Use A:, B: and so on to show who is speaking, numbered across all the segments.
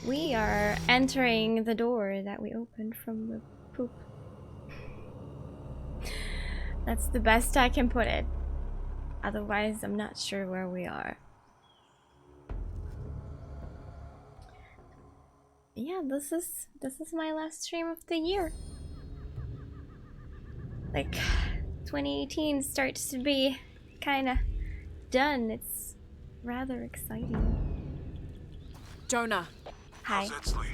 A: We are entering the door that we opened from the poop. That's the best I can put it. Otherwise, I'm not sure where we are. Yeah, this is my last stream of the year. Like, 2018 starts to be kind of done. It's rather exciting.
B: Jonah.
A: Hi.
C: How's Edsley?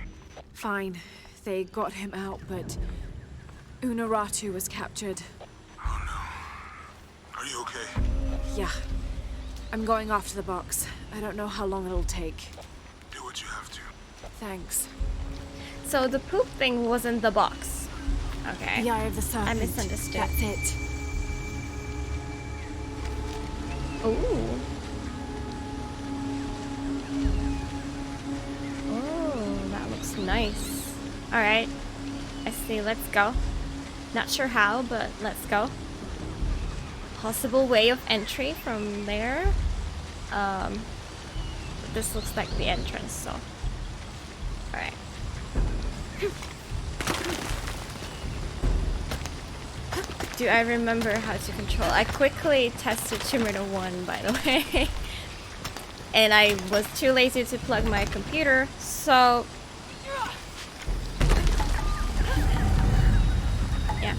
B: Fine. They got him out, but Unuratu was captured.
C: Oh no. Are you okay?
B: Yeah. I'm going after the box. I don't know how long it'll take.
C: Do what you have to.
B: Thanks.
A: So the poop thing wasn't the box. Okay.
B: The Eye of the Serpent.
A: I misunderstood.
B: That's it.
A: Ooh. Oh, that looks nice. Alright. I see, let's go. Not sure how, but let's go. Possible way of entry from there. But this looks like the entrance, so. Alright. Do I remember how to control? I quickly tested Tomb Raider 1, by the way. And I was too lazy to plug my computer, so... yeah.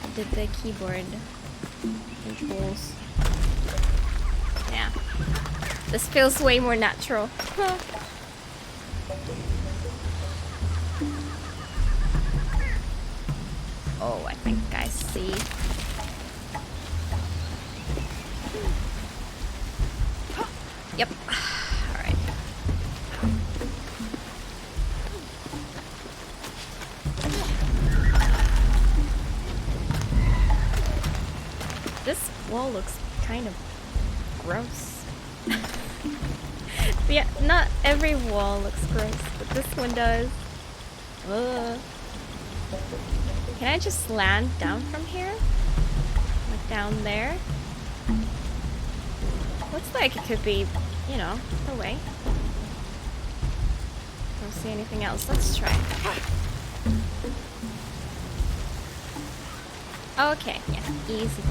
A: I did the keyboard controls. Yeah. This feels way more natural. Oh, I think I see. Yep. Alright. This wall looks kind of gross. Yeah, not every wall looks gross, but this one does. Ugh. Can I just land down from here? Like down there? Looks like it could be, you know, the way. Don't see anything else. Let's try. Okay, yeah, easy.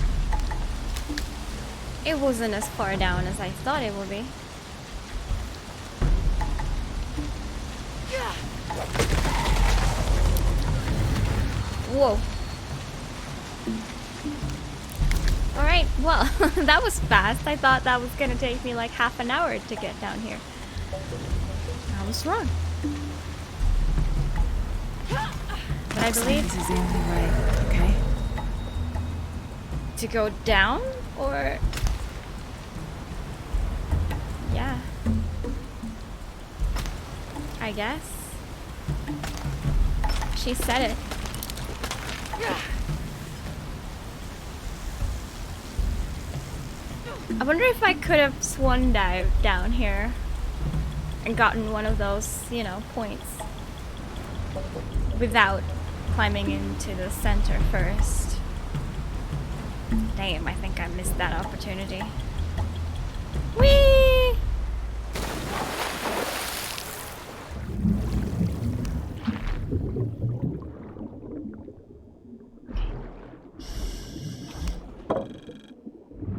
A: It wasn't as far down as I thought it would be. Whoa. Alright, well, that was fast. I thought that was gonna take me like half an hour to get down here. I was wrong. But I believe
B: this is the only way, okay?
A: to go down, or... yeah. I guess. She said it. I wonder if I could have swan dived down here and gotten one of those, you know, points without climbing into the center first. Damn, I think I missed that opportunity. Whee!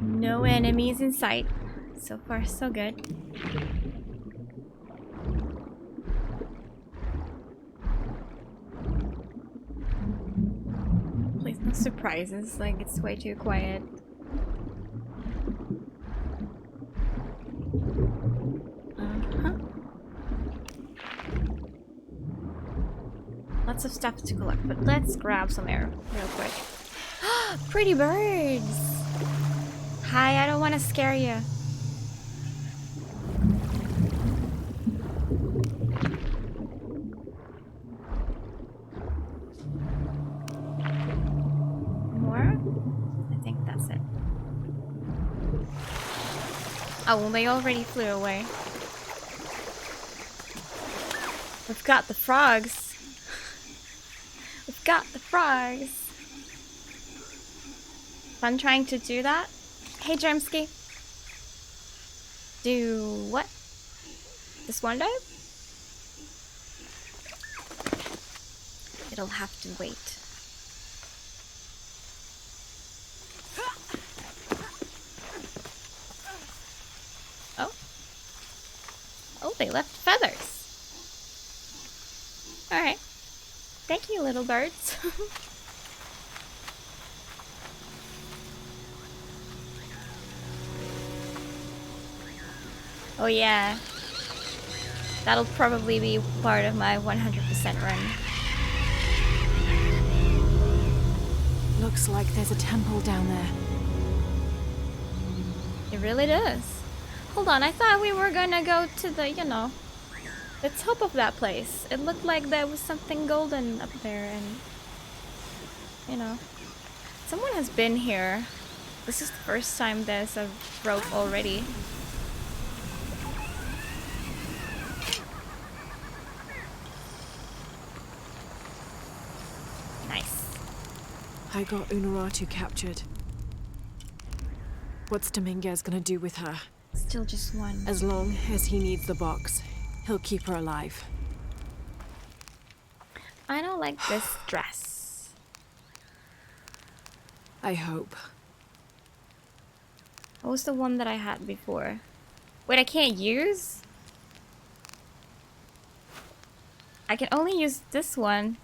A: No enemies in sight. So far, so good. Please no surprises, like it's way too quiet. Lots of stuff to collect, but let's grab some air real quick. Pretty birds! Hi, I don't want to scare you. More? I think that's it. Oh, well, they already flew away. We've got the frogs. We've got the frogs. Fun trying to do that. Hey, Germsky. Do what? This one dive? It'll have to wait. Oh. Oh, they left feathers. Alright. Thank you, little birds. Oh yeah. That'll probably be part of my 100% run.
B: Looks like there's a temple down there.
A: It really does. Hold on, I thought we were gonna go to the, you know, the top of that place. It looked like there was something golden up there and, you know. Someone has been here. This is the first time there's a rope already. Nice.
B: I got Unuratu captured. What's Dominguez gonna do with her?
A: Still just one.
B: As long as he needs the box, he'll keep her alive.
A: I don't like this dress.
B: I hope.
A: What was the one that I had before? Wait, I can't use? I can only use this one.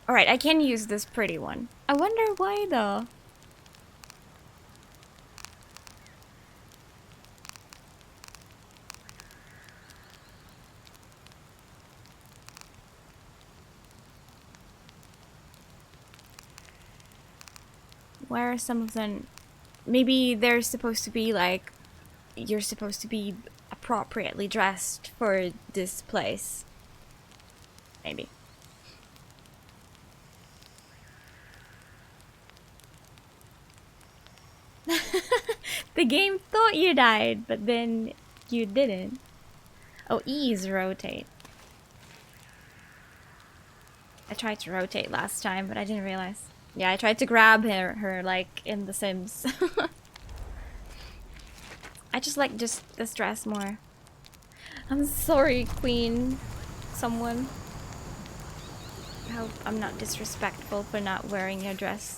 A: Alright, I can use this pretty one. I wonder why though. Where are some of them? Maybe they're supposed to be like, you're supposed to be appropriately dressed for this place. Maybe. The game thought you died, but then you didn't. Oh, E is rotate. I tried to rotate last time, but I didn't realize. Yeah, I tried to grab her like in The Sims. I just like this dress more. I'm sorry, Queen. Someone. I hope I'm not disrespectful for not wearing your dress.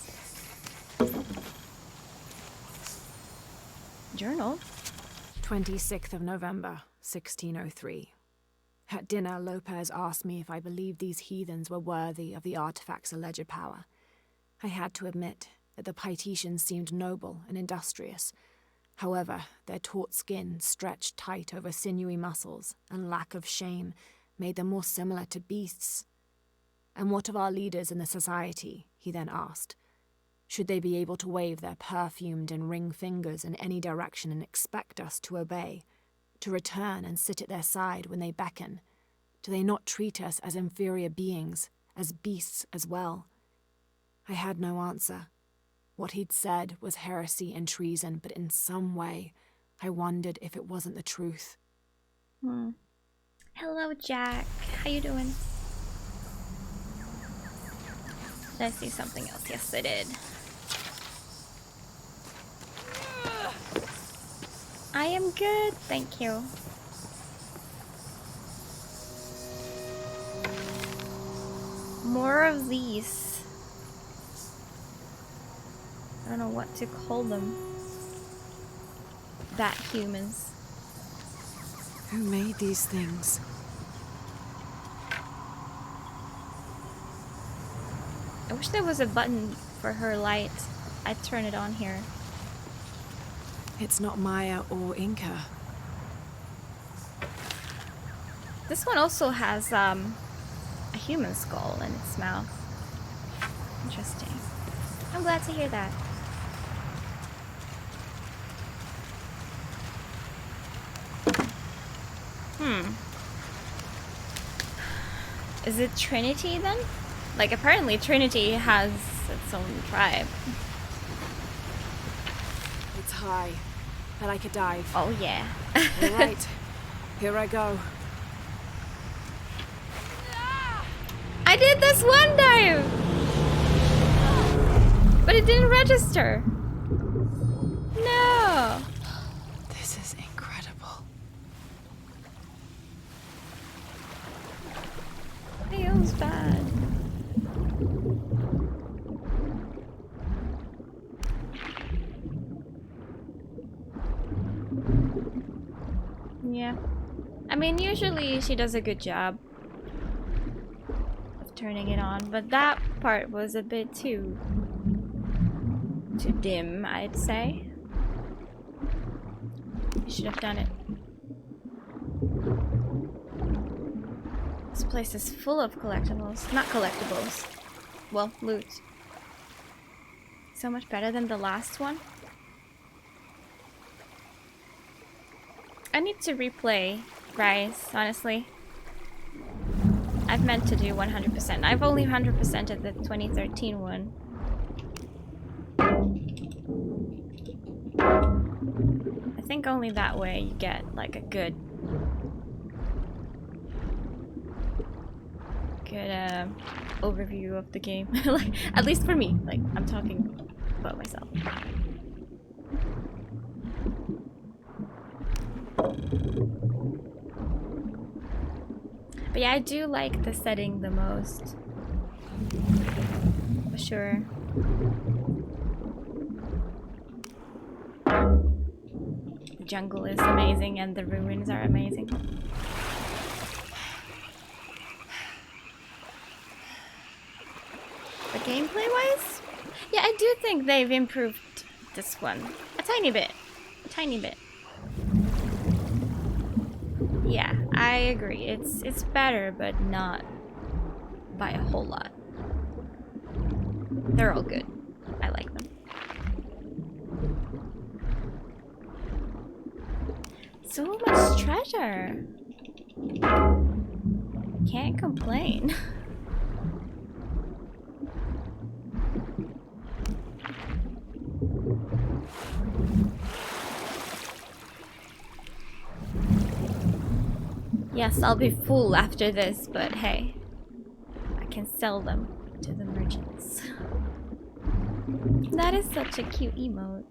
A: Journal?
B: 26th of November, 1603. At dinner, Lopez asked me if I believed these heathens were worthy of the artifact's alleged power. I had to admit that the Paititians seemed noble and industrious. However, their taut skin, stretched tight over sinewy muscles, and lack of shame made them more similar to beasts. And what of our leaders in the society, he then asked. Should they be able to wave their perfumed and ring fingers in any direction and expect us to obey, to return and sit at their side when they beckon? Do they not treat us as inferior beings, as beasts as well? I had no answer. What he'd said was heresy and treason, but in some way, I wondered if it wasn't the truth.
A: Hello, Jack. How you doing? Did I see something else? Yes, I did. I am good, thank you. More of these. I don't know what to call them. Bat humans.
B: Who made these things?
A: I wish there was a button for her light. I'd turn it on here.
B: It's not Maya or Inca.
A: This one also has a human skull in its mouth. Interesting. I'm glad to hear that. Is it Trinity then? Like apparently Trinity has its own tribe.
B: It's high, but I could dive.
A: Oh yeah.
B: All right, here I go.
A: I did this one dive! But it didn't register. No.
B: This is incredible.
A: Yeah. I mean, usually she does a good job of turning it on, but that part was a bit too dim, I'd say. You should have done it. This place is full of collectibles. Not collectibles. Well, loot. So much better than the last one. I need to replay Rise, honestly. I've meant to do 100%. I've only 100%ed the 2013 one. I think only that way you get like a good overview of the game. Like, at least for me. Like, I'm talking about myself. But yeah, I do like the setting the most. For sure. The jungle is amazing and the ruins are amazing. But gameplay wise, yeah, I do think they've improved this one a tiny bit. A tiny bit. Yeah, I agree. It's better, but not by a whole lot. They're all good. I like them. So much treasure. Can't complain. Yes, I'll be full after this, but hey, I can sell them to the merchants. That is such a cute emote.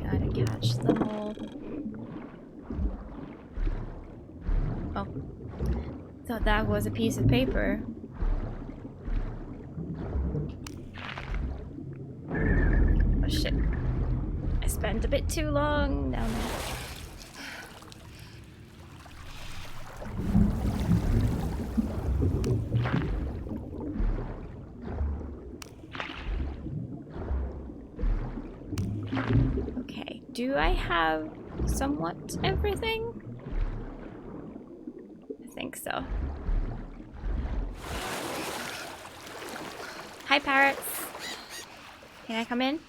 A: Gotta catch them all. Oh. Thought that was a piece of paper. Oh shit. I spent a bit too long down there. Okay, do I have somewhat everything? I think so. Hi, parrots. Can I come in?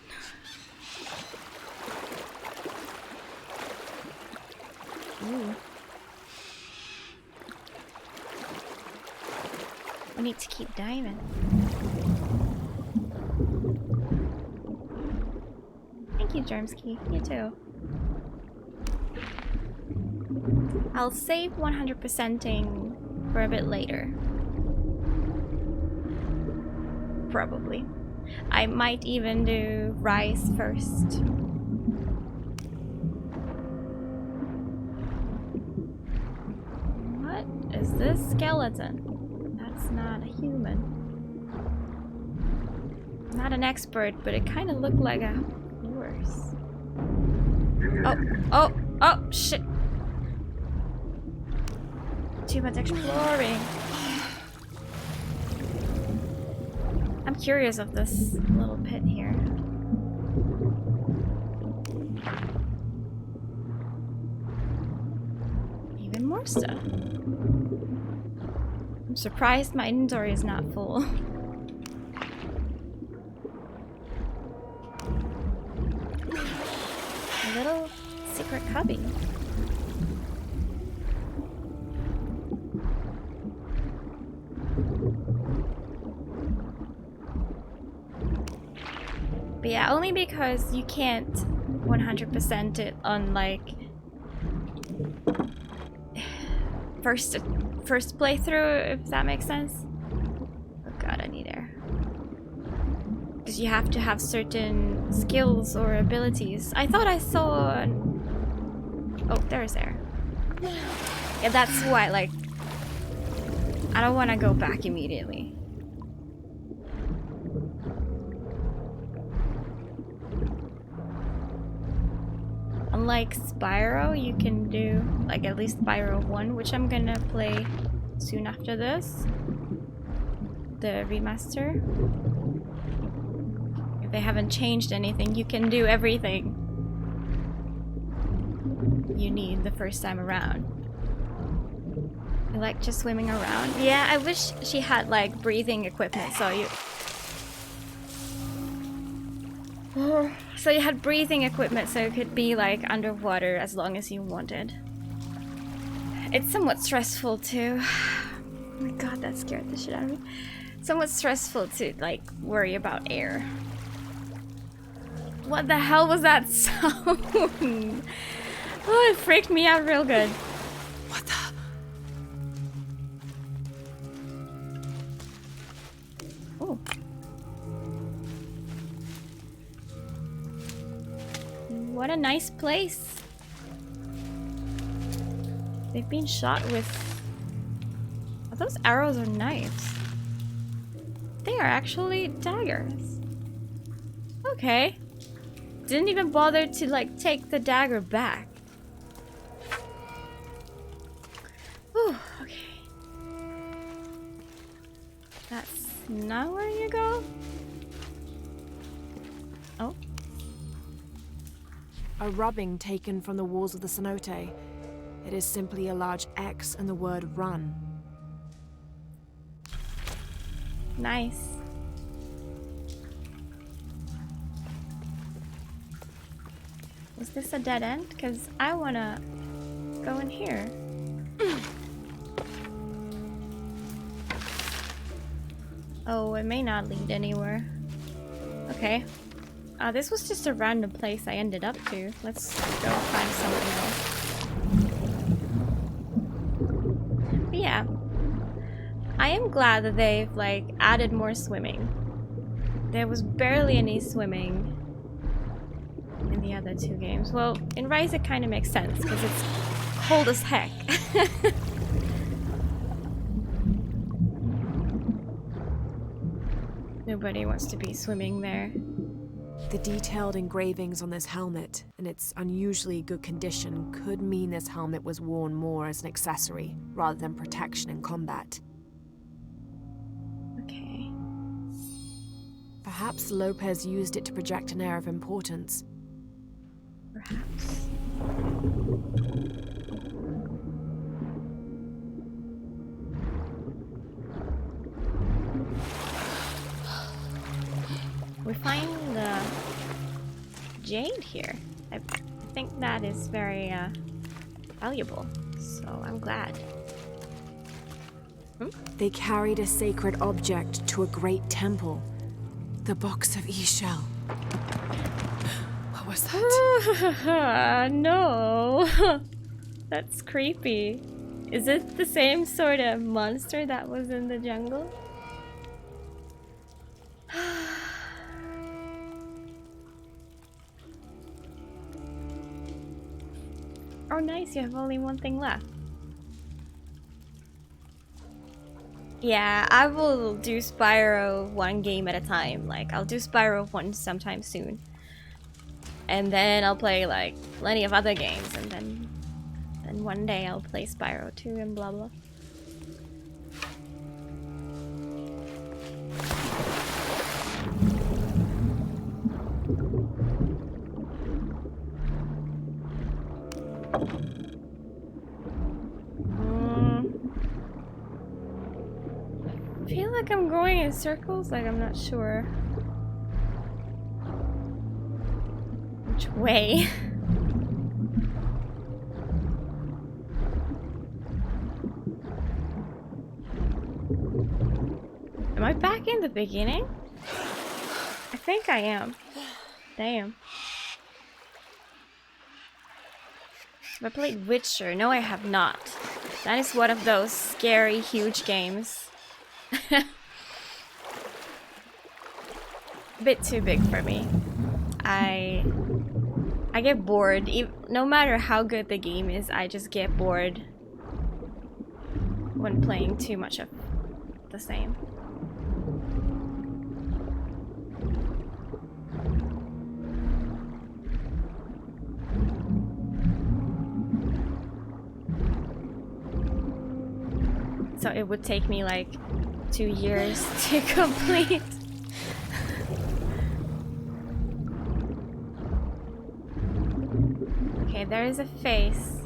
A: Ooh. We need to keep diving. Thank you, Germsky. You too. I'll save 100%ing for a bit later. Probably. I might even do Rise first. What is this skeleton? That's not a human. Not an expert, but it kind of looked like a horse. Oh, shit. Too much exploring. I'm curious of this little pit here. Even more stuff. I'm surprised my inventory is not full. A little secret cubby. But yeah, only because you can't 100% it on like first playthrough, if that makes sense. Oh god, I need air. Because you have to have certain skills or abilities. I thought I saw oh, there's air. Yeah, that's why, like, I don't want to go back immediately. Unlike Spyro, you can do, like, at least Spyro 1, which I'm gonna play soon after this. The remaster. If they haven't changed anything, you can do everything you need the first time around. I like just swimming around. Yeah, I wish she had like breathing equipment so you had breathing equipment so you could be like underwater as long as you wanted. It's somewhat stressful too. Oh my god, that scared the shit out of me. Somewhat stressful to like worry about air. What the hell was that sound? Oh, it freaked me out real good.
B: What the?
A: Oh. What a nice place. They've been shot with... Oh, those arrows are knives. They are actually daggers. Okay. Didn't even bother to like take the dagger back. Whew, okay. That's not where you go? Oh.
B: A rubbing taken from the walls of the cenote. It is simply a large X and the word run.
A: Nice. Was this a dead end? Because I wanna go in here. Oh, it may not lead anywhere. Okay. This was just a random place I ended up to. Let's go find something else. But yeah. I am glad that they've like added more swimming. There was barely any swimming in the other two games. Well, in Rise it kind of makes sense because it's cold as heck. Nobody wants to be swimming there.
B: The detailed engravings on this helmet and its unusually good condition could mean this helmet was worn more as an accessory rather than protection in combat.
A: Okay.
B: Perhaps Lopez used it to project an air of importance.
A: Perhaps. We find the jade here. I think that is very valuable, so I'm glad.
B: They carried a sacred object to a great temple. The box of Ixchel. What was that?
A: No. That's creepy. Is it the same sort of monster that was in the jungle? Oh nice, you have only one thing left. Yeah, I will do Spyro one game at a time. Like, I'll do Spyro 1 sometime soon. And then I'll play, like, plenty of other games. And then one day I'll play Spyro 2 and blah blah. I feel like I'm going in circles, like I'm not sure which way. Am I back in the beginning? I think I am. Damn. Have I played Witcher? No, I have not. That is one of those scary, huge games. A bit too big for me. I I get bored. No matter how good the game is, I just get bored when playing too much of the same. So it would take me like 2 years to complete. Okay, there is a face.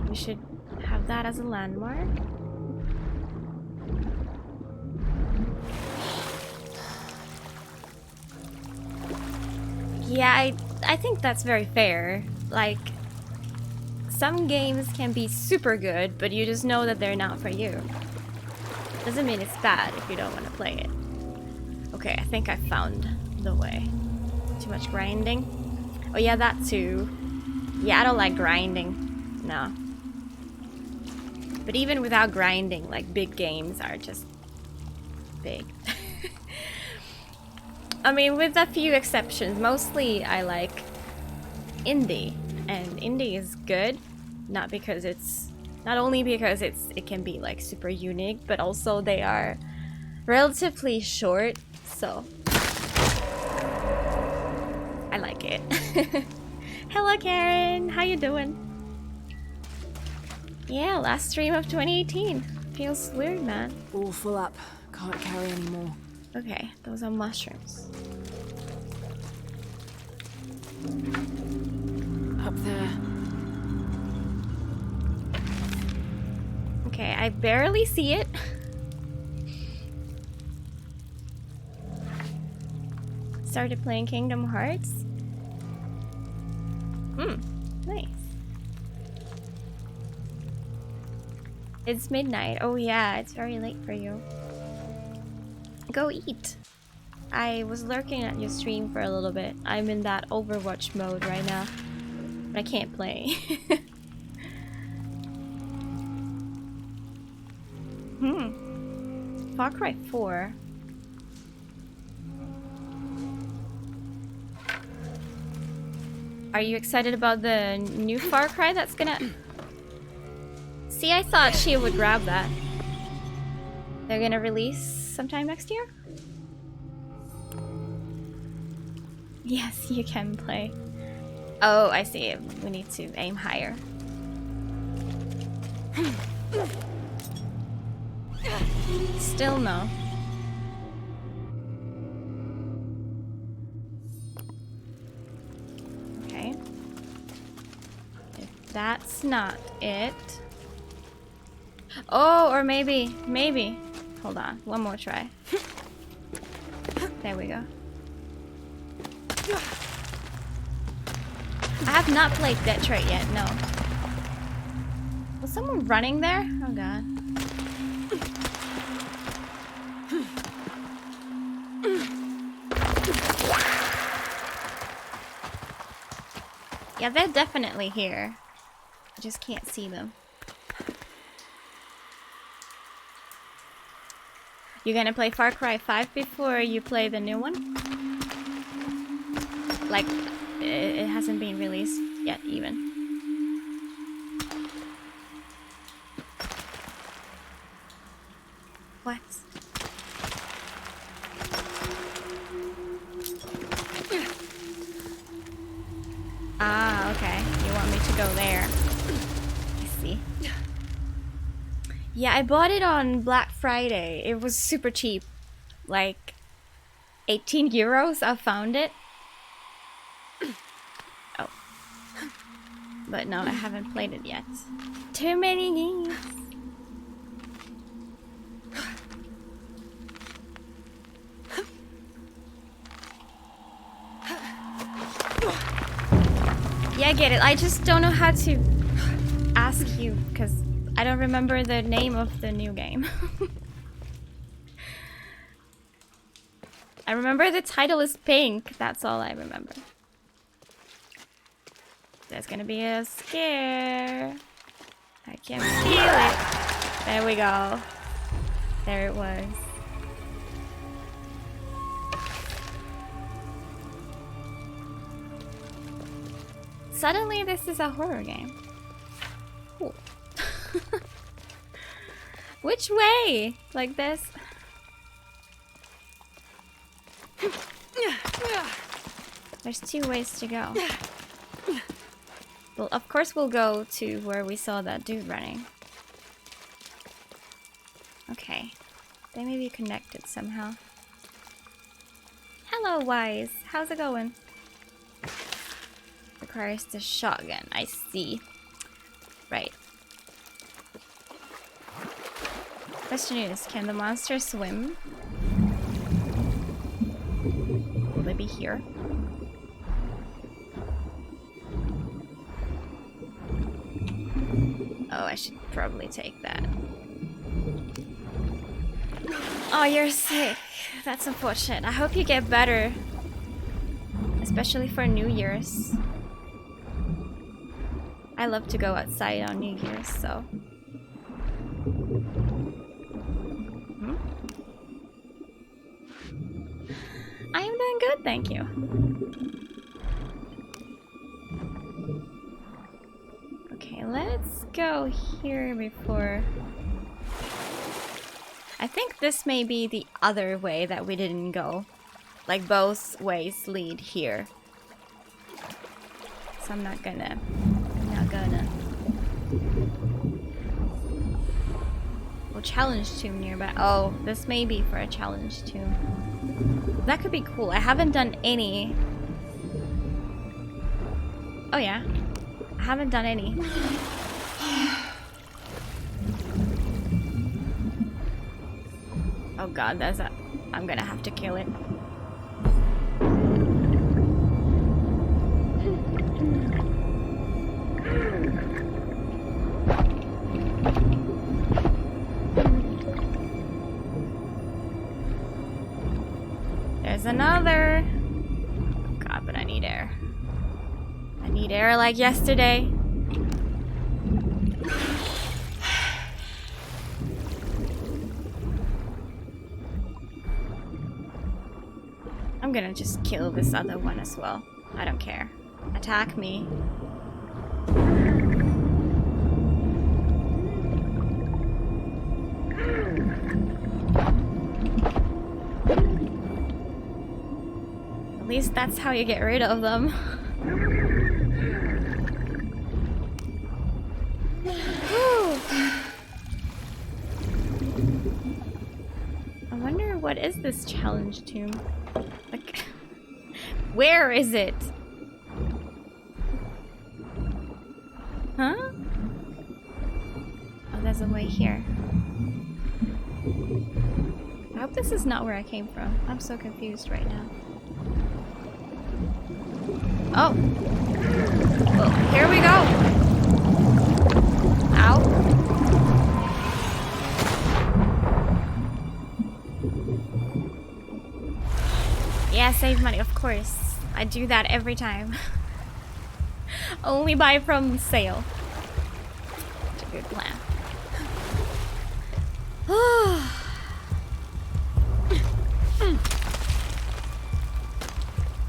A: We should have that as a landmark. Yeah, I think that's very fair. Like, some games can be super good, but you just know that they're not for you. Doesn't mean it's bad if you don't want to play it. Okay, I think I found the way. Too much grinding? Oh yeah, that too. Yeah, I don't like grinding. No. But even without grinding, like, big games are just big. I mean, with a few exceptions, mostly I like indie. And indie is good, not only because it can be like super unique, but also they are relatively short, so I like it. Hello Karen, how you doing? Yeah, last stream of 2018. Feels weird, man.
B: All full up. Can't carry anymore.
A: Okay, those are mushrooms.
B: Up there.
A: Okay, I barely see it. Started playing Kingdom Hearts. Nice. It's midnight. Oh yeah, it's very late for you. Go eat. I was lurking at your stream for a little bit. I'm in that Overwatch mode right now. But I can't play. Far Cry 4. Are you excited about the new Far Cry that's gonna... See, I thought she would grab that. They're gonna release sometime next year? Yes, you can play. Oh, I see. We need to aim higher. Still no. Okay. If that's not it... Oh, or maybe. Hold on, one more try. There we go. I have not played Detroit yet, no. Was someone running there? Oh god. Yeah, they're definitely here. I just can't see them. You gonna play Far Cry 5 before you play the new one? Like, it hasn't been released yet, even. What? Ah, okay. You want me to go there. I see. Yeah, I bought it on Black Friday. It was super cheap. Like, 18 euros, I found it. Oh. But no, I haven't played it yet. Too many games. Yeah, I get it. I just don't know how to ask you, because I don't remember the name of the new game. I remember the title is Pink. That's all I remember. There's gonna be a scare. I can feel it. There we go. There it was. Suddenly this is a horror game. Cool. Which way? Like this? There's 2 ways to go. Well, of course we'll go to where we saw that dude running. Okay. They may be connected somehow. Hello, Wise. How's it going? Requires the shotgun. I see. Right. Question is, can the monster swim? Will they be here? Oh, I should probably take that. Oh, you're sick. That's unfortunate. I hope you get better. Especially for New Year's. I love to go outside on New Year's, so... I am doing good, thank you. Okay, let's go here before... I think this may be the other way that we didn't go. Like, both ways lead here. So I'm not gonna... Well, challenge tomb nearby. Oh, this may be for a challenge tomb. That could be cool. I haven't done any. Oh yeah, I haven't done any. Oh god, that's a... I'm gonna have to kill it. There's another. Oh god, but I need air. I need air like yesterday. I'm gonna just kill this other one as well. I don't care. Attack me. At least that's how you get rid of them. I wonder what is this challenge tomb? Like, where is it? Huh? Oh, there's a way here. I hope this is not where I came from. I'm so confused right now. Oh. Well, here we go. Ow. Yeah, save money, of course. I do that every time. Only buy from sale. It's a good plan.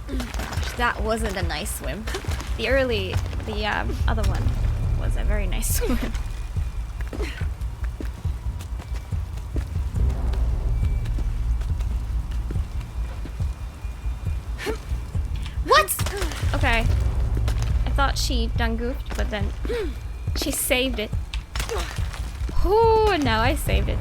A: Gosh, that wasn't a nice swim. The other one was a very nice swim. What? Okay. I thought she done goofed, but then she saved it. Oh, now I saved it.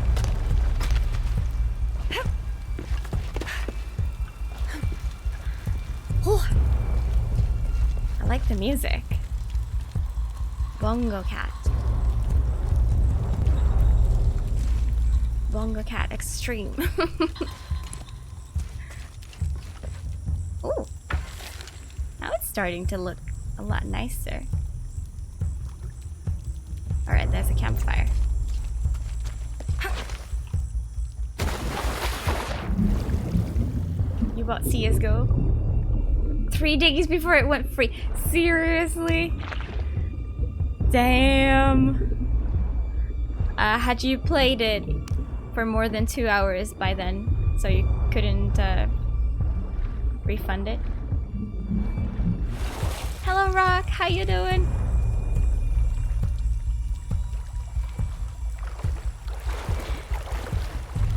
A: Oh. I like the music. Bongo Cat. Bongo Cat Extreme. Ooh. Now it's starting to look a lot nicer. Alright, there's a campfire. You bought CSGO 3 days before it went free. Seriously? Damn. Had you played it for more than 2 hours by then, so you couldn't refund it? Hello, Hello, Rock. How you doing?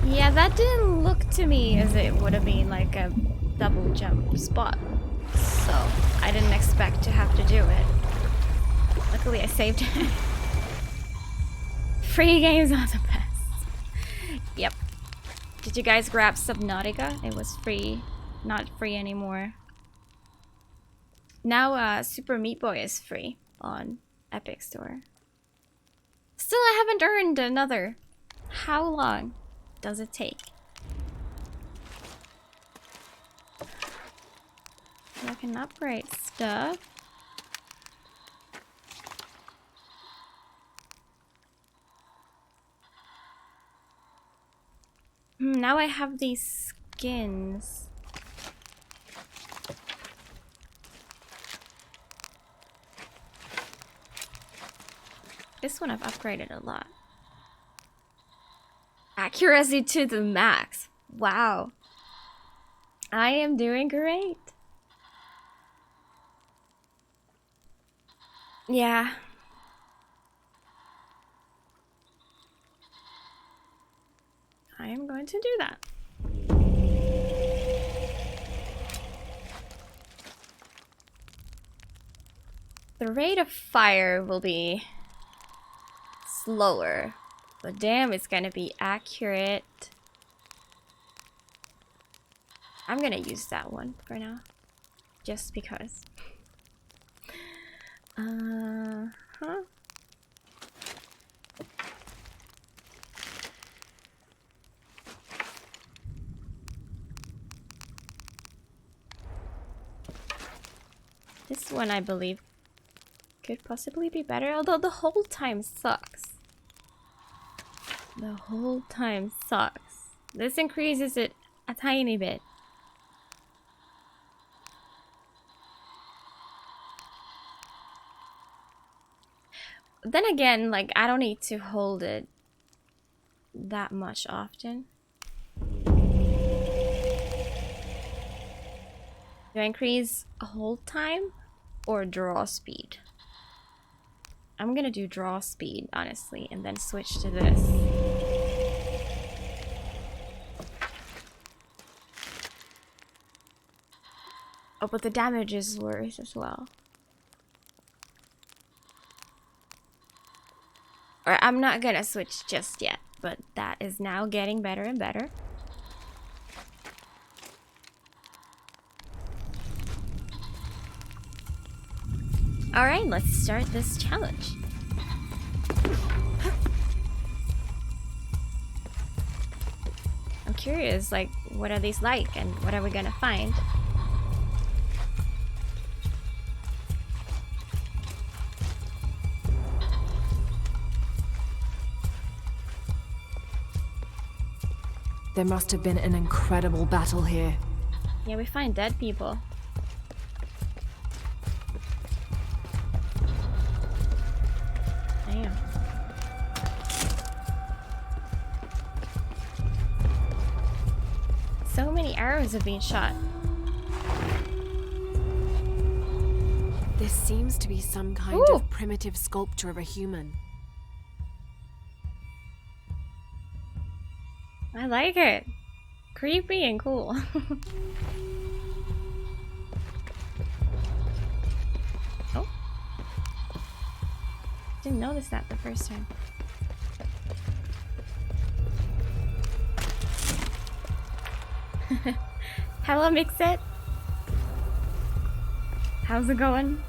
A: Yeah, that didn't look to me as it would have been like a double jump spot. So, I didn't expect to have to do it. Luckily, I saved it. Free games are the best. Yep. Did you guys grab Subnautica? It was free. Not free anymore. Now, Super Meat Boy is free on Epic Store. Still, I haven't earned another. How long does it take? I can upgrade stuff. Now I have these skins. This one I've upgraded a lot. Accuracy to the max. Wow. I am doing great. Yeah. I am going to do that. The rate of fire will be slower, but damn, it's gonna be accurate. I'm gonna use that one for now, just because. Huh? This one, I believe, could possibly be better, although the whole time sucks. The whole time sucks. This increases it a tiny bit. Then again, like, I don't need to hold it that much often. Do I increase hold time or draw speed? I'm gonna do draw speed, honestly, and then switch to this. Oh, but the damage is worse as well. Or I'm not gonna switch just yet, but that is now getting better and better. Alright, let's start this challenge. I'm curious, like, what are these like and what are we gonna find?
B: There must have been an incredible battle here.
A: Yeah, we find dead people. Damn. So many arrows have been shot.
B: This seems to be some kind
A: Ooh.
B: of primitive sculpture of a human.
A: I like it. Creepy and cool. Oh. Didn't notice that the first time. Hello, Mixit. How's it going?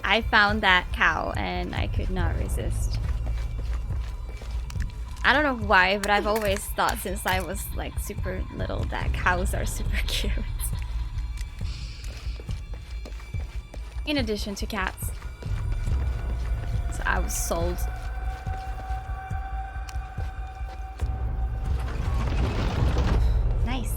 A: I found that cow and I could not resist. I don't know why, but I've always thought since I was like super little that cows are super cute. In addition to cats. So I was sold. Nice.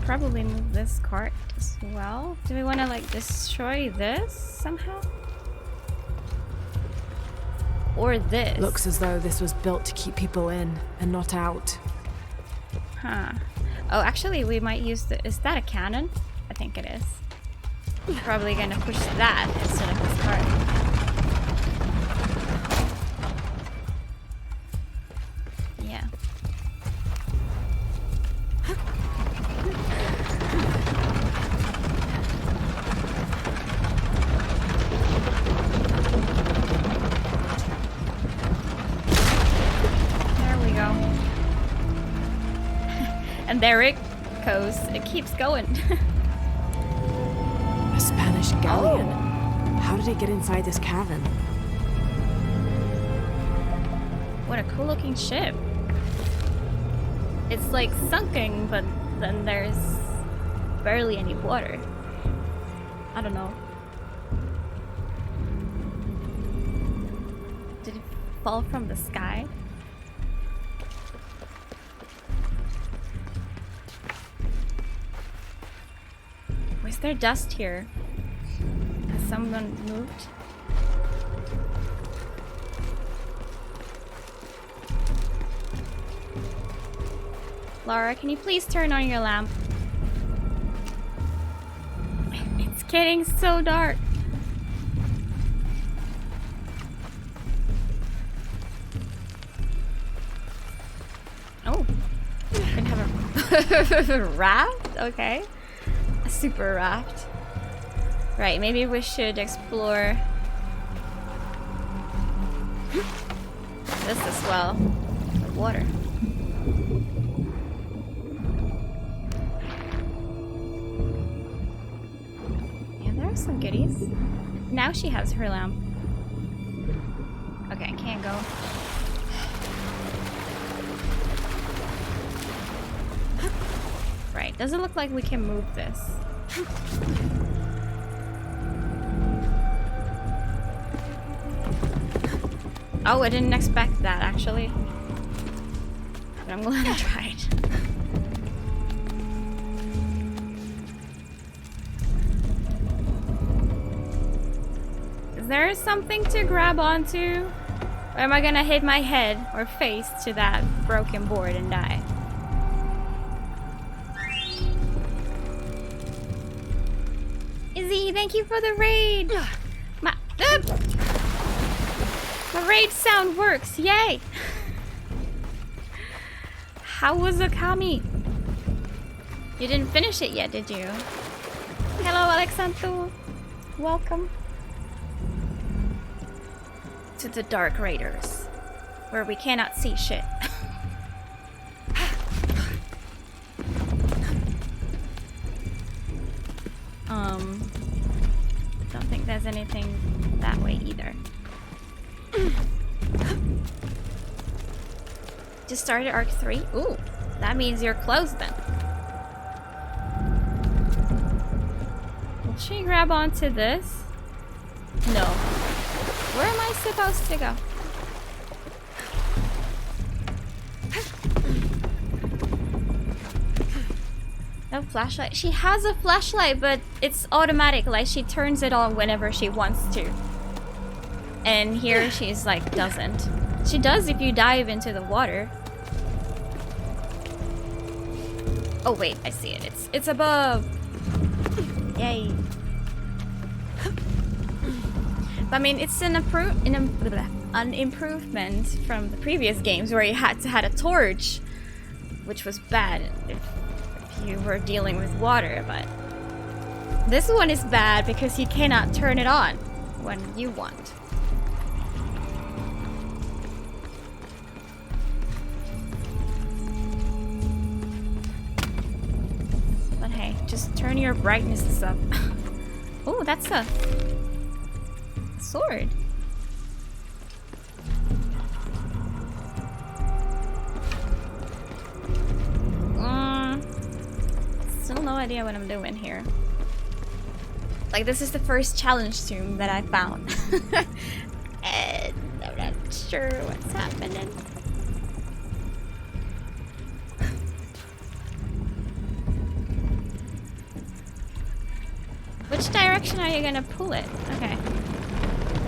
A: Probably move this cart as well. Do we want to like destroy this somehow? Or this.
B: Looks as though this was built to keep people in and not out.
A: Huh. Oh, actually, we might use the... Is that a cannon? I think it is. Probably gonna push that instead of this cart. Yeah. There we go. And there it goes. It keeps going.
B: A Spanish galleon. How did it get inside this cavern?
A: What a cool looking ship. It's like sunken, but then there's barely any water. I don't know. Did it fall from the sky? Was there dust here? Has someone moved? Laura, can you please turn on your lamp? It's getting so dark. Oh, we can have a raft? Okay. A super raft. Right, maybe we should explore this as well. The water. Some goodies. Now she has her lamp. Okay, I can't go. Right, doesn't look like we can move this. Oh, I didn't expect that actually. But I'm gonna try it. Is there something to grab onto? Or am I gonna hit my head or face to that broken board and die? Izzy, thank you for the raid! My raid sound works, yay! How was Akami? You didn't finish it yet, did you? Hello, Alexandru. Welcome to the Dark Raiders, where we cannot see shit. Don't think there's anything that way either. Just started Arc 3? Ooh, that means you're close then. Will she grab onto this? No. Where am I supposed to go? No flashlight. She has a flashlight, but it's automatic. Like, she turns it on whenever she wants to. And here she's like, doesn't. She does if you dive into the water. Oh wait, I see it. It's above. Yay. I mean, it's an improvement from the previous games where you had to have a torch, which was bad if you were dealing with water, but this one is bad because you cannot turn it on when you want. But hey, just turn your brightnesses up. Oh, that's a sword. Still no idea what I'm doing here. Like, this is the first challenge tomb that I found. And I'm not sure what's happening. Which direction are you gonna pull it? Okay.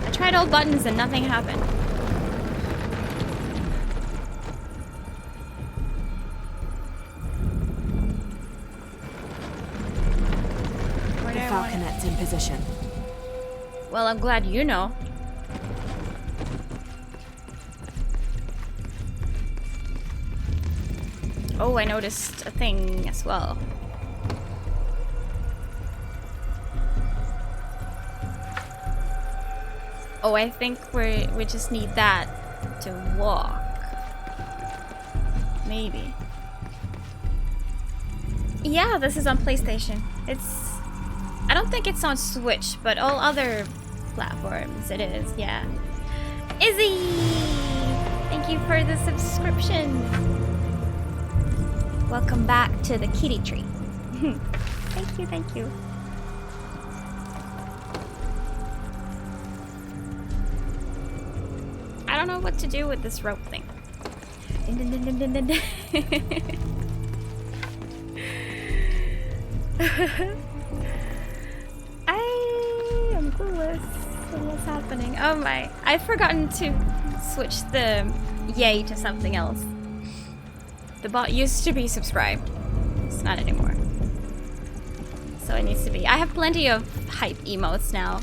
A: I tried all buttons and nothing happened.
B: in position.
A: Well, I'm glad you know. Oh, I noticed a thing as well. Oh, I think we just need that to walk. Maybe. Yeah, this is on PlayStation. I don't think it's on Switch, but all other platforms it is, yeah. Izzy! Thank you for the subscription. Welcome back to the kitty tree. Thank you, thank you. I don't know what to do with this rope thing. I am clueless on what's happening. Oh my, I've forgotten to switch the yay to something else. The bot used to be subscribed. It's not anymore. So it needs to be. I have plenty of hype emotes now.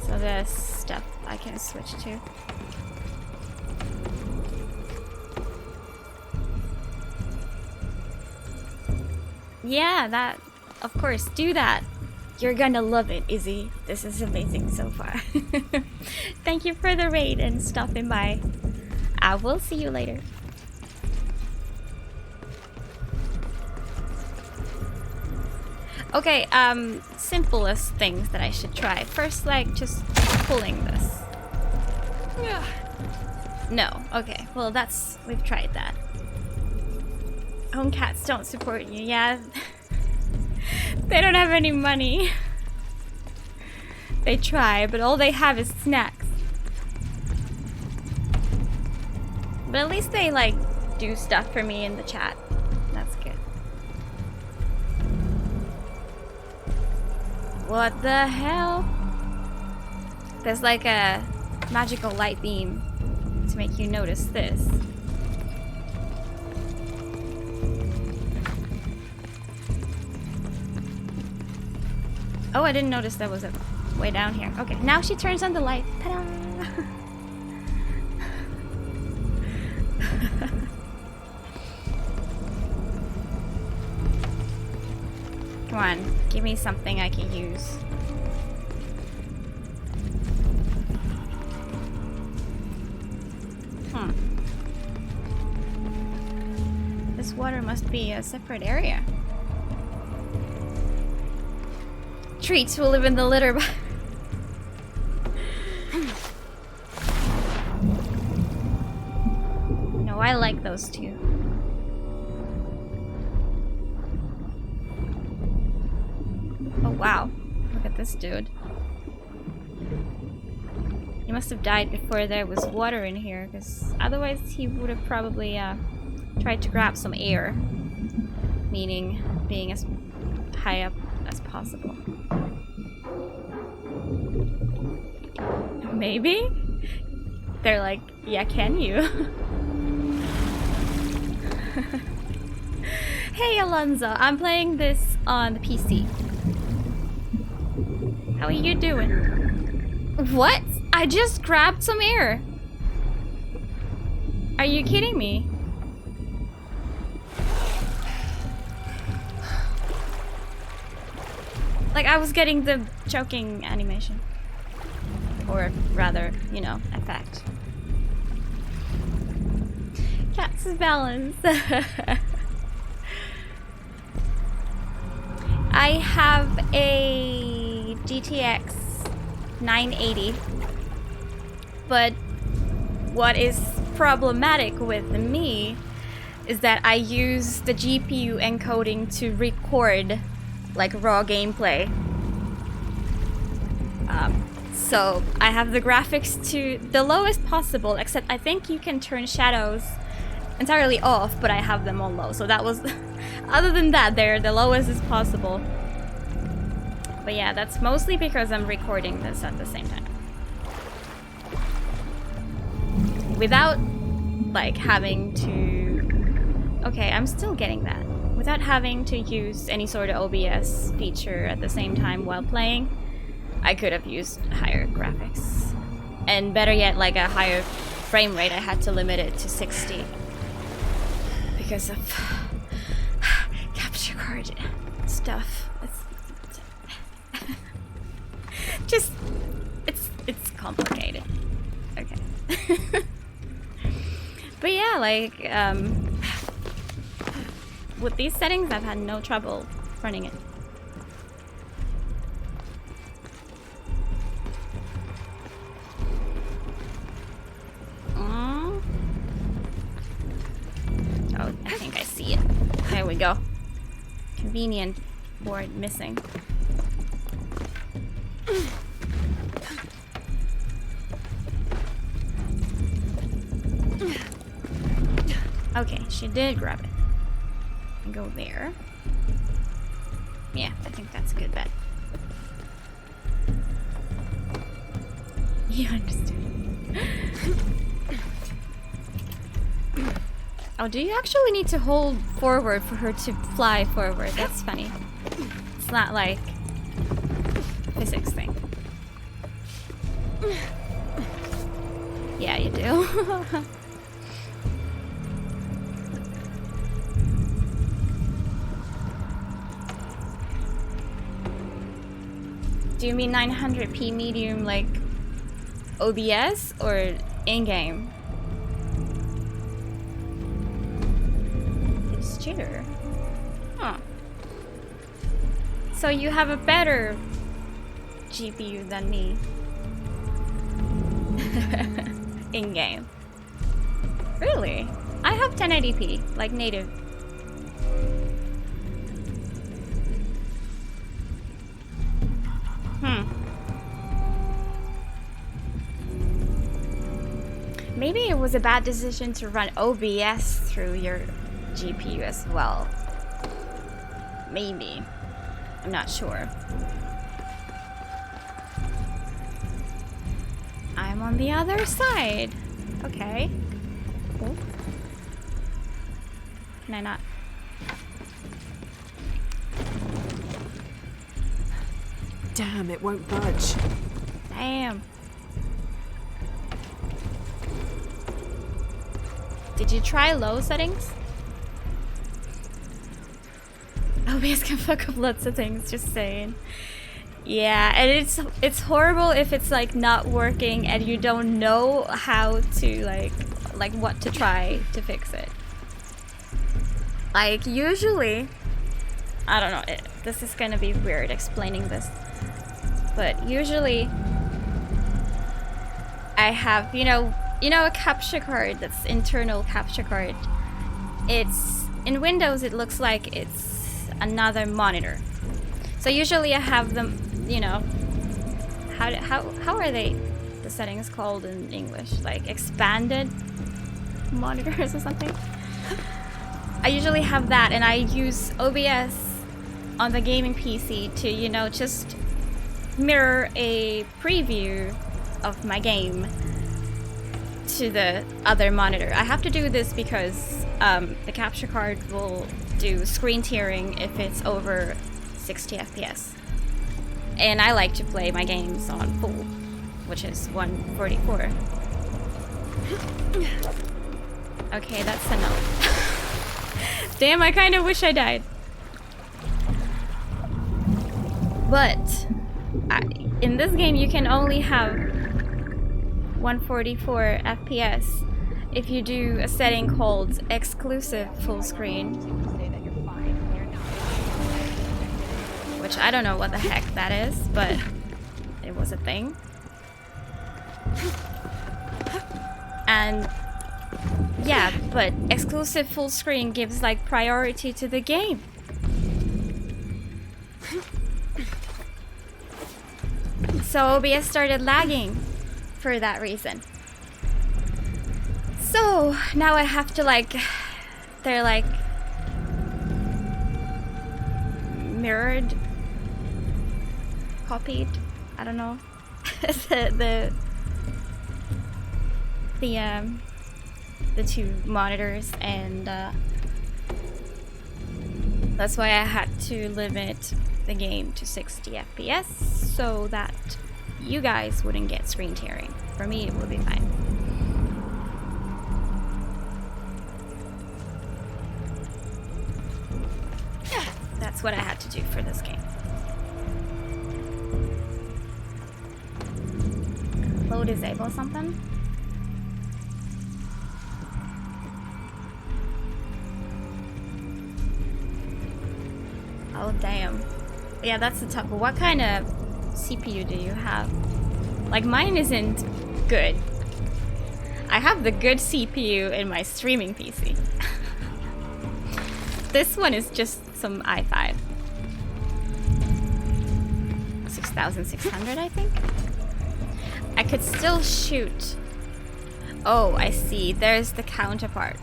A: So there's stuff I can switch to. Yeah, that, of course, do that. You're gonna love it, Izzy. This is amazing so far. Thank you for the raid and stopping by. I will see you later. Okay, simplest things that I should try. First, like, just pulling this. No, okay. Well, we've tried that. Home cats don't support you, yeah. They don't have any money. They try, but all they have is snacks. But at least they, like, do stuff for me in the chat. That's good. What the hell? There's like a magical light beam to make you notice this. Oh, I didn't notice there was a way down here. Okay, now she turns on the light. Ta-da! Come on, give me something I can use. This water must be a separate area. Treats will live in the litter box. No, I like those two. Oh wow, look at this dude. He must have died before there was water in here, because otherwise he would have probably tried to grab some air. Meaning being as high up as possible. Maybe? They're like, yeah, can you? Hey Alonzo, I'm playing this on the PC. How are you doing? What? I just grabbed some air. Are you kidding me? Like, I was getting the choking animation. Or rather, you know, effect. Cat's balance. I have a GTX 980. But what is problematic with me is that I use the GPU encoding to record like raw gameplay. So I have the graphics to the lowest possible, except I think you can turn shadows entirely off, but I have them on low. So that was, other than that, they're the lowest as possible. But yeah, that's mostly because I'm recording this at the same time. without like having to... Okay, I'm still getting that. Without having to use any sort of OBS feature at the same time while playing, I could have used higher graphics. And better yet, like a higher frame rate. I had to limit it to 60 because of capture card stuff. Just, it's complicated. Okay. But yeah, like, with these settings, I've had no trouble running it. Oh, I think I see it. There we go. Convenient board missing. Okay, she did grab it. And go there. Yeah, I think that's a good bet. You understood. Oh, do you actually need to hold forward for her to fly forward? That's funny. It's not like physics thing. Yeah, you do. Do you mean 900p medium like OBS or in-game? It's jitter. Huh. So you have a better GPU than me. In-game. Really? I have 1080p, like native. Maybe it was a bad decision to run OBS through your GPU as well. Maybe. I'm not sure. I'm on the other side. Okay. Cool. Can I not?
B: Damn, it won't budge.
A: Damn. Did you try low settings? OBS can fuck up lots of things, just saying. Yeah, and it's horrible if it's like not working and you don't know how to like what to try to fix it. Like usually, I don't know, this is gonna be weird explaining this, but usually I have, you know a capture card that's internal capture card. It's in Windows. It looks like it's another monitor. So usually I have them. You know, how are they? The settings called in English, like expanded monitors or something. I usually have that, and I use OBS on the gaming PC to just mirror a preview of my game to the other monitor. I have to do this because the capture card will do screen tearing if it's over 60 FPS. And I like to play my games on full, which is 144. Okay, that's enough. Damn, I kind of wish I died. But in this game you can only have 144 FPS if you do a setting called exclusive full screen, which I don't know what the heck that is, but it was a thing. And yeah, but exclusive full screen gives like priority to the game. So OBS started lagging for that reason. So now I have to they're like mirrored, copied, I don't know. the the two monitors, and that's why I had to limit the game to 60 FPS so that you guys wouldn't get screen tearing. For me, it would be fine. That's what I had to do for this game. Low disable something? Oh damn. Yeah, that's the tough. What kind of CPU do you have? Like, mine isn't good. I have the good CPU in my streaming PC. This one is just some i5. 6600, I think? I could still shoot. Oh, I see. There's the counterpart.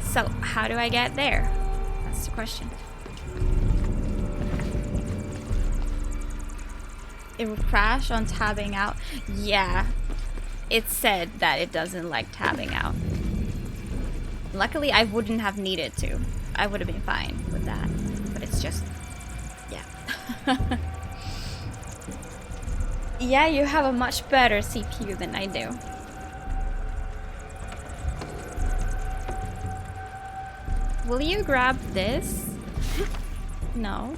A: So, how do I get there? That's the question. It would crash on tabbing out. Yeah, it said that it doesn't like tabbing out. Luckily, I wouldn't have needed to. I would have been fine with that. But it's just, yeah. Yeah, you have a much better CPU than I do. Will you grab this? No.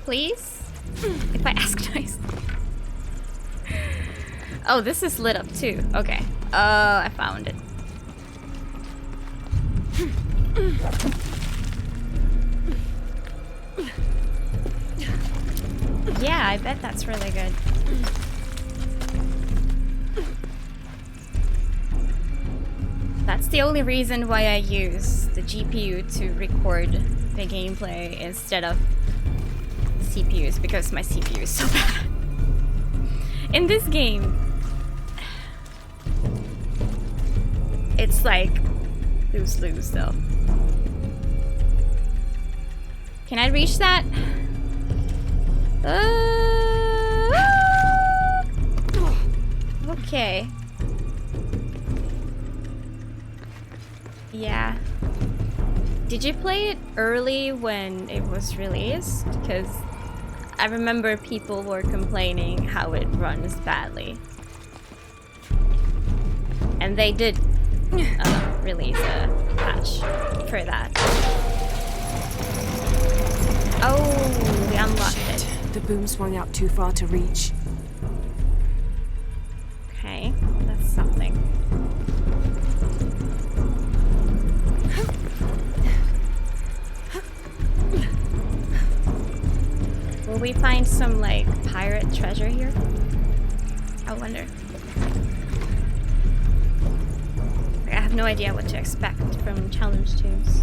A: Please? If I ask nice. Oh, this is lit up too. Okay. I found it. Yeah, I bet that's really good. That's the only reason why I use the GPU to record the gameplay instead of CPUs, because my CPU is so bad. In this game, it's like lose-lose though. Can I reach that? Okay. Yeah. Did you play it early when it was released? Because I remember people were complaining how it runs badly. And they did release a patch for that. Oh, we unlocked it.
B: The boom swung out too far to reach.
A: Okay, that's something. Will we find some, like, pirate treasure here? I wonder. I have no idea what to expect from challenge tunes.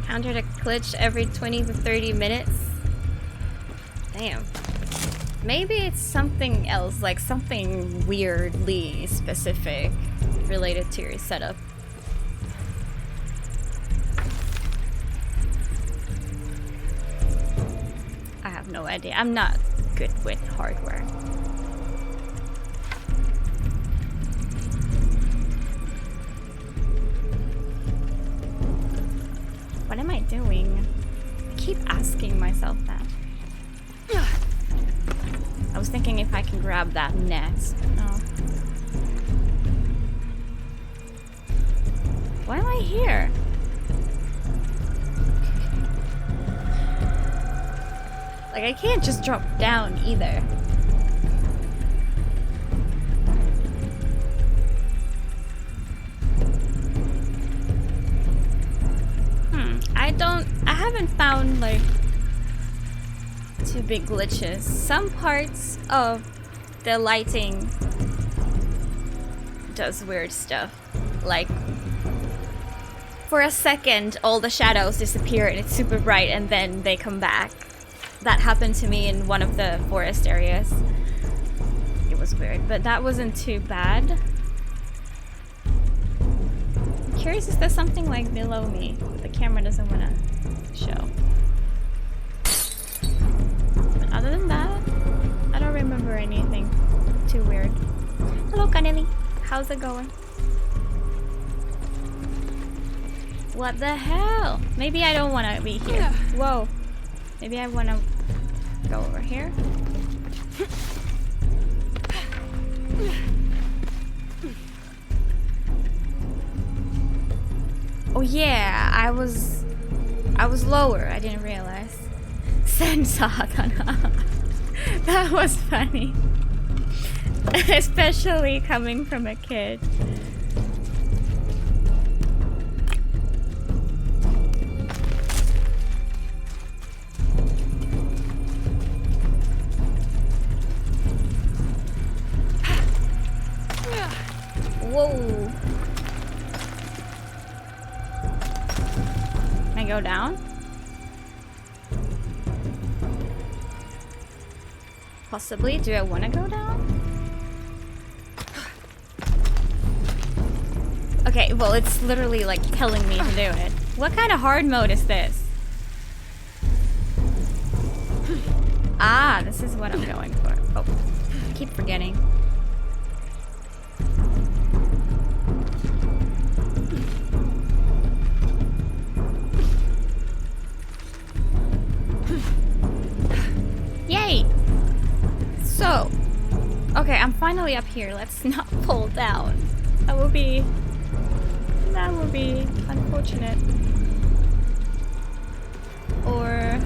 A: Counter to glitch every 20 to 30 minutes? Damn. Maybe it's something else, like something weirdly specific related to your setup. I have no idea. I'm not good with hardware. What am I doing? I keep asking myself that. I was thinking if I can grab that next. No. Why am I here? Like, I can't just drop down either. I haven't found, like, too big glitches. Some parts of the lighting does weird stuff. Like, for a second, all the shadows disappear and it's super bright, and then they come back. that happened to me in one of the forest areas. It was weird, but that wasn't too bad. I'm curious, is there something like below me that the camera doesn't want to show? But other than that, I don't remember anything too weird. Hello, Kaneli. How's it going? What the hell? Maybe I don't want to be here. Whoa. Maybe I want to go over here. Oh yeah, I was lower. I didn't realize. Sensagana. That was funny. Especially coming from a kid. Whoa. Can I go down? Possibly. Do I want to go down? Okay, well, it's literally like telling me to do it. What kind of hard mode is this? Ah, this is what I'm going for. Oh, I keep forgetting. Yay! So, okay, I'm finally up here. Let's not fall down. That would be unfortunate. Or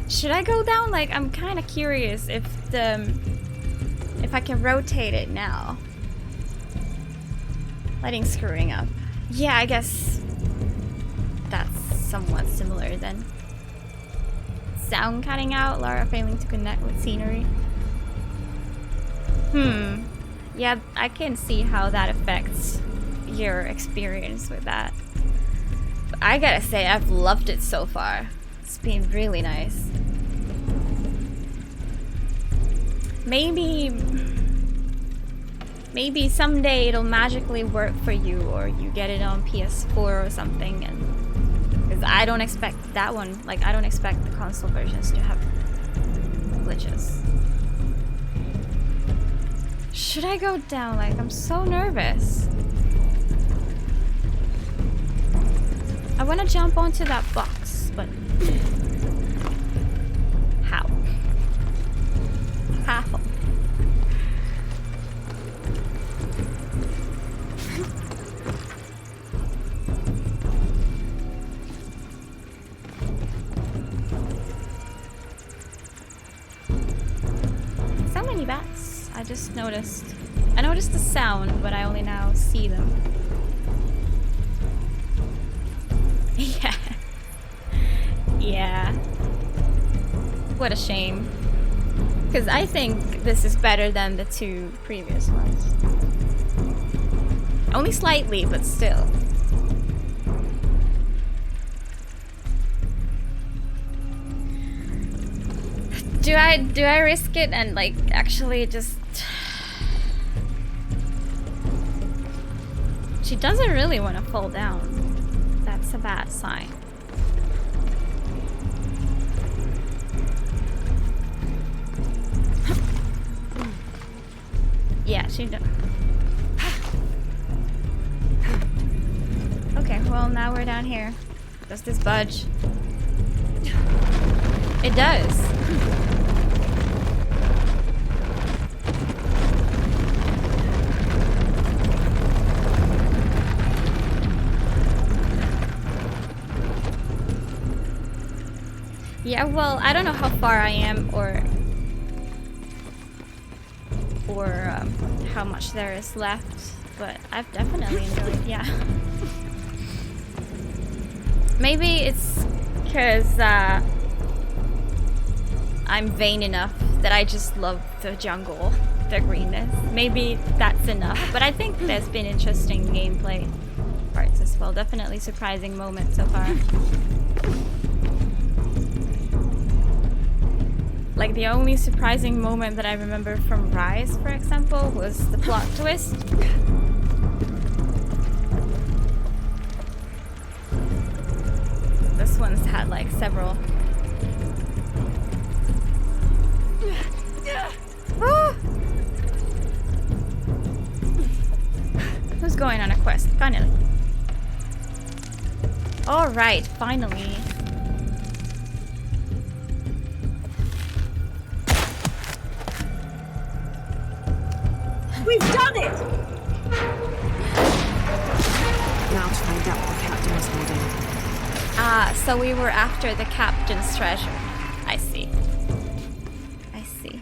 A: should I go down? Like, I'm kind of curious if I can rotate it now. Lighting's screwing up. Yeah, I guess that's somewhat similar then. Sound cutting out, Lara failing to connect with scenery. Yeah, I can see how that affects your experience with that. But I gotta say, I've loved it so far. It's been really nice. Maybe someday it'll magically work for you, or you get it on PS4 or something, and because I don't expect that one, like I don't expect the console versions to have glitches. Should I go down? Like, I'm so nervous. I want to jump onto that box, but how? How? So many bats. I just noticed. I noticed the sound, but I only now see them. Yeah. Yeah. What a shame. Because I think this is better than the two previous ones. Only slightly, but still. Do I risk it and like actually just... She doesn't really want to fall down. That's a bad sign. Yeah, she does. Okay, well now we're down here. Does this budge? It does. Yeah, well, I don't know how far I am or how much there is left, but I've definitely enjoyed, yeah. Maybe it's because I'm vain enough that I just love the jungle, the greenness. Maybe that's enough, but I think there's been interesting gameplay as well. Definitely surprising moment so far. Like, the only surprising moment that I remember from Rise, for example, was the plot twist. This one's had like several. Ah! Who's going on a quest? Finally. Alright, finally.
D: We've done it!
B: Now to find out what the captain was holding.
A: Ah, so we were after the captain's treasure. I see. I see.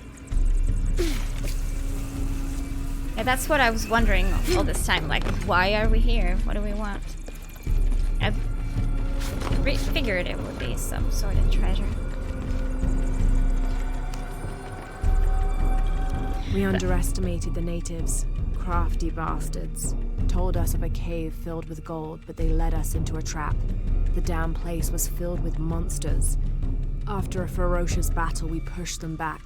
A: Yeah, that's what I was wondering all this time. Like, why are we here? What do we want? I figured it would be some sort of treasure.
B: We underestimated the natives. Crafty bastards. Told us of a cave filled with gold, but they led us into a trap. The damn place was filled with monsters. After a ferocious battle, we pushed them back.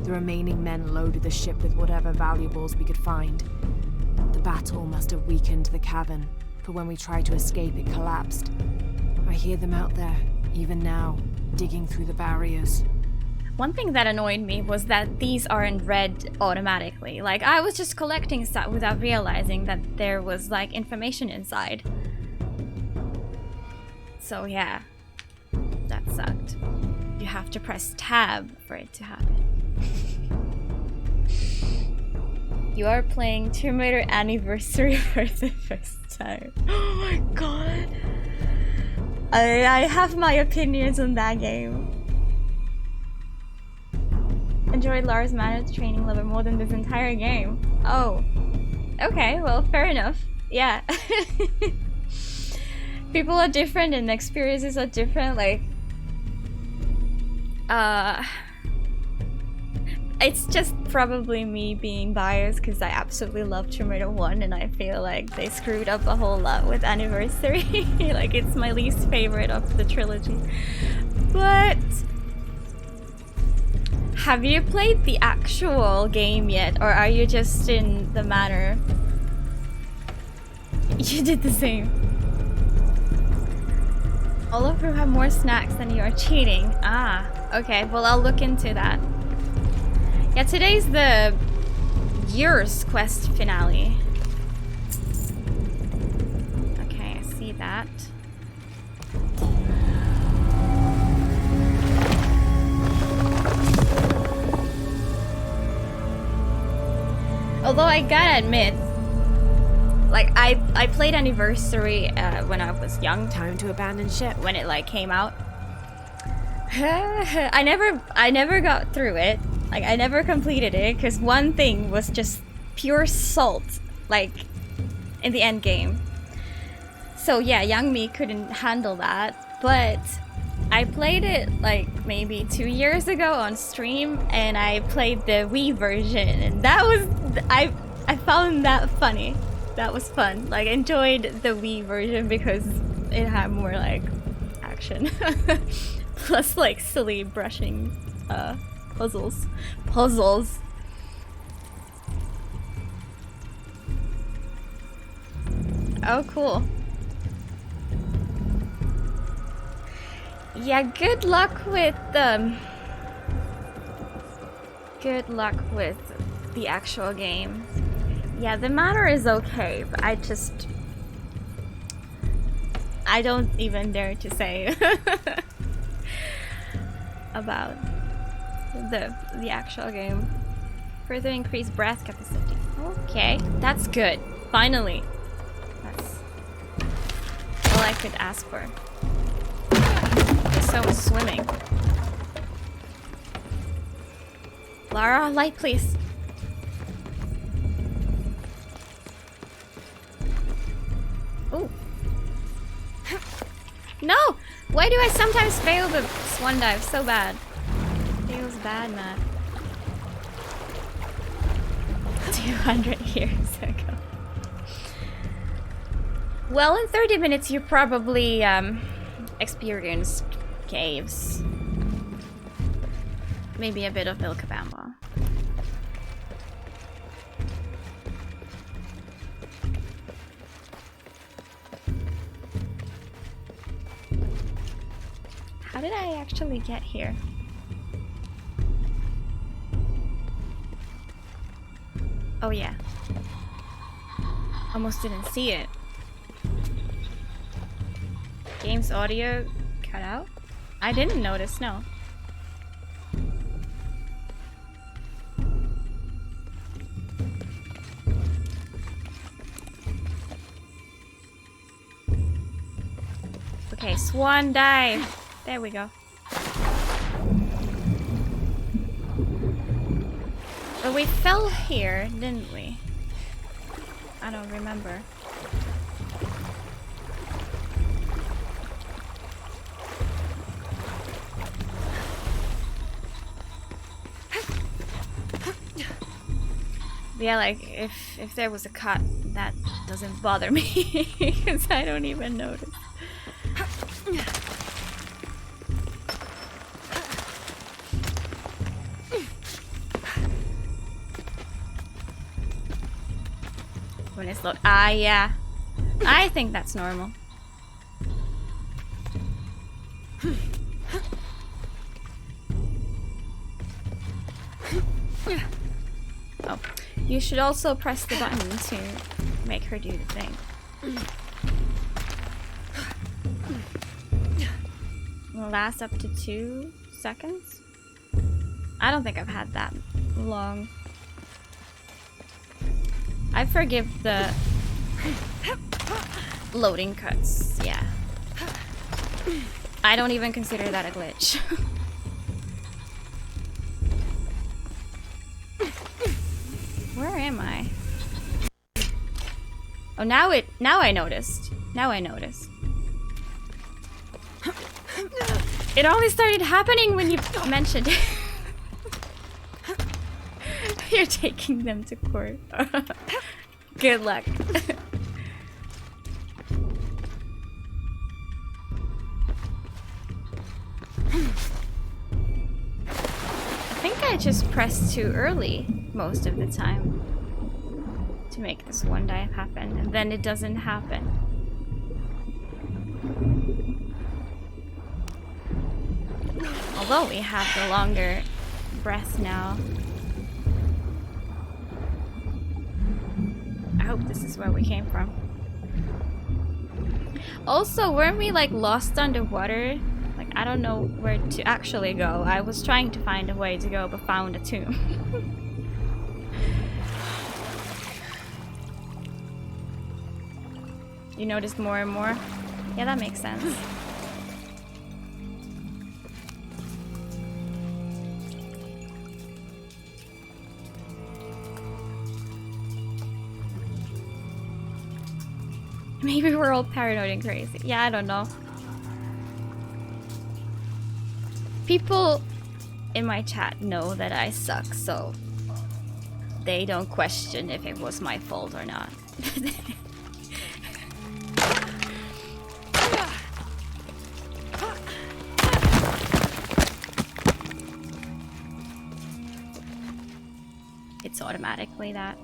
B: The remaining men loaded the ship with whatever valuables we could find. The battle must have weakened the cavern, for when we tried to escape, it collapsed. I hear them out there, even now, digging through the barriers.
A: One thing that annoyed me was that these aren't read automatically. Like, I was just collecting stuff without realizing that there was, like, information inside. So, yeah. That sucked. You have to press tab for it to happen. You are playing Tomb Raider Anniversary for the first time. Oh my god. I have my opinions on that game. Enjoyed Lara's Manor training level more than this entire game. Oh. Okay, well, fair enough. Yeah. People are different and experiences are different, like... It's just probably me being biased because I absolutely love Tomb Raider 1 and I feel like they screwed up a whole lot with Anniversary. Like, it's my least favorite of the trilogy. But... have you played the actual game yet, or are you just in the manor? You did the same. All of you have more snacks than you are cheating. Ah, okay, well I'll look into that. Yeah, today's the year's quest finale. Okay, I see that. Although I gotta admit, like I played Anniversary when I was young.
B: Time to abandon ship.
A: When it like came out. I never got through it. Like, I never completed it because one thing was just pure salt, like in the end game. So yeah, young me couldn't handle that, but I played it like maybe 2 years ago on stream, and I played the Wii version, and that was I found that funny. That was fun. Like, enjoyed the Wii version because it had more like action, plus like silly brushing puzzles. Oh, cool. Yeah, good luck with the actual game. Yeah, the manor is okay, but I don't even dare to say about the actual game. Further increase breath capacity. Okay, that's good. Finally. That's all I could ask for. So much swimming. Lara, light please. Ooh. No! Why do I sometimes fail the swan dive so bad? Feels bad, man. 200 years ago. Well, in 30 minutes you probably experienced caves. Maybe a bit of Vilcabamba. How did I actually get here? Oh yeah. Almost didn't see it. Game's audio cut out? I didn't notice, no. Okay, swan dive. There we go. But we fell here, didn't we? I don't remember. Yeah, like if there was a cut, that doesn't bother me because I don't even notice. When it's low. Ah, yeah. I think that's normal. Oh. You should also press the button to make her do the thing. Will last up to 2 seconds? I don't think I've had that long. I forgive the loading cuts, yeah. I don't even consider that a glitch. Where am I? Oh, now I noticed. Now I noticed. It only started happening when you mentioned it. You're taking them to court. Good luck. I think I just pressed too early most of the time to make this one dive happen, and then it doesn't happen. Although we have the longer breath now. I hope this is where we came from. Also, weren't we like lost underwater? Like, I don't know where to actually go. I was trying to find a way to go, but found a tomb. You noticed more and more? Yeah, that makes sense. Maybe we're all paranoid and crazy. Yeah, I don't know. People in my chat know that I suck, so they don't question if it was my fault or not. It's automatically that.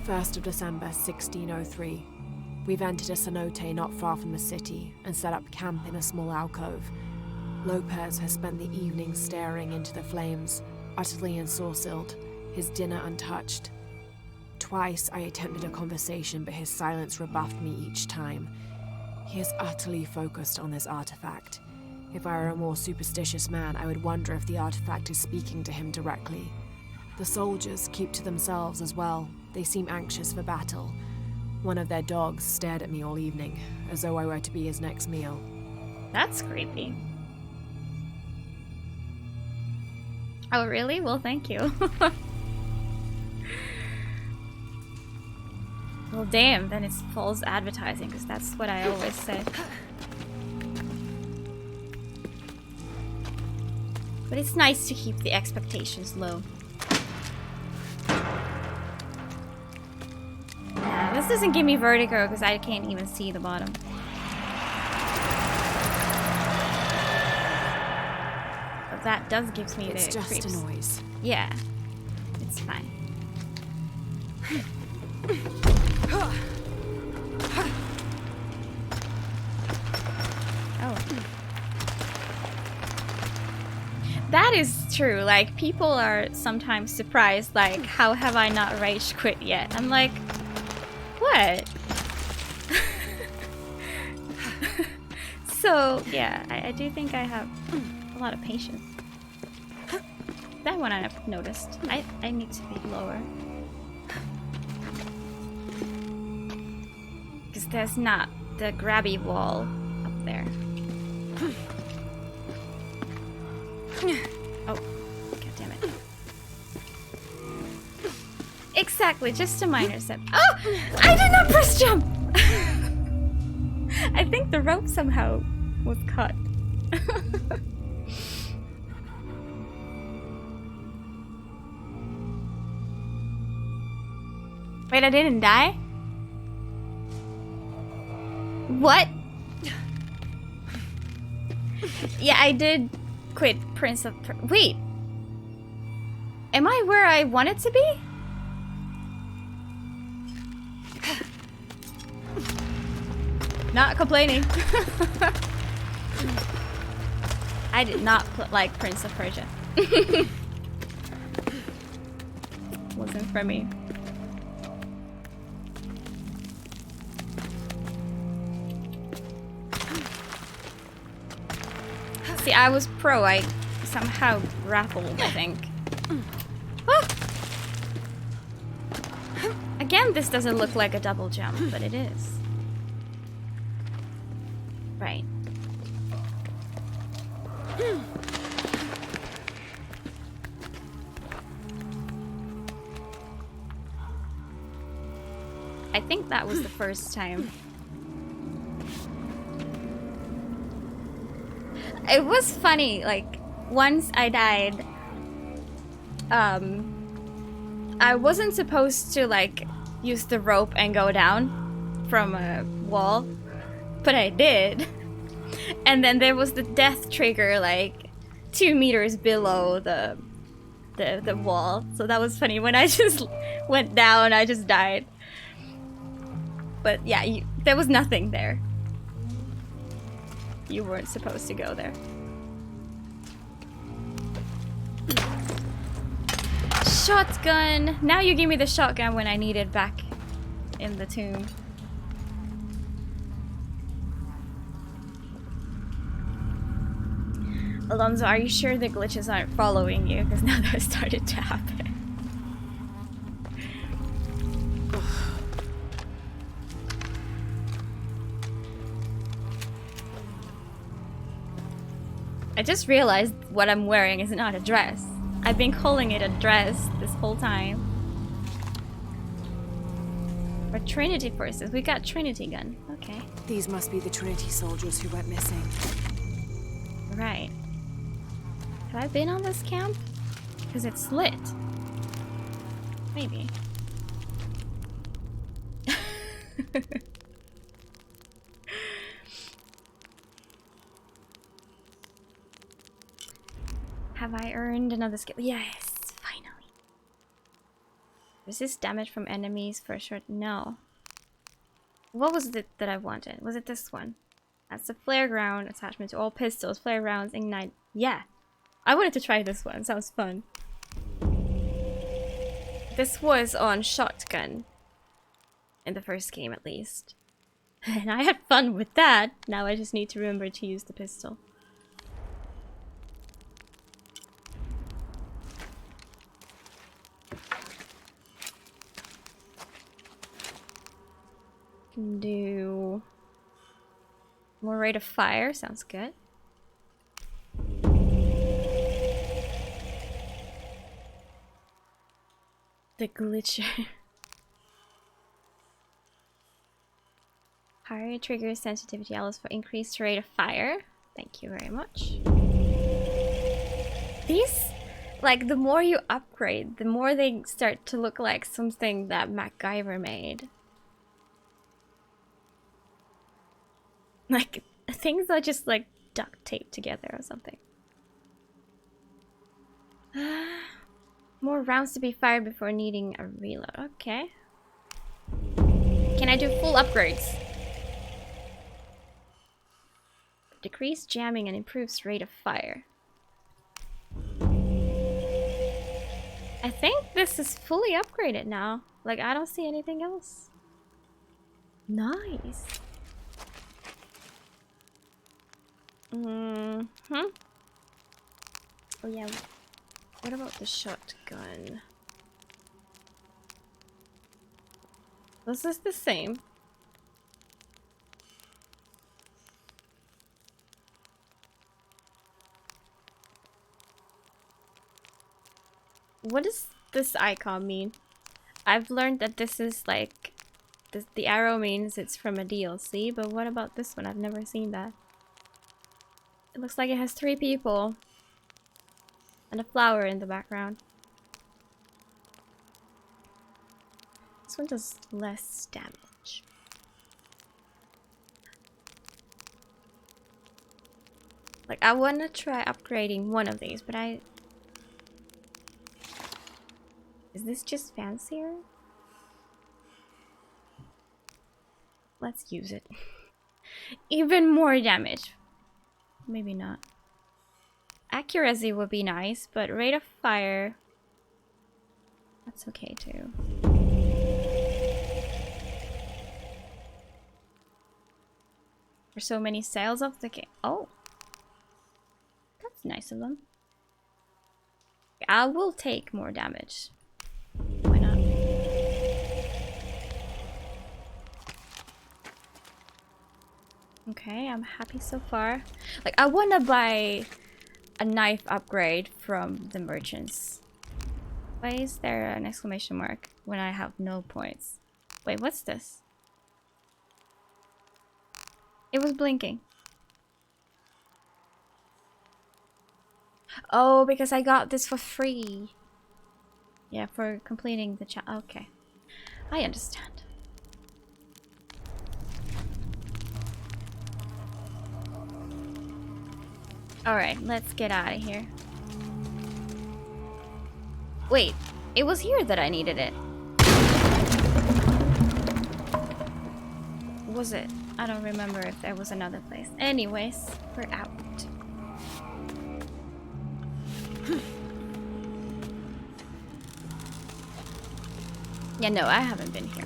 B: 1st of December, 1603. We've entered a cenote not far from the city and set up camp in a small alcove. Lopez has spent the evening staring into the flames, utterly ensorcelled, his dinner untouched. Twice I attempted a conversation, but his silence rebuffed me each time. He is utterly focused on this artifact. If I were a more superstitious man, I would wonder if the artifact is speaking to him directly. The soldiers keep to themselves as well. They seem anxious for battle. One of their dogs stared at me all evening, as though I were to be his next meal.
A: That's creepy. Oh, really? Well, thank you. Well, damn, then it's false advertising, because that's what I always say. But it's nice to keep the expectations low. Yeah, this doesn't give me vertigo because I can't even see the bottom. But that does give me
B: It's
A: the
B: just
A: creeps.
B: a noise.
A: Yeah, it's fine. Oh. That is true. Like, people are sometimes surprised, like, how have I not rage quit yet? I'm like, what? So, yeah, I do think I have a lot of patience. That one I've noticed. I need to be lower. Because there's not the grabby wall up there. Oh, god damn it. Exactly, just a minor step. Oh! I did not press jump! I think the rope somehow was cut. Wait, I didn't die? What? Yeah, I did quit Prince of Wait. Am I where I wanted to be? Not complaining. I did not like Prince of Persia. Wasn't for me. See, I was pro. I somehow grappled, I think. Ah! Again, this doesn't look like a double jump, but it is. Right. I think that was the first time. It was funny, like, once I died, I wasn't supposed to, like, use the rope and go down from a wall, but I did. And then there was the death trigger, like, 2 meters below the wall. So that was funny. When I just went down, I just died. But yeah, there was nothing there. You weren't supposed to go there. Shotgun! Now you give me the shotgun when I need it back in the tomb. Alonso, are you sure the glitches aren't following you? Because now they're started to happen. I just realized what I'm wearing is not a dress. I've been calling it a dress this whole time. We're Trinity forces. We got Trinity gun. Okay.
B: These must be the Trinity soldiers who went missing.
A: Right. Have I been on this camp? Because it's lit. Maybe. Have I earned another skill? Yes, finally. Resist damage from enemies for a short... No. What was it that I wanted? Was it this one? That's the flare ground attachment to all pistols. Flare rounds ignite. Yeah. I wanted to try this one. Sounds fun. This was on shotgun. In the first game, at least. And I had fun with that. Now I just need to remember to use the pistol. Can do more rate of fire. Sounds good. The glitcher. Higher trigger sensitivity allows for increased rate of fire. Thank you very much. These, like, the more you upgrade, the more they start to look like something that MacGyver made. Like, things are just like duct taped together or something. More rounds to be fired before needing a reload. Okay. Can I do full upgrades? Decrease jamming and improves rate of fire. I think this is fully upgraded now. Like, I don't see anything else. Nice. Oh yeah. What about the shotgun? This is the same. What does this icon mean? I've learned that this is like the arrow means it's from a DLC, but what about this one? I've never seen that. It looks like it has 3 people and a flower in the background. This one does less damage. Like, I want to try upgrading one of these, but is this just fancier? Let's use it. Even more damage. Maybe not. Accuracy would be nice, but rate of fire... that's okay too. There's so many sales of the game. Oh! That's nice of them. I will take more damage. Why not? Okay, I'm happy so far. Like, I wanna buy a knife upgrade from the merchants. Why is there an exclamation mark when I have no points? Wait, what's this? It was blinking. Oh, because I got this for free. Yeah, for completing the chat. Okay. I understand. Alright, let's get out of here. Wait, it was here that I needed it. Was it? I don't remember if there was another place. Anyways, we're out. Yeah, no, I haven't been here.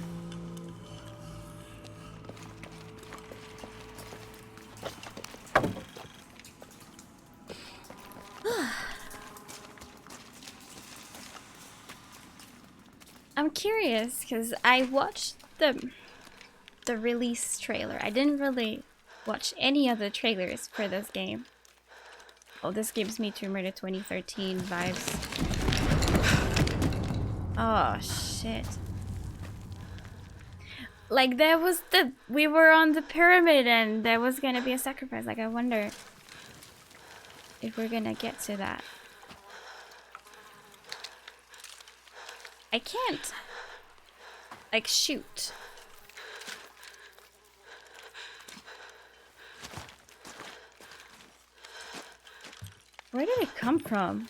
A: I'm curious because I watched the release trailer. I didn't really watch any other trailers for this game. Oh, this gives me Tomb Raider 2013 vibes. Oh shit. Like, there was we were on the pyramid and there was gonna be a sacrifice. Like, I wonder if we're gonna get to that. I can't, like, shoot. Where did it come from?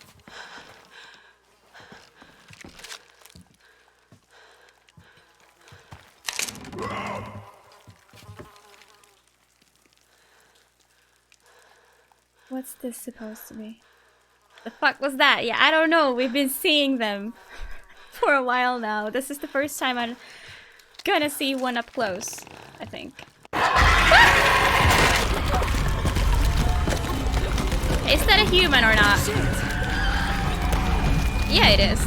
A: What's this supposed to be? The fuck was that? Yeah, I don't know. We've been seeing them for a while now. This is the first time I'm gonna see one up close, I think. Is that a human or not? Yeah, it is.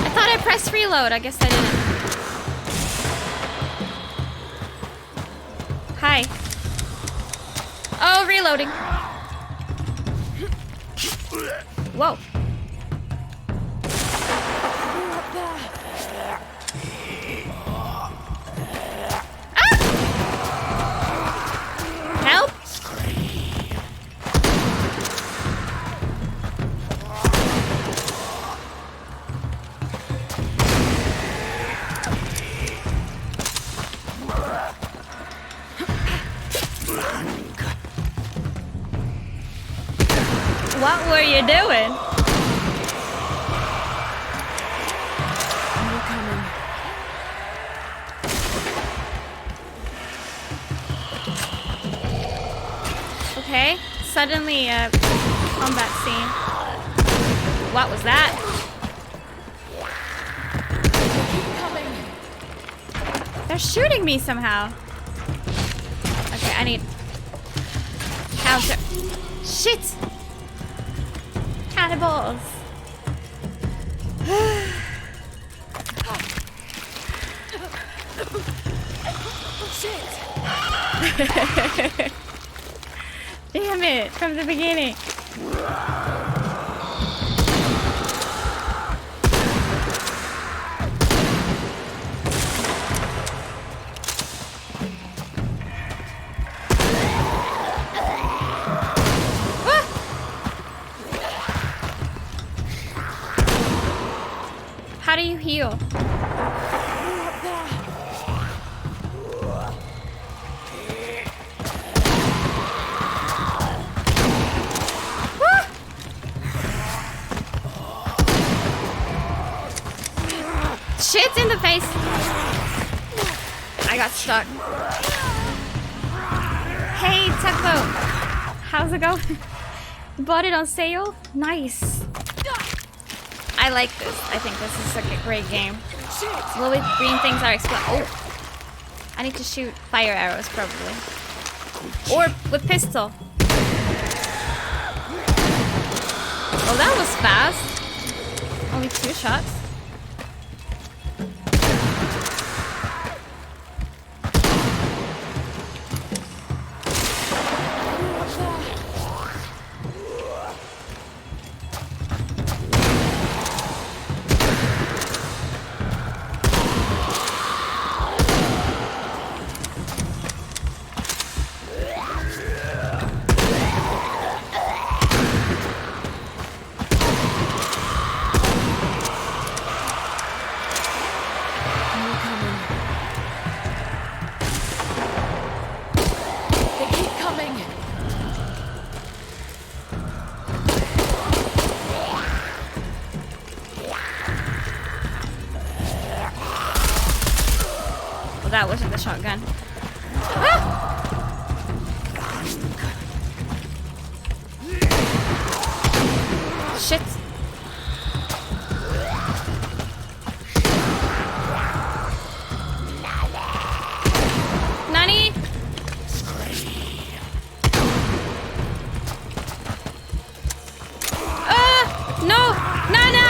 A: I thought I pressed reload. I guess I didn't. Hi. Oh, reloading. Whoa. Ah! Help! are you doing?
B: You're coming.
A: Okay, suddenly a combat scene. What was that? They're shooting me somehow. Okay, I need counter. Shit! Cannibals. Damn it, from the beginning. How do you heal? Shit in the face! I got stuck. Hey, Tugboat! How's it going? You bought it on sale? Nice. I like this. I think this is like a great game. Little green things are Oh! I need to shoot fire arrows, probably. Or with pistol. Well, that was fast. Only 2 shots. That wasn't the shotgun. Ah! Shit. Nani? No! No, no!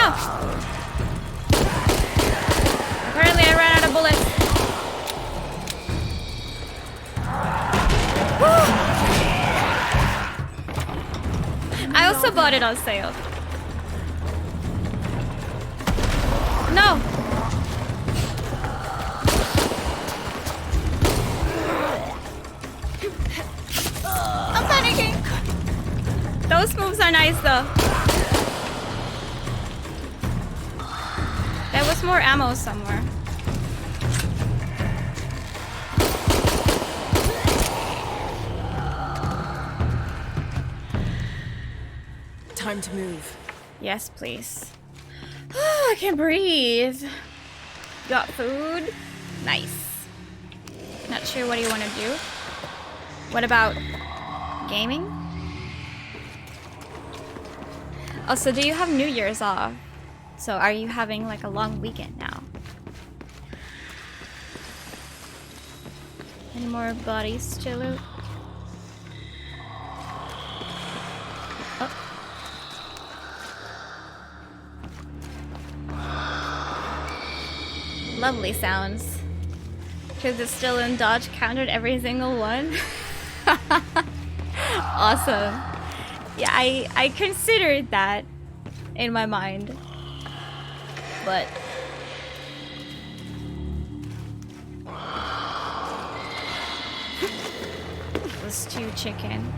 A: Apparently I ran out of bullets. I also bought it on sale. No! I'm panicking! Those moves are nice though. There was more ammo somewhere.
B: Time to move.
A: Yes, please. I can breathe. Got food? Nice. Not sure what you want to do. What about gaming? Also, do you have New Year's off? So are you having like a long weekend now? Any more bodies to loot? Oh. Lovely sounds. Because it's still in dodge countered every single one. Awesome. Yeah, I considered that in my mind. But it was too chicken.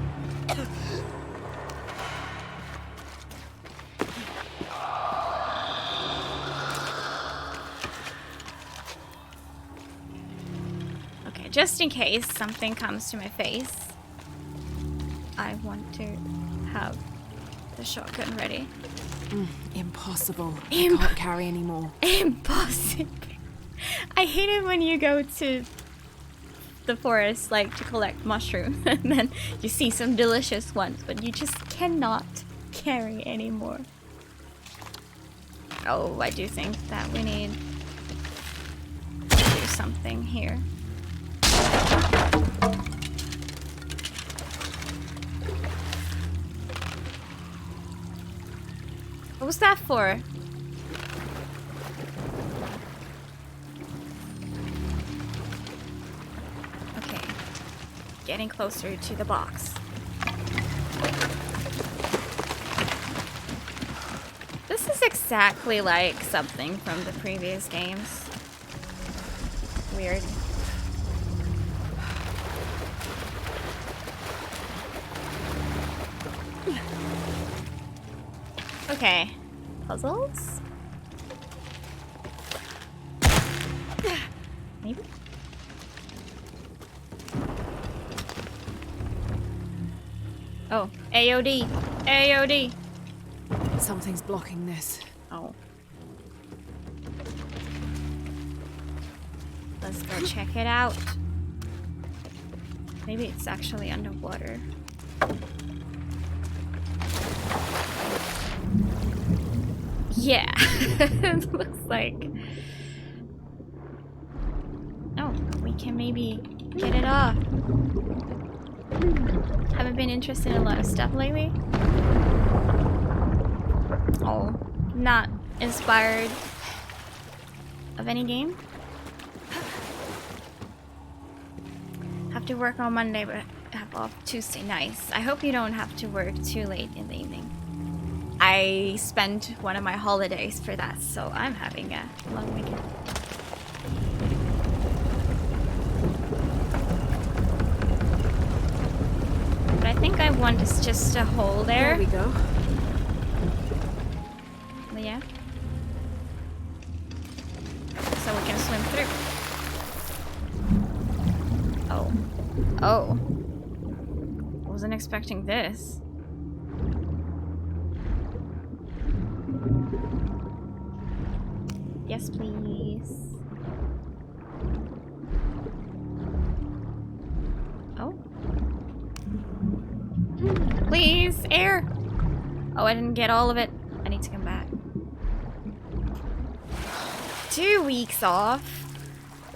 A: Okay, just in case something comes to my face, I want to have the shotgun ready.
B: Impossible. I can't carry anymore.
A: Impossible. I hate it when you go to the forest, like, to collect mushrooms, and then you see some delicious ones, but you just cannot carry anymore. Oh, I do think that we need to do something here. What was that for? Okay. Getting closer to the box. This is exactly like something from the previous games. Weird. Okay. Puzzles? Maybe? Oh, AOD. AOD.
B: Something's blocking this.
A: Oh. Let's go check it out. Maybe it's actually underwater. Yeah. It looks like. Oh, we can maybe get it off. Haven't been interested in a lot of stuff lately. Oh, not inspired of any game. Have to work on Monday, but have off Tuesday. Nice. I hope you don't have to work too late in the evening. I spent one of my holidays for that, so I'm having a long weekend. But I think I want is just a hole there.
B: There we go.
A: Yeah. So we can swim through. Oh. Oh. Wasn't expecting this. Yes, please. Oh. Please, air. Oh, I didn't get all of it. I need to come back. 2 weeks off.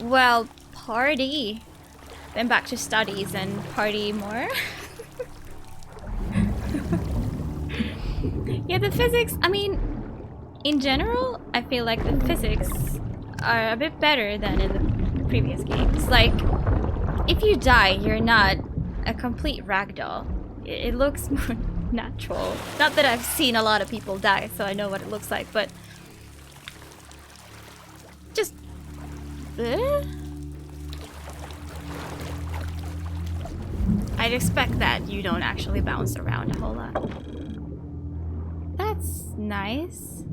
A: Well, party. Then back to studies and party more. Yeah, the physics, I mean, in general, I feel like the physics are a bit better than in the previous games. Like, if you die, you're not a complete ragdoll. It looks more natural. Not that I've seen a lot of people die, so I know what it looks like, but just I'd expect that you don't actually bounce around a whole lot. That's nice.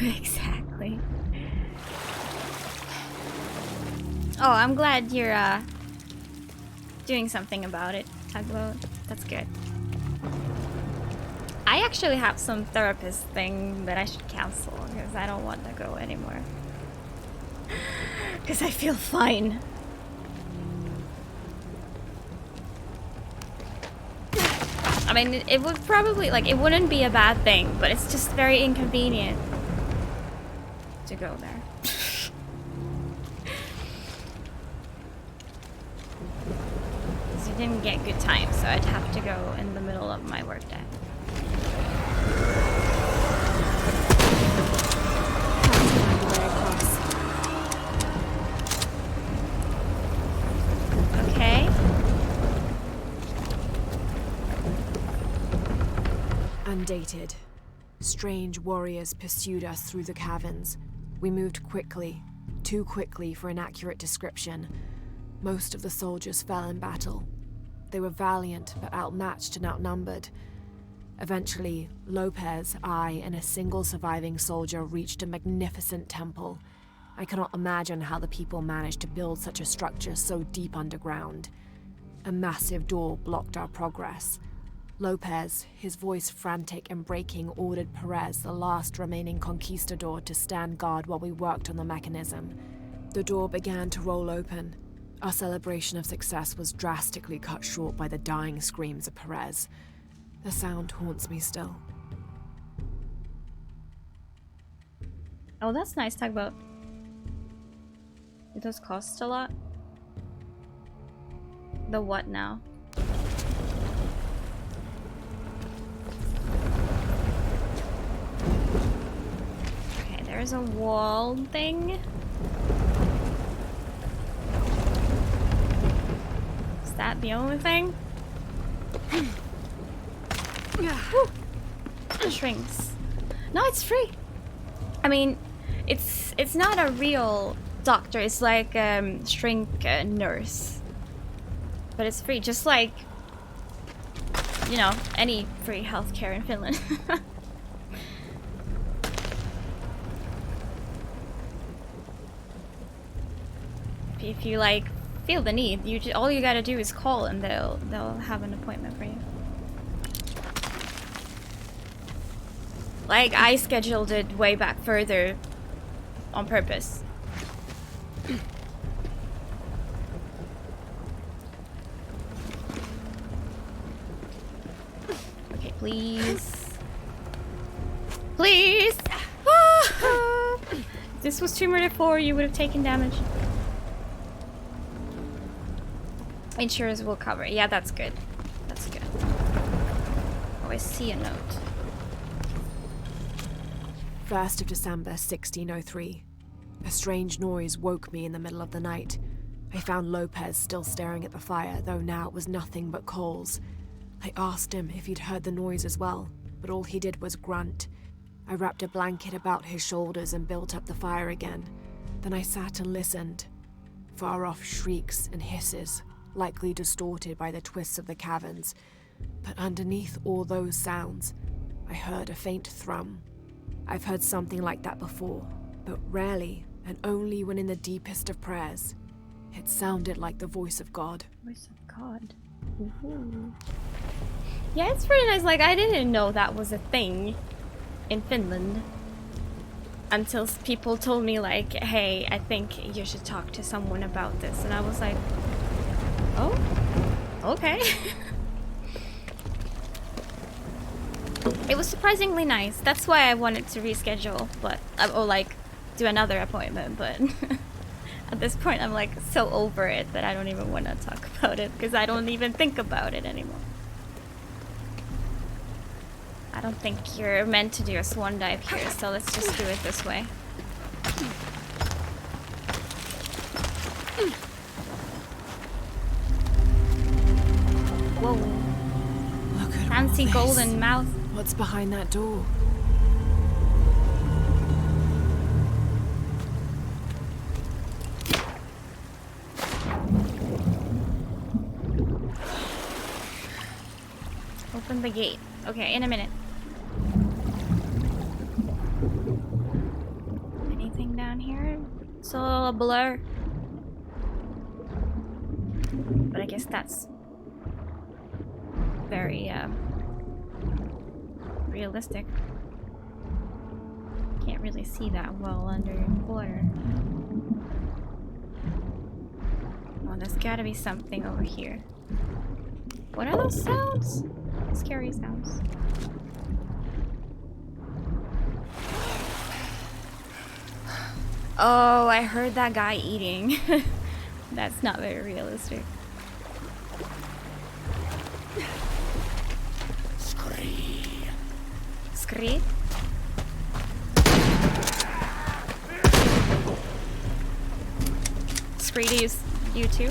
A: Exactly. Oh, I'm glad you're doing something about it, Tugboat. That's good. I actually have some therapist thing that I should cancel because I don't want to go anymore. Because I feel fine. I mean, it would probably, like, it wouldn't be a bad thing, but it's just very inconvenient to go there. Because you didn't get good time, so I'd have to go in the middle of my workday. Okay.
B: Undated. Strange warriors pursued us through the caverns. We moved quickly, too quickly for an accurate description. Most of the soldiers fell in battle. They were valiant, but outmatched and outnumbered. Eventually, Lopez, I, and a single surviving soldier reached a magnificent temple. I cannot imagine how the people managed to build such a structure so deep underground. A massive door blocked our progress. Lopez, his voice frantic and breaking, ordered Perez, the last remaining conquistador, to stand guard while we worked on the mechanism. The door began to roll open. Our celebration of success was drastically cut short by the dying screams of Perez. The sound haunts me still.
A: Oh, that's nice. Talk about. Do those cost a lot? The what now? Okay, there's a wall thing. Is that the only thing? It shrinks. No, it's free. I mean, it's not a real doctor. It's like shrink nurse, but it's free, just like, you know, any free healthcare in Finland. If you like feel the need, all you gotta do is call and they'll have an appointment for you. Like, I scheduled it way back further on purpose. Okay, please. Please! If this was Tomb Raider 4, you would have taken damage. Insurance will cover. Yeah, that's good. That's good. Oh, I see a note.
B: 1st of December, 1603. A strange noise woke me in the middle of the night. I found Lopez still staring at the fire, though now it was nothing but coals. I asked him if he'd heard the noise as well, but all he did was grunt. I wrapped a blanket about his shoulders and built up the fire again. Then I sat and listened. Far-off shrieks and hisses, likely distorted by the twists of the caverns. But underneath all those sounds, I heard a faint thrum. I've heard something like that before, but rarely, and only when in the deepest of prayers. It sounded like the voice of God.
A: Voice of God. Ooh. Yeah, it's pretty nice. Like, I didn't know that was a thing in Finland until people told me, like, hey, I think you should talk to someone about this. And I was like, oh, okay. It was surprisingly nice. That's why I wanted to reschedule, but or like do another appointment. But at this point, I'm like so over it that I don't even want to talk about it because I don't even think about it anymore. I don't think you're meant to do a swan dive here, so let's just do it this way. Whoa!
B: Look at
A: Fancy
B: all this.
A: golden mouth.
B: What's behind that door?
A: Open the gate. Okay, in a minute. Anything down here? It's all a blur. But I guess that's very realistic. Can't really see that well underwater. Oh, there's gotta be something over here. What are those sounds? Scary sounds. Oh, I heard that guy eating. That's not very realistic. Scree? Scree to use you too?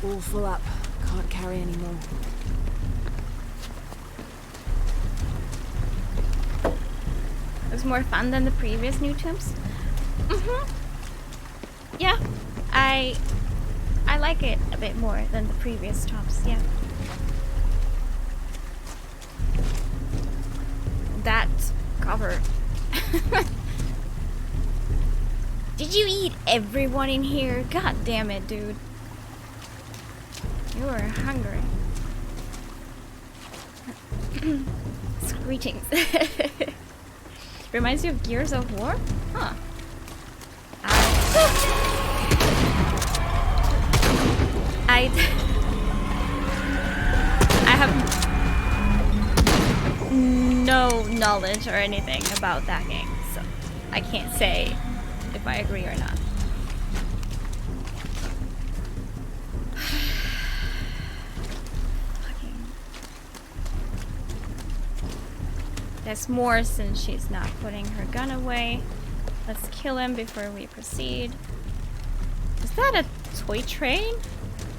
B: All full up. Can't carry anymore.
A: It was more fun than the previous new tombs. Yeah, I like it a bit more than the previous tops. Yeah. That cover. Did you eat everyone in here? God damn it, dude. You are hungry. Greetings. Reminds you of Gears of War? Huh. I have no knowledge or anything about that game, so I can't say if I agree or not. There's more since she's not putting her gun away. Let's kill him before we proceed. Is that a toy train?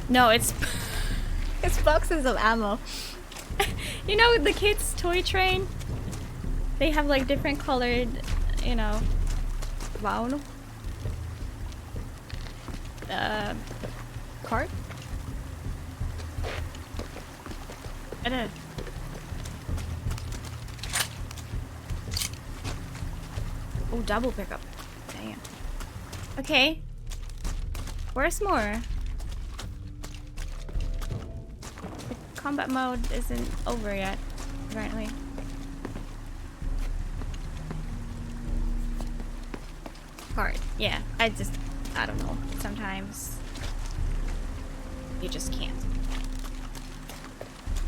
A: No, it's it's boxes of ammo. You know the kids' toy train? They have like different colored, you know, wow. Cart? I don't know. Oh, double pickup. Damn. Okay. Where's more? The combat mode isn't over yet, apparently. Hard. Yeah, I don't know. Sometimes you just can't.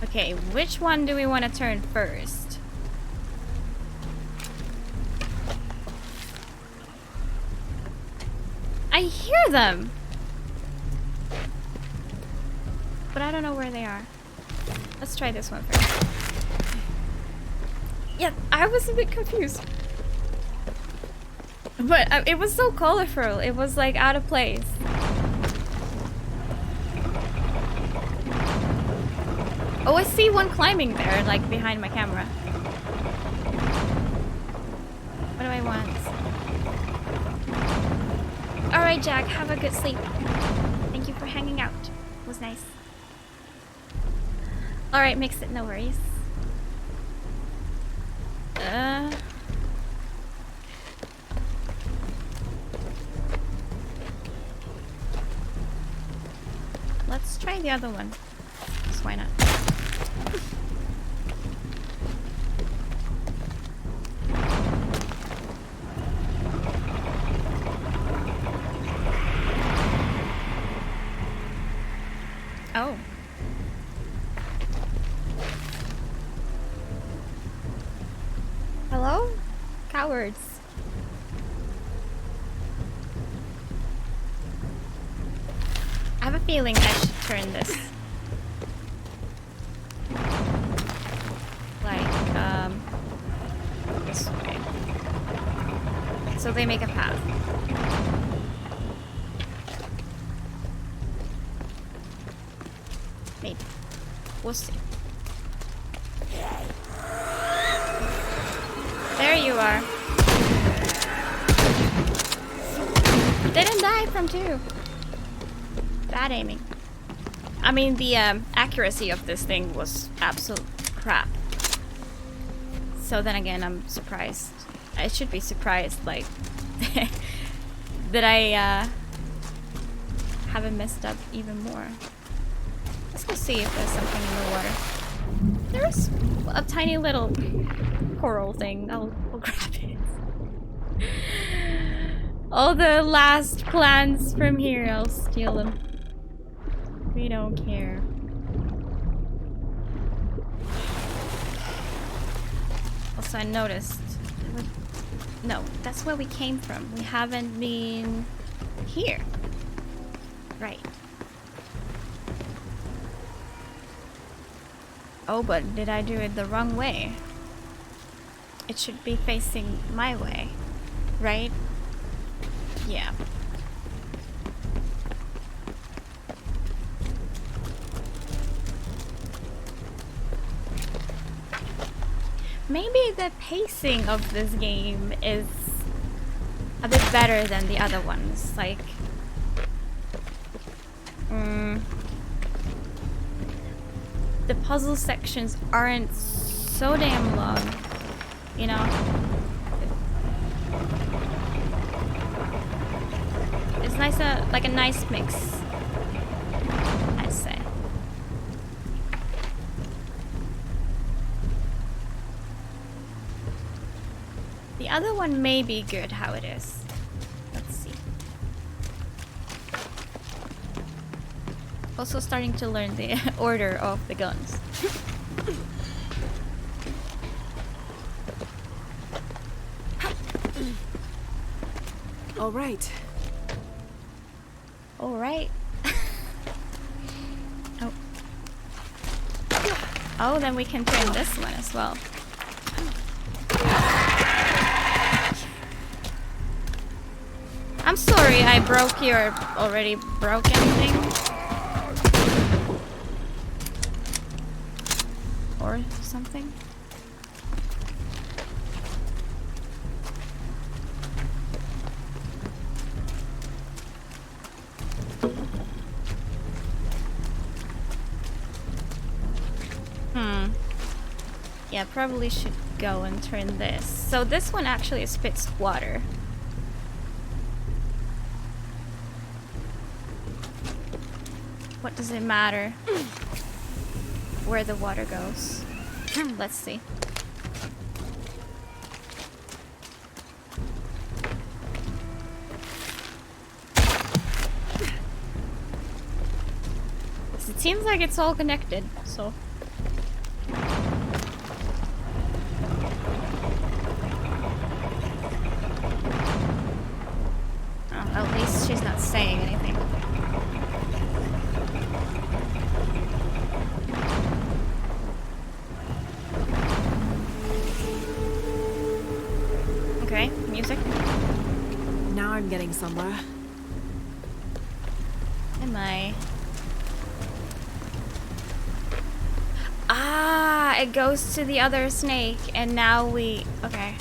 A: Okay, which one do we want to turn first? I hear them! But I don't know where they are. Let's try this one first. Yeah, I was a bit confused. But it was so colorful. It was like out of place. Oh, I see one climbing there, like behind my camera. What do I want? Alright, Jack, have a good sleep. Thank you for hanging out. It was nice. Alright, mix it, no worries. Let's try the other one. Just why not? Oh. Hello? Cowards. I have a feeling I should turn this. Like, this way. So they make a path. Maybe. We'll see. There you are. Didn't die from two. Bad aiming. I mean, the accuracy of this thing was absolute crap. So then again, I'm surprised. I should be surprised, like, that I haven't messed up even more. Let's go see if there's something in the water. There's a tiny little coral thing. I'll grab it. All the last plants from here, I'll steal them. We don't care. Also, I noticed... No, that's where we came from. We haven't been here. Right. Oh, but did I do it the wrong way? It should be facing my way, right? Yeah. Maybe the pacing of this game is a bit better than the other ones. Like, the puzzle sections aren't so damn long, you know? It's nice, like a nice mix, I'd say. The other one may be good how it is. Let's see. Also starting to learn the order of the guns.
B: All right.
A: All right. Oh. Oh, then we can turn this one as well. I'm sorry, I broke your already broken thing. Or something. Yeah, probably should go and turn this. So this one actually spits water. What does it matter where the water goes? Let's see. It seems like it's all connected, so. Oh, at least she's not saying anything. Okay, music.
B: Now I'm getting somewhere.
A: Am I? Ah, it goes to the other snake, and now we... Okay.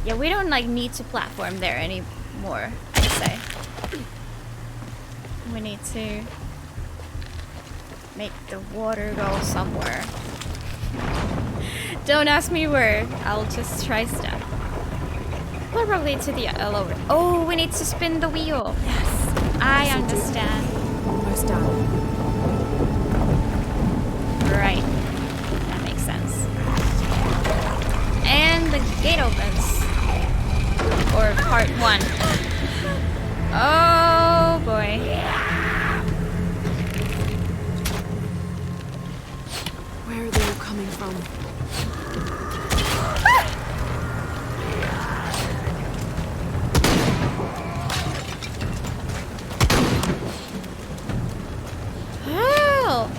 A: Yeah, we don't, like, need to platform there anymore, I'd say. We need to make the water go somewhere. Don't ask me where. I'll just try stuff. Probably to the lower. Oh, we need to spin the wheel. Yes, I understand.
B: Almost done.
A: Right. That makes sense. And the gate opens. Or part 1. Oh boy.
B: Where are they all coming from?
A: Oh!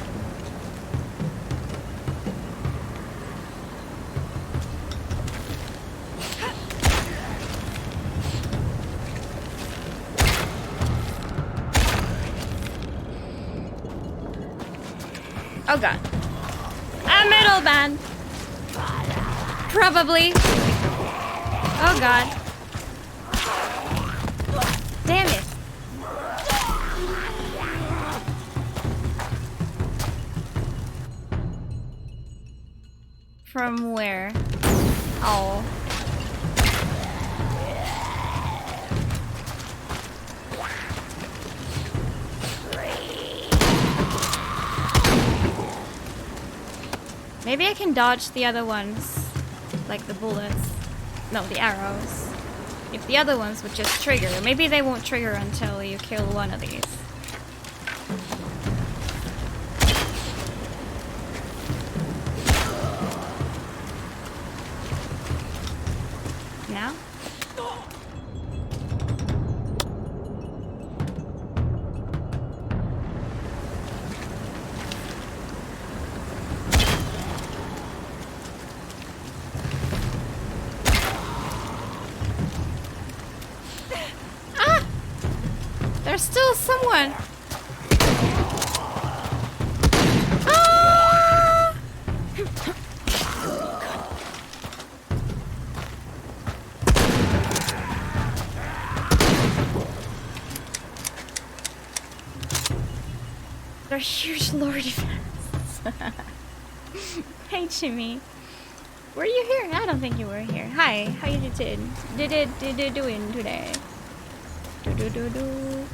A: Oh god. A middle band. Probably. Oh god. Damn it. From where? Oh. Maybe I can dodge the other ones, like the bullets. No, the arrows. If the other ones would just trigger, maybe they won't trigger until you kill one of these. Now? There's still someone. Ah! They're huge lower defense. Hey, Jimmy. Were you here? I don't think you were here. Hi, how you doing? Doing today? Do.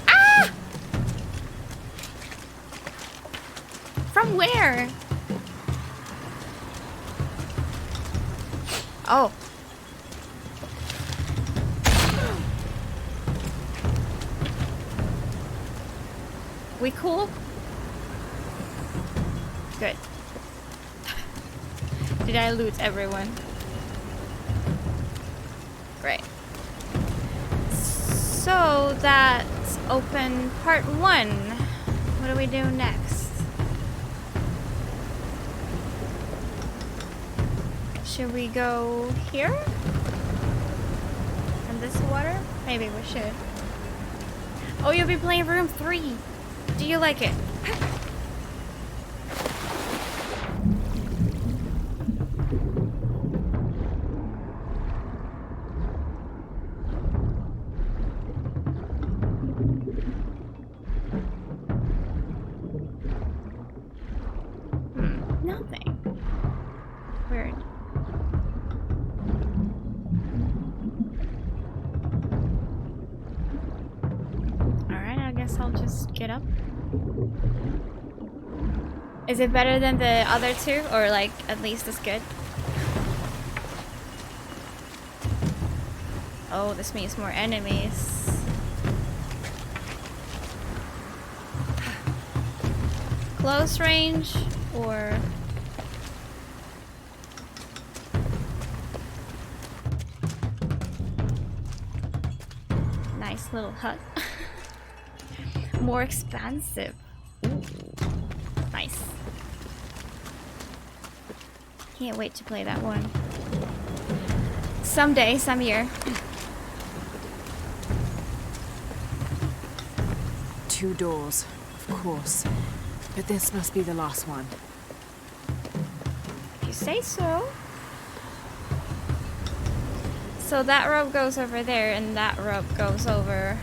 A: Ah! From where? Oh. We cool? Good. Did I loot everyone? Great. So that's open part 1. What do we do next? Should we go here? In this water? Maybe we should. Oh, you'll be playing room 3. Do you like it? Nothing. Weird. Alright, I guess I'll just get up. Is it better than the other 2? Or like at least as good? Oh, this means more enemies. Close range or nice little hut. More expansive. Ooh. Nice. Can't wait to play that one. Someday, some year.
B: 2 doors, of course. But this must be the last one.
A: If you say so. So that rope goes over there, and that rope goes over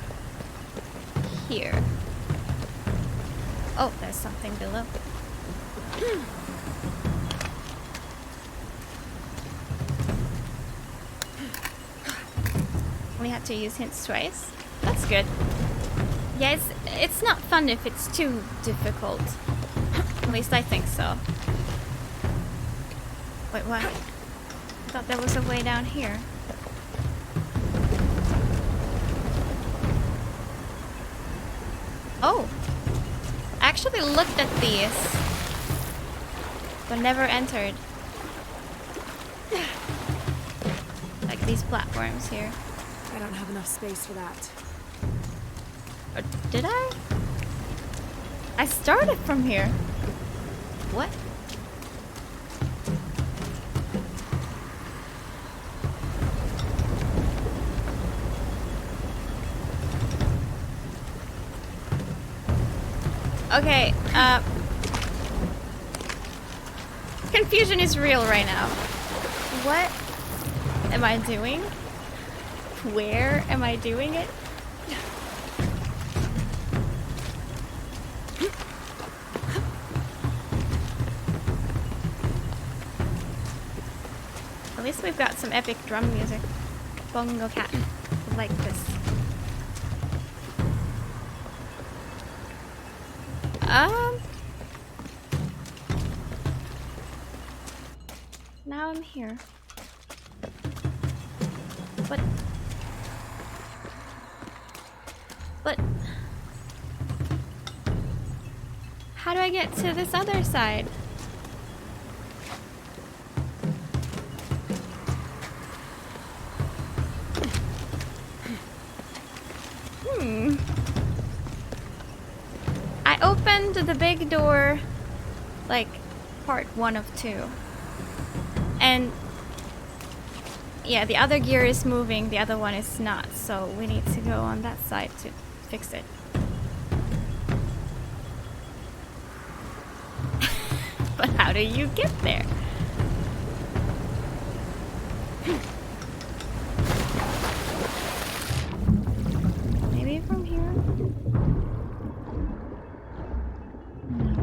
A: here. Oh, there's something below. We had to use hints twice. That's good. Yeah, it's not fun if it's too difficult. At least I think so. Wait, what? I thought there was a way down here. Oh! I actually looked at these, but never entered. Like these platforms here.
B: I don't have enough space for that.
A: Or did I? I started from here. What? Okay, confusion is real right now. What am I doing? Where am I doing it? At least we've got some epic drum music. Bongo cat. Like this. Now I'm here. But how do I get to this other side? I opened the big door like part 1 of 2. And yeah, the other gear is moving, the other one is not, so we need to go on that side to fix it. But how do you get there? Maybe from here? No.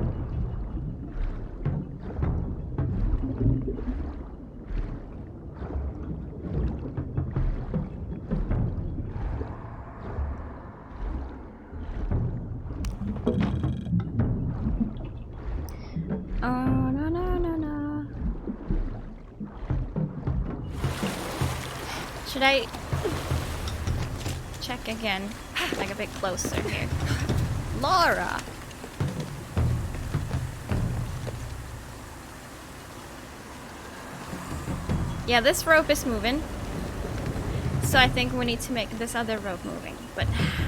A: Oh, no, no, no, no. Should I check again? Like a bit closer here. Laura! Yeah, this rope is moving. So I think we need to make this other rope moving. But how?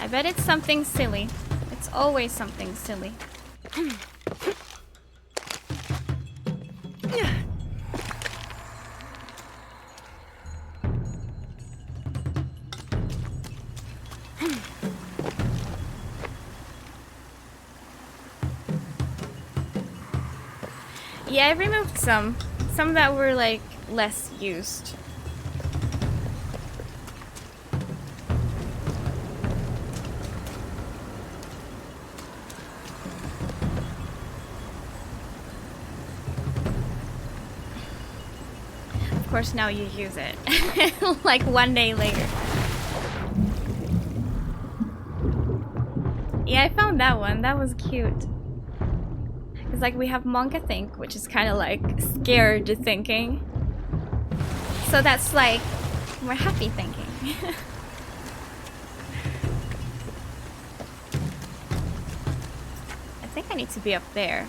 A: I bet it's something silly. It's always something silly. Yeah, I removed some that were like less used. Of course, now you use it. Like 1 day later. Yeah, I found that one. That was cute. It's like we have Monka Think, which is kind of like scared thinking. So that's like more happy thinking. I think I need to be up there.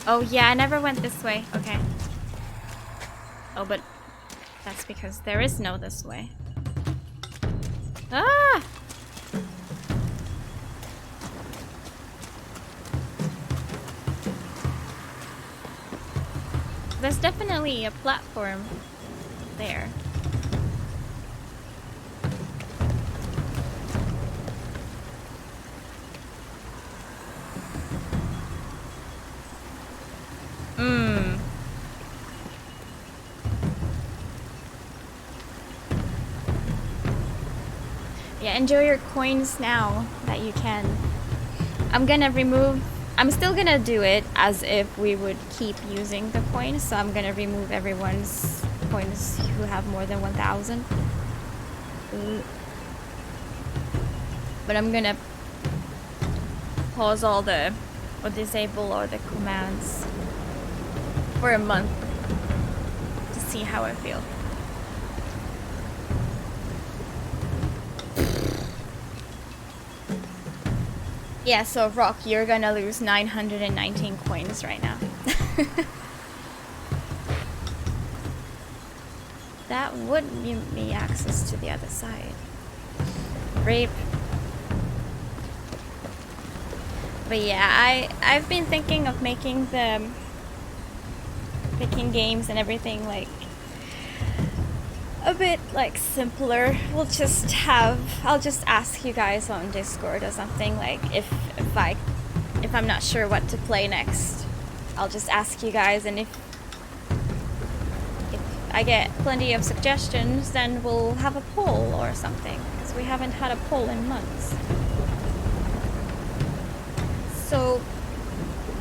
A: Oh yeah, I never went this way. Okay. Oh, but that's because there is no this way. Ah! There's definitely a platform there. Yeah, enjoy your coins now that you can. I'm still gonna do it as if we would keep using the coins, so I'm gonna remove everyone's coins who have more than 1,000. But I'm gonna pause all the, or disable all the commands for a month to see how I feel. Yeah, so Rock, you're gonna lose 919 coins right now. That would give me access to the other side. Rape. But yeah, I've been thinking of making the picking games and everything like a bit like simpler. I'll just ask you guys on Discord or something, like if I'm not sure what to play next, I'll just ask you guys, and if I get plenty of suggestions, then we'll have a poll or something, because we haven't had a poll in months. So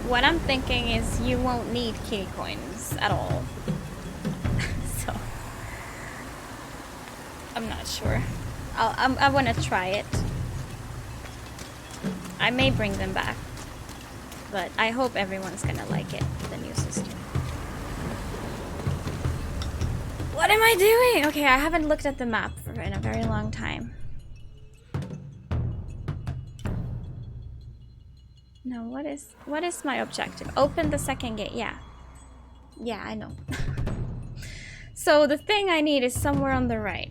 A: what I'm thinking is you won't need key coins at all. So I'm not sure. I want to try it. I may bring them back, but I hope everyone's gonna like it, the new system. What am I doing? Okay, I haven't looked at the map in a very long time. No, what is my objective? Open the second gate. Yeah, I know. So the thing I need is somewhere on the right.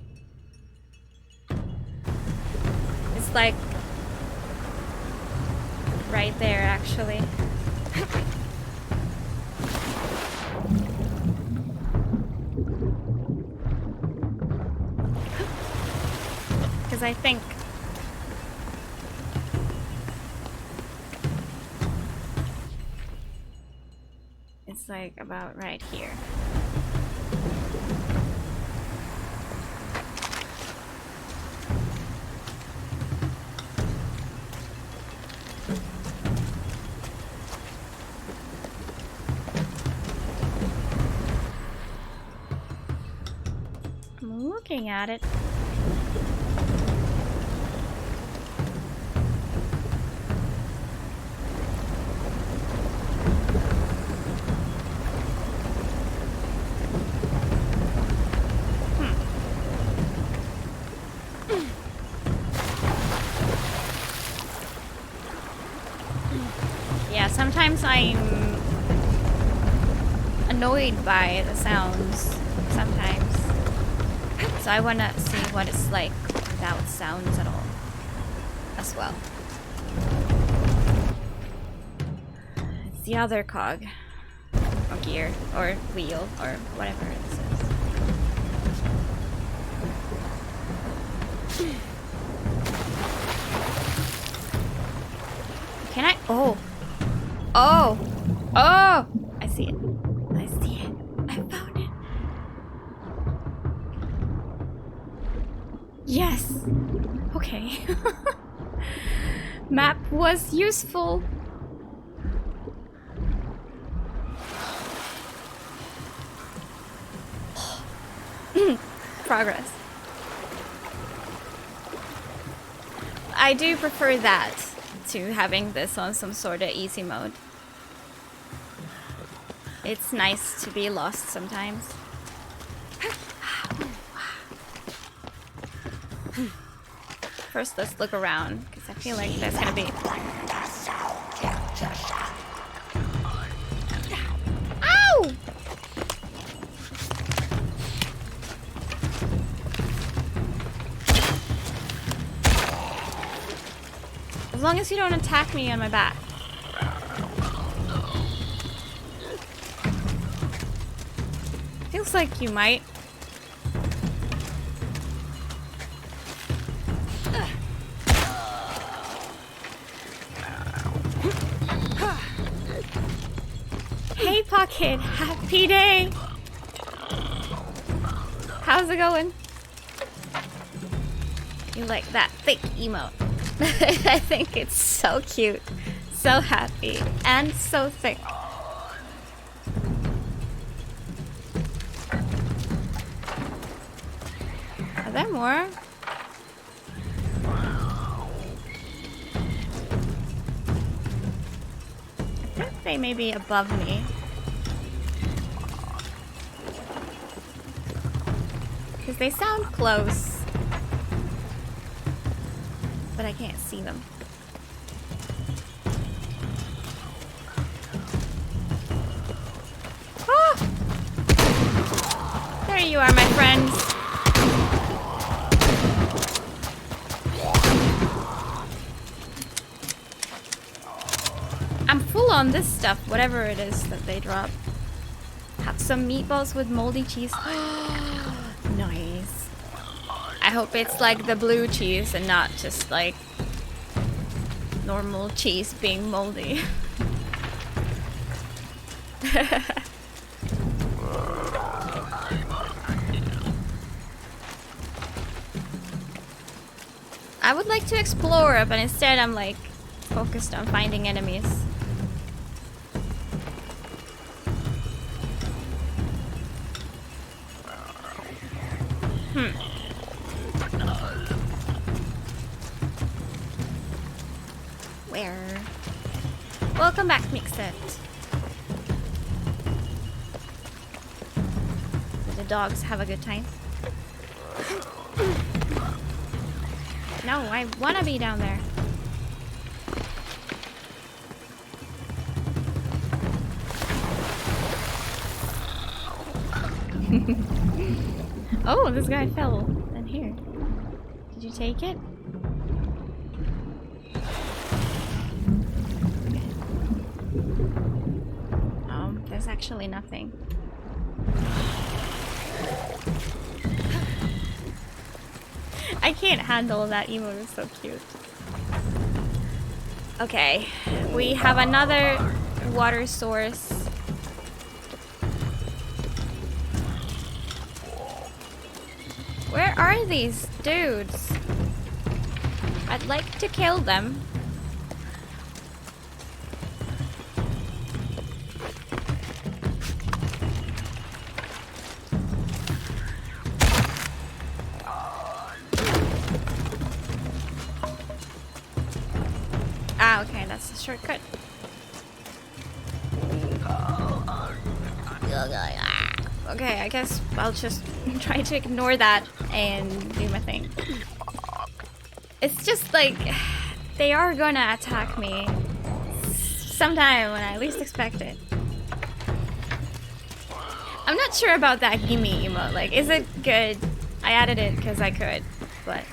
A: It's like right there, actually. Because I think it's like about right here. looking at it. Yeah, sometimes I'm annoyed by the sounds. Sometimes. So I want to see what it's like without sounds at all. As well. It's the other cog. Or gear. Or wheel. Or whatever it is. Can I? Oh. Oh. Oh. I see it. I see it. I found it. Yes. Okay. Map was useful. Progress. I do prefer that to having this on some sort of easy mode. It's nice to be lost sometimes. First, let's look around, because I feel like there's gonna be... Ow! As long as you don't attack me on my back. Feels like you might. Hey Pocket, happy day! How's it going? You like that thick emote. I think it's so cute, so happy, and so thick. Are there more? I think they may be above me. Because they sound close. But I can't see them. Ah! There you are, my friends. I'm full on this stuff, whatever it is that they drop. Have some meatballs with moldy cheese. Nice. I hope it's like the blue cheese and not just like normal cheese being moldy. I would like to explore, but instead I'm like focused on finding enemies. Where? Welcome back, Mixit. Did the dogs have a good time? No, I wanna be down there. Oh, this guy fell in here. Did you take it? Oh, there's actually nothing. I can't handle that emote, it's so cute. Okay, we have another water source. Where are these dudes? I'd like to kill them. shortcut. Okay, I guess I'll just try to ignore that and do my thing. It's just like they are gonna attack me sometime when I least expect it. I'm not sure about that gimme emote. Like, is it good? I added it because I could, but.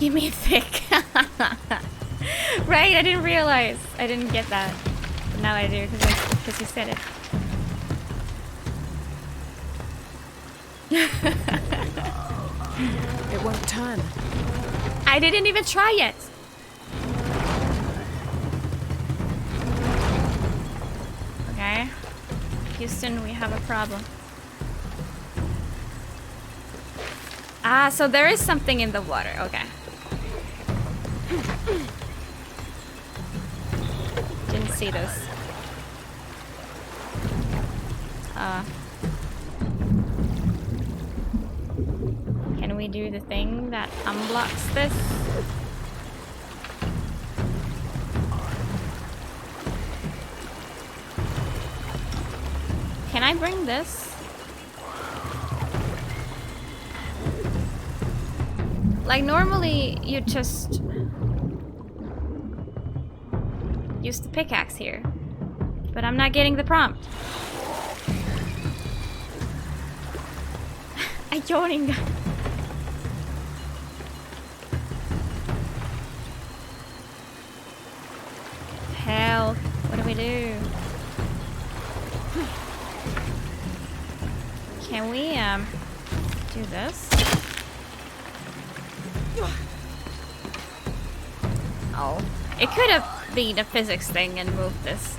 A: Give me thick. Right, I didn't realize. I didn't get that. But now I do because you said it.
B: It won't turn.
A: I didn't even try yet. Okay. Houston, we have a problem. Ah, so there is something in the water. Okay. Didn't see this. Can we do the thing that unblocks this? Can I bring this? Like, normally you just use the pickaxe here, but I'm not getting the prompt. I'm yawning. Hell, what do we do? Can we do this? Oh, it could have been a physics thing and moved this.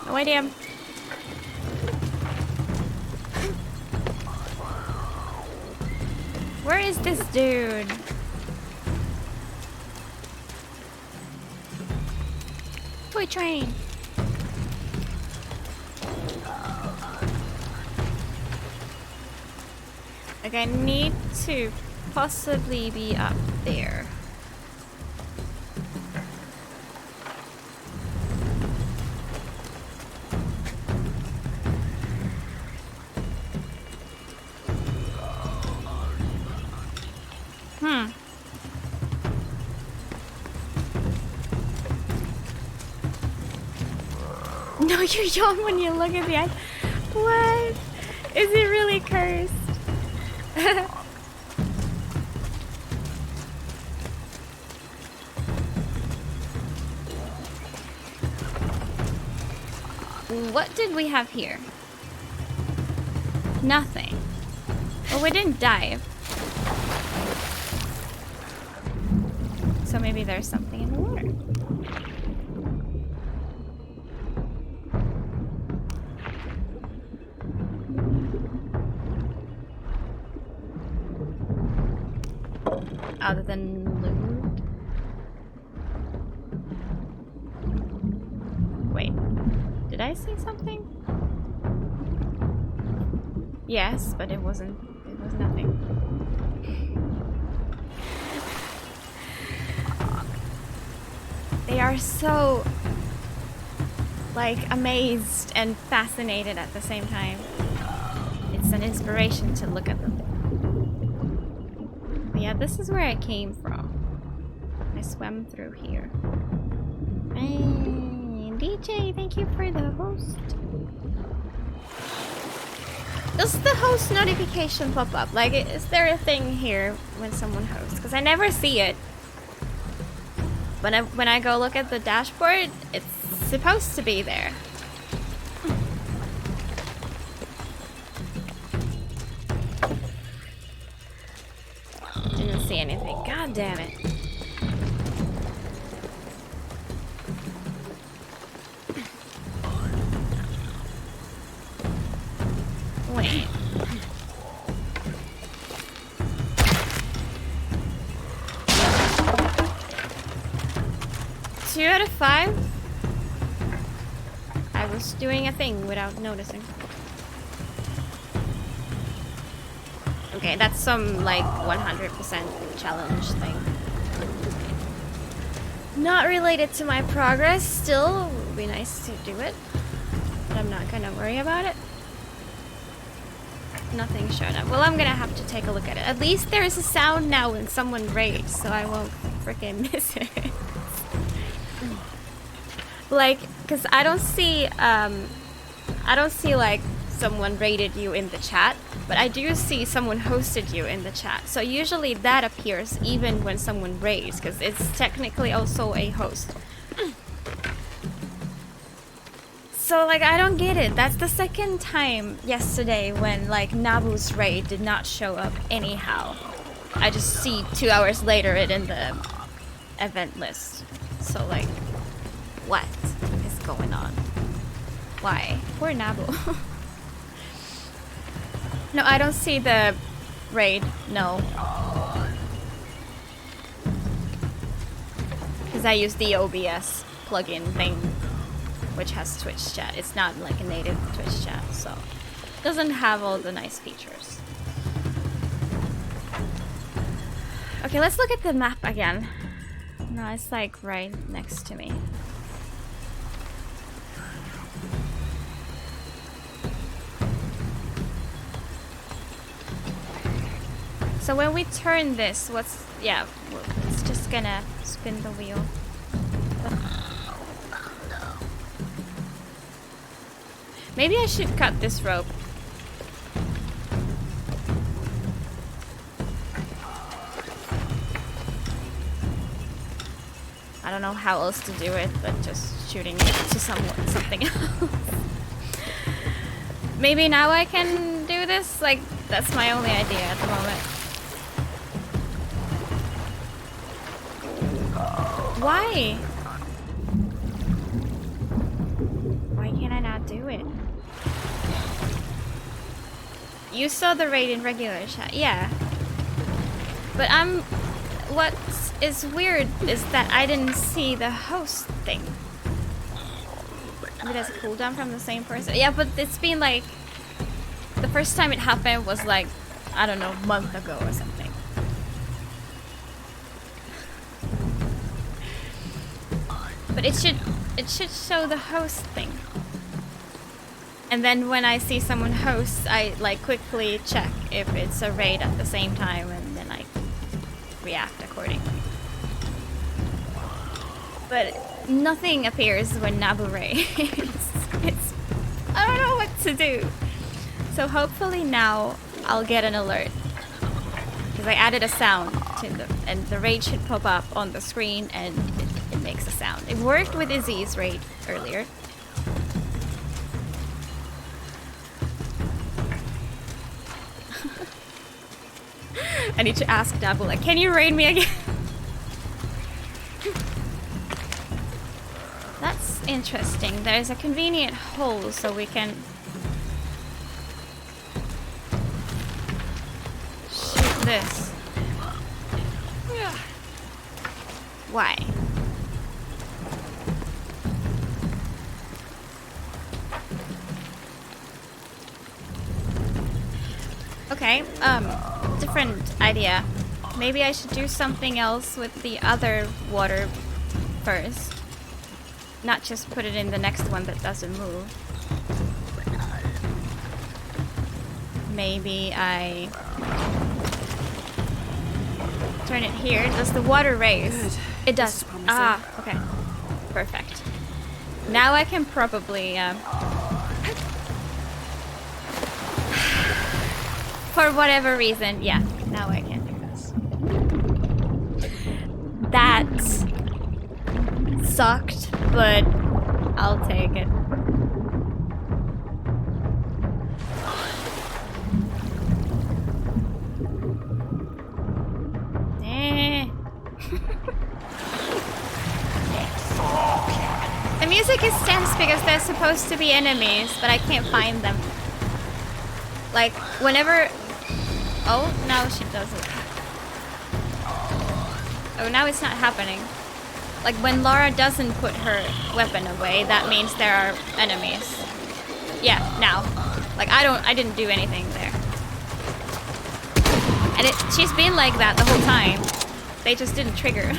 A: No idea. Where is this dude? Toy train. Like, I need to possibly be up there. No, you're young when you look at the eye. What? Is it really cursed? What did we have here? Nothing. Well, we didn't dive. So maybe there's something in the water. Other than loot. Wait, did I see something? Yes, but it was nothing. They are so, like, amazed and fascinated at the same time. It's an inspiration to look at them. But yeah, this is where I came from. I swam through here. Hey, DJ, thank you for the host. Does the host notification pop up? Like, is there a thing here when someone hosts? Because I never see it. When I go look at the dashboard, it's supposed to be there. Didn't see anything. God damn it. Wait. Two out of 5? I was doing a thing without noticing. Okay, that's some like 100% challenge thing. Not related to my progress, still would be nice to do it. But I'm not gonna worry about it. Nothing showed up. Well, I'm gonna have to take a look at it. At least there is a sound now when someone raids, so I won't freaking miss it. Like, cause I don't see like someone raided you in the chat, but I do see someone hosted you in the chat. So usually that appears even when someone raids, cause it's technically also a host. So like I don't get it. That's the second time yesterday when like Nabu's raid did not show up anyhow. I just see 2 hours later it in the event list. So like, what is going on? Why? Poor Nabu. No, I don't see the raid. No. Because I use the OBS plugin thing, which has Twitch chat. It's not like a native Twitch chat, so it doesn't have all the nice features. Okay, let's look at the map again. No, it's like right next to me. So when we turn this, what's... Yeah, well, it's just gonna spin the wheel. Maybe I should cut this rope. I don't know how else to do it, but just shooting it to something else. Maybe now I can do this? Like, that's my only idea at the moment. Why? Why can't I not do it? You saw the raid in regular chat, yeah. But what is weird is that I didn't see the host thing. It has a cooldown from the same person. Yeah, but it's been like... The first time it happened was like, I don't know, a month ago or something. But it should show the host thing. And then when I see someone host, I like quickly check if it's a raid at the same time, and then I react accordingly. But nothing appears when Nabu raids. I don't know what to do. So hopefully now I'll get an alert. Because I added a sound to and the raid should pop up on the screen and it makes a sound. It worked with Izzy's raid earlier. I need to ask Nabu, like, can you raid me again? That's interesting. There's a convenient hole so we can shoot this. Why? Okay, different idea. Maybe I should do something else with the other water first. Not just put it in the next one that doesn't move. Maybe I turn it here. Does the water raise?
B: Good.
A: It does. Ah, okay. Perfect. Now I can probably for whatever reason, yeah, now I can do this. That sucked, but I'll take it. The music is tense because they're supposed to be enemies, but I can't find them. Like, whenever... Oh, now she does it. Oh, now it's not happening. Like, when Lara doesn't put her weapon away, that means there are enemies. Yeah, now. Like, I didn't do anything there. And she's been like that the whole time. They just didn't trigger.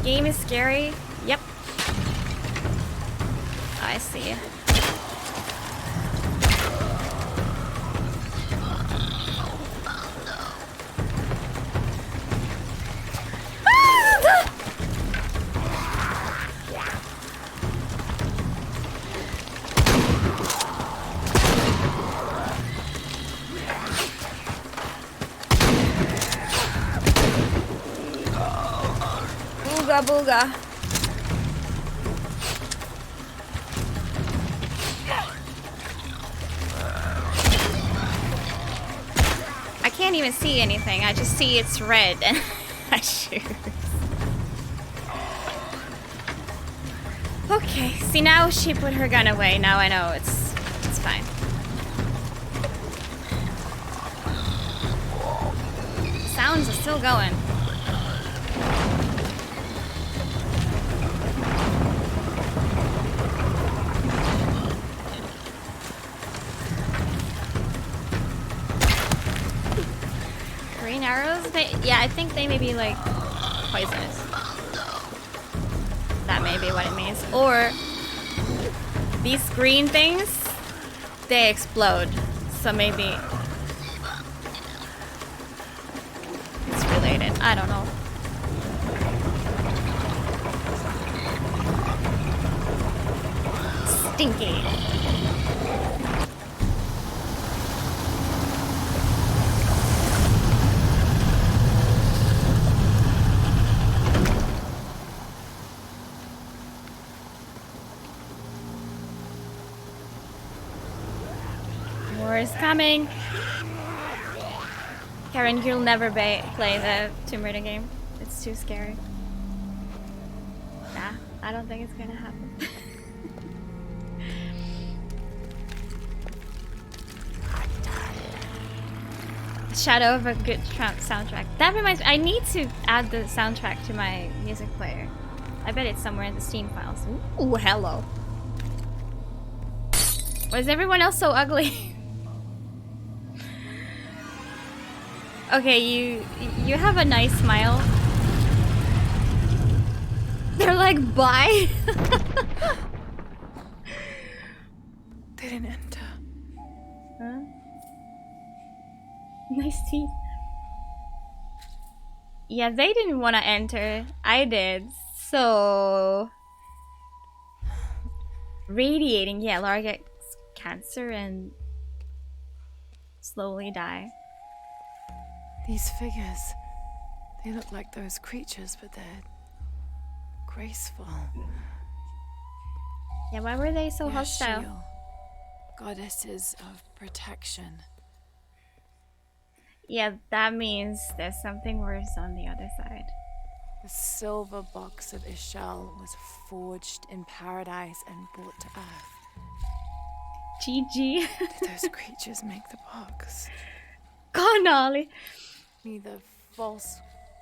A: Game is scary. Yep. I see. Booga booga. I can't even see anything. I just see it's red and I shoot. Okay, see now she put her gun away. Now I know it's fine. Sounds are still going. Green arrows? Yeah, I think they may be like poisonous. That may be what it means. Or these green things, they explode. So maybe it's related. I don't know. Stinky. More is coming. Karen, you'll never play the Tomb Raider game. It's too scary. Nah, I don't think it's gonna happen. Shadow of a good soundtrack. That reminds me, I need to add the soundtrack to my music player. I bet it's somewhere in the Steam files. Ooh, hello. Why is everyone else so ugly? Okay, you have a nice smile. They're like, bye.
B: They didn't enter.
A: Huh? Nice teeth. Yeah, they didn't want to enter. I did. So radiating. Yeah, Lara gets cancer and slowly die.
B: These figures, they look like those creatures, but they're graceful.
A: Yeah, why were they so
B: They're
A: hostile?
B: Shield, goddesses of protection.
A: Yeah, that means there's something worse on the other side.
B: The silver box of Ishal was forged in paradise and brought to earth.
A: GG.
B: Did those creatures make the box?
A: Connolly.
B: Neither false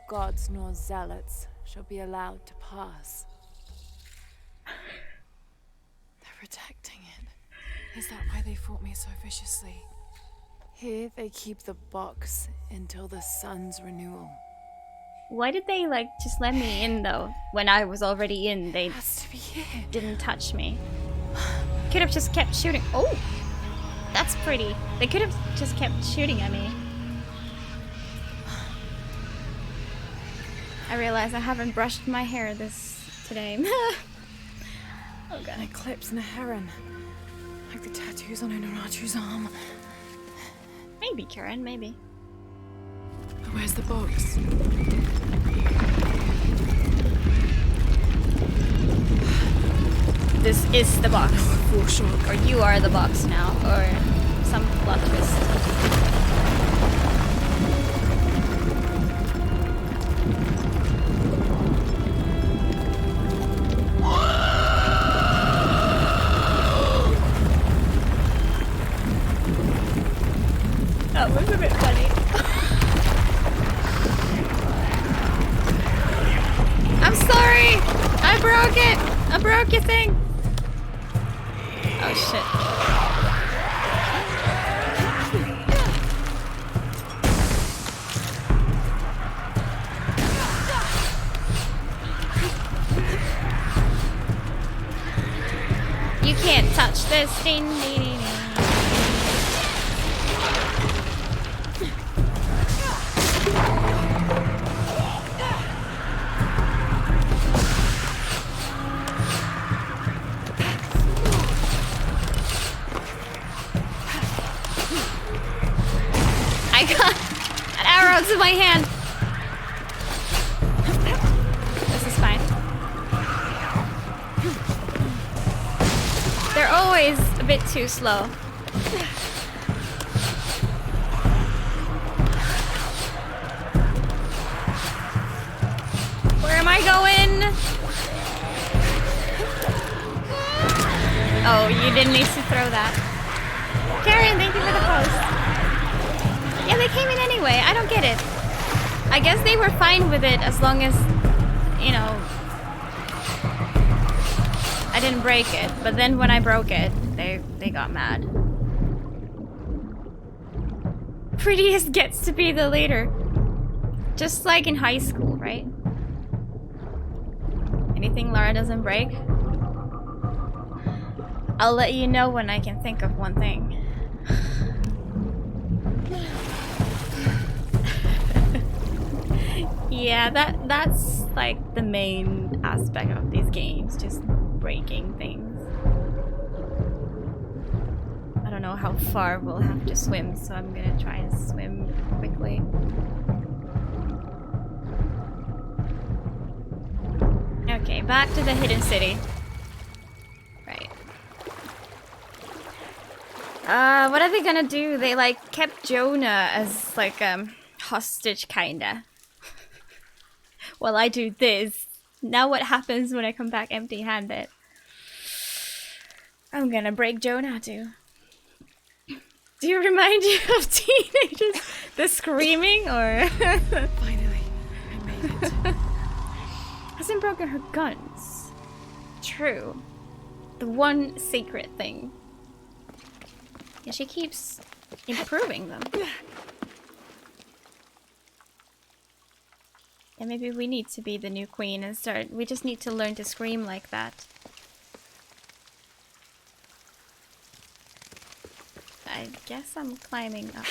B: gods nor zealots shall be allowed to pass. They're protecting it. Is that why they fought me so viciously? Here they keep the box until the sun's renewal.
A: Why did they like just let me in though? When I was already in, they
B: It has to be here.
A: didn't touch me. Could have just kept shooting. Oh, that's pretty. They could have just kept shooting at me. I realize I haven't brushed my hair today. Oh god.
B: An eclipse and a heron. Like the tattoos on Unaratu's arm.
A: Maybe, Karen, maybe.
B: Where's the box?
A: This is the box.
B: For sure.
A: Or you are the box now. Or some plot twist. That was a bit funny. I'm sorry! I broke it! I broke your thing! Oh shit. You can't touch this. Ding, ding, ding, ding. I got an arrow to my hand. This is fine. They're always a bit too slow. Where am I going? Oh, you didn't need to throw that. Karen, thank you for the post. Yeah, they came in anyway. I don't get it. I guess they were fine with it as long as, you know, I didn't break it. But then when I broke it, they got mad. Prettiest gets to be the leader. Just like in high school, right? Anything Lara doesn't break? I'll let you know when I can think of one thing. Yeah, that's like the main aspect of these games, just breaking things. I don't know how far we'll have to swim, so I'm gonna try and swim quickly. Okay, back to the hidden city. Right. What are they gonna do? They like kept Jonah as like hostage kinda. Well, I do this. Now what happens when I come back empty-handed? I'm gonna break Jonah too. Do you remind you of teenagers? The screaming or?
B: Finally, I made it.
A: Hasn't broken her guns. True. The one secret thing. Yeah, she keeps improving them. Yeah, maybe we need to be the new queen and start. We just need to learn to scream like that. I guess I'm climbing up.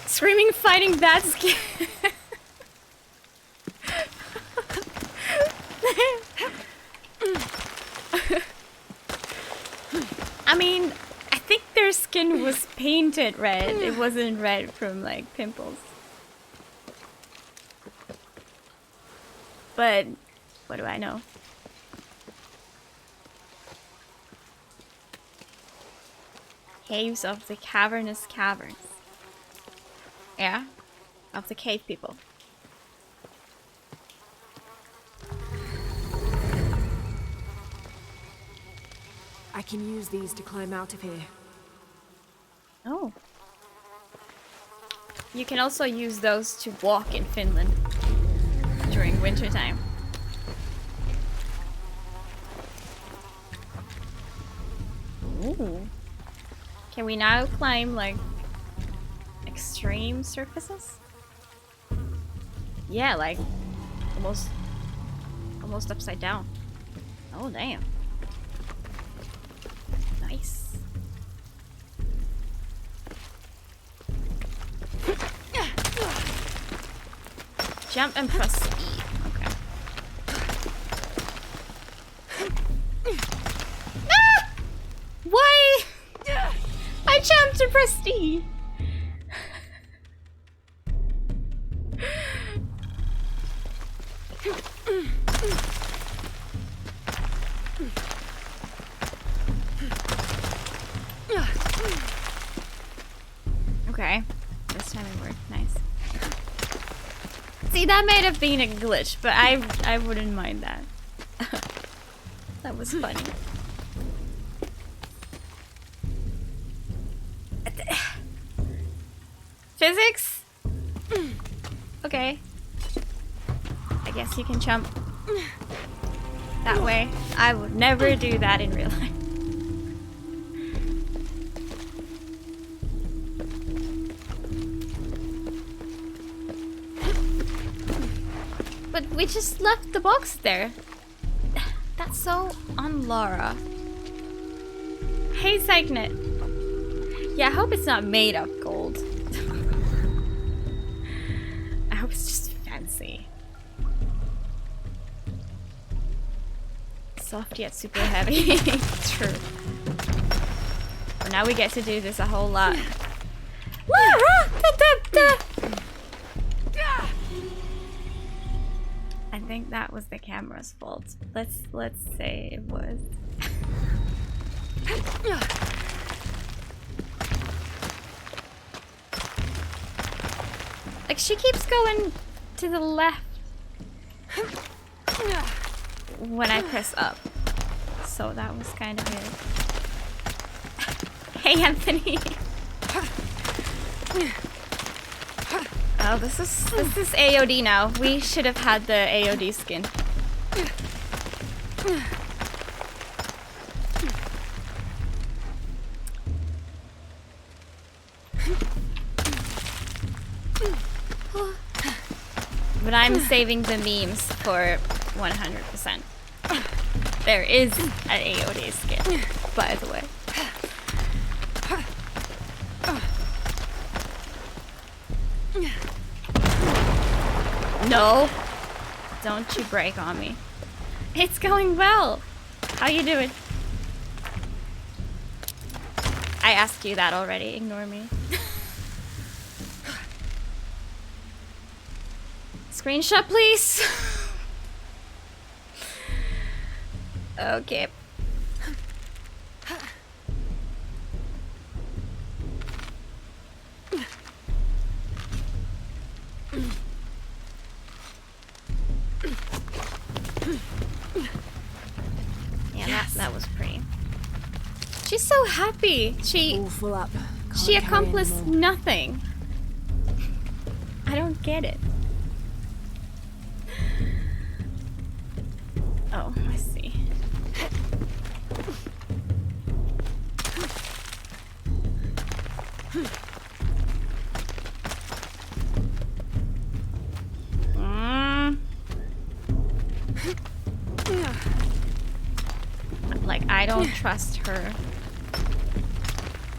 A: Screaming, fighting bad skin. I mean, I think their skin was painted red. It wasn't red from like pimples. But what do I know? Caves of the Cavernous Caverns. Yeah, of the cave people.
B: I can use these to climb out of here.
A: Oh. You can also use those to walk in Finland during wintertime. Ooh. Can we now climb like extreme surfaces? Yeah, like almost upside down. Oh damn. Nice. Jump and press E. Okay. Ah! Why? I jumped and pressed E. Okay. This time it worked. Nice. See, that might have been a glitch, but I wouldn't mind that. That was funny. Physics? Okay. I guess you can jump that way. I would never do that in real life. But we just left the box there. That's so on Laura. Hey, Cycnet. Yeah, I hope it's not made of gold. I hope it's just fancy. Soft yet super heavy. True. But now we get to do this a whole lot. I think that was the camera's fault. Let's say it was. Like, she keeps going to the left when I press up. So that was kind of weird. Hey, Anthony. Oh, this is AOD now. We should have had the AOD skin. But I'm saving the memes for 100%. There is an AOD skin, by the way. No! Don't you break on me. It's going well! How you doing? I asked you that already, ignore me. Screenshot, please! Okay. Yeah, that was pretty. She's so happy. She
B: full up.
A: She accomplished nothing. I don't get it. Oh, I see. Like, I don't trust her.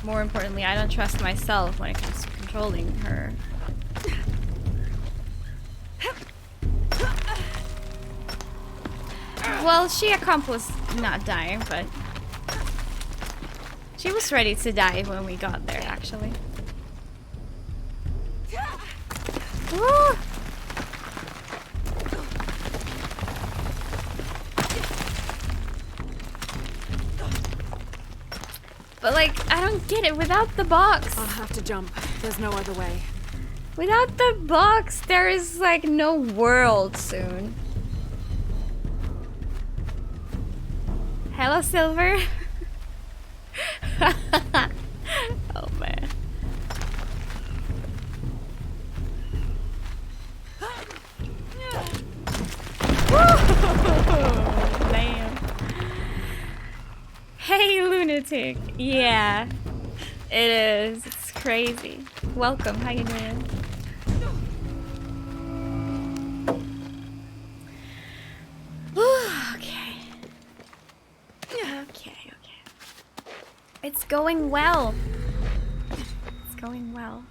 A: More importantly, I don't trust myself when it comes to controlling her. Well, she accomplished not dying, but she was ready to die when we got there, actually. Woo! But like, I don't get it. Without the box,
B: I'll have to jump. There's no other way.
A: Without the box, there is like no world soon. Hello, Silver. Oh man. lunatic. Yeah, it is. It's crazy. Welcome. How you doing? Okay. Okay. It's going well. It's going well.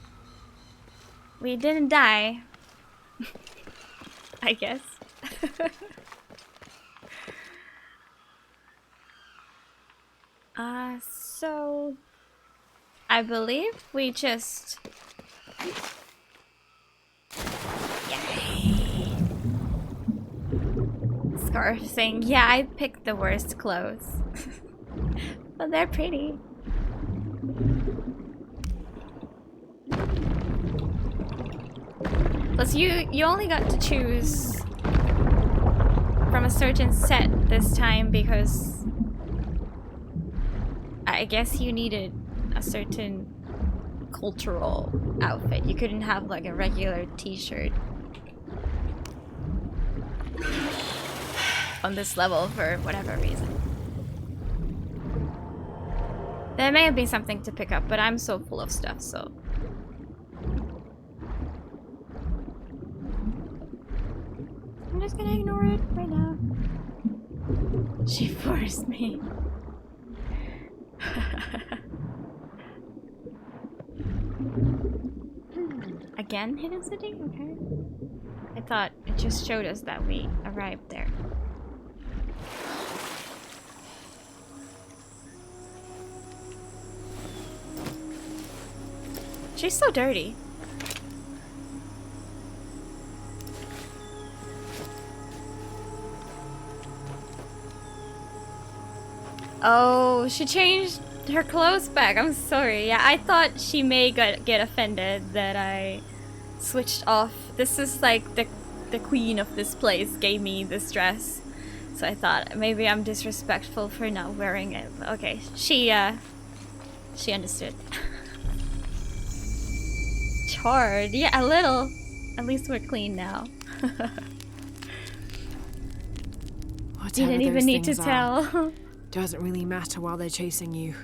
A: We didn't die. I guess. So I believe we just Yay. Scarf thing. Yeah, I picked the worst clothes. But they're pretty. Plus you only got to choose from a certain set this time because I guess you needed a certain cultural outfit. You couldn't have like a regular t-shirt on this level for whatever reason. There may have been something to pick up, but I'm so full of stuff, so. I'm just gonna ignore it right now. She forced me. Again, hidden city? Okay. I thought it just showed us that we arrived there. She's so dirty. Oh, she changed her clothes back. I'm sorry. Yeah, I thought she may get offended that I switched off. This is like the queen of this place gave me this dress. So I thought maybe I'm disrespectful for not wearing it. But okay, she understood. Charred. Yeah, a little. At least we're clean now. Didn't even need to tell.
B: Doesn't really matter while they're chasing you.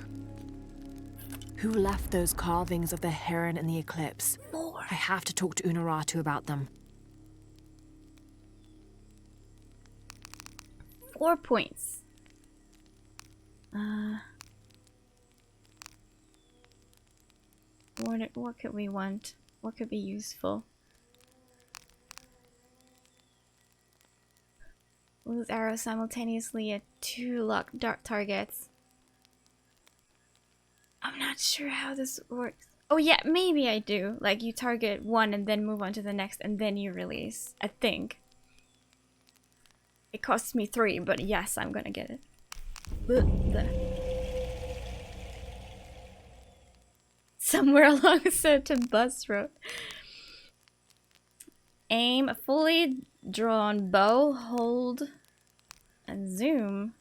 B: Who left those carvings of the heron and the eclipse?
A: More.
B: I have to talk to Unuratu about them.
A: 4 points. What could we want? What could be useful? Lose arrows simultaneously at 2 locked dark targets. I'm not sure how this works. Oh yeah, maybe I do. Like you target one and then move on to the next and then you release. I think. It costs me 3, but yes, I'm gonna get it. Somewhere along a certain bus route. Aim a fully drawn bow, hold, and zoom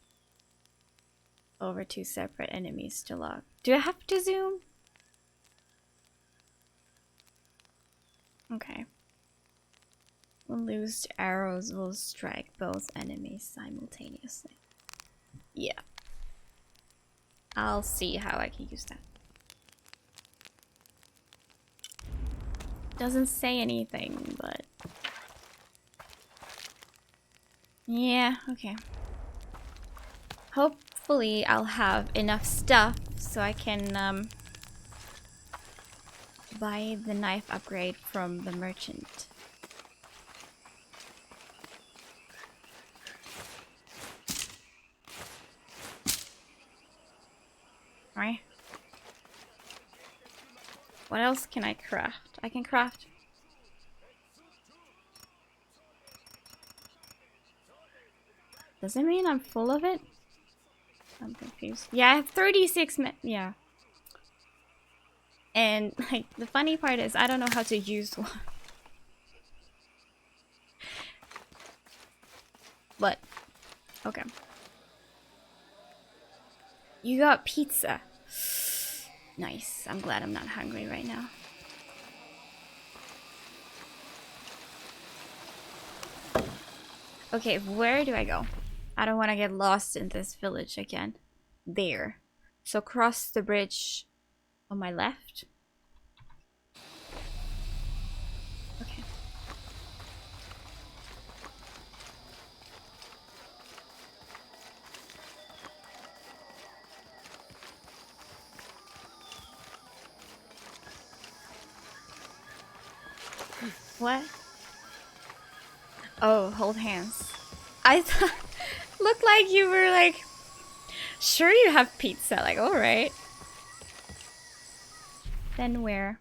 A: over 2 separate enemies to lock. Do I have to zoom? Okay. When loosed, arrows will strike both enemies simultaneously. Yeah. I'll see how I can use that. Doesn't say anything, but... yeah, okay. Hopefully I'll have enough stuff so I can buy the knife upgrade from the merchant. Right. What else can I craft? I can craft. Does it mean I'm full of it? I'm confused. Yeah, I have 36 yeah. And like the funny part is I don't know how to use one. But okay. You got pizza. Nice. I'm glad I'm not hungry right now. Okay, where do I go? I don't want to get lost in this village again. There. So cross the bridge on my left. Okay. What? Oh, hold hands. I thought looked like you were like, sure you have pizza. Like, all right. Then where?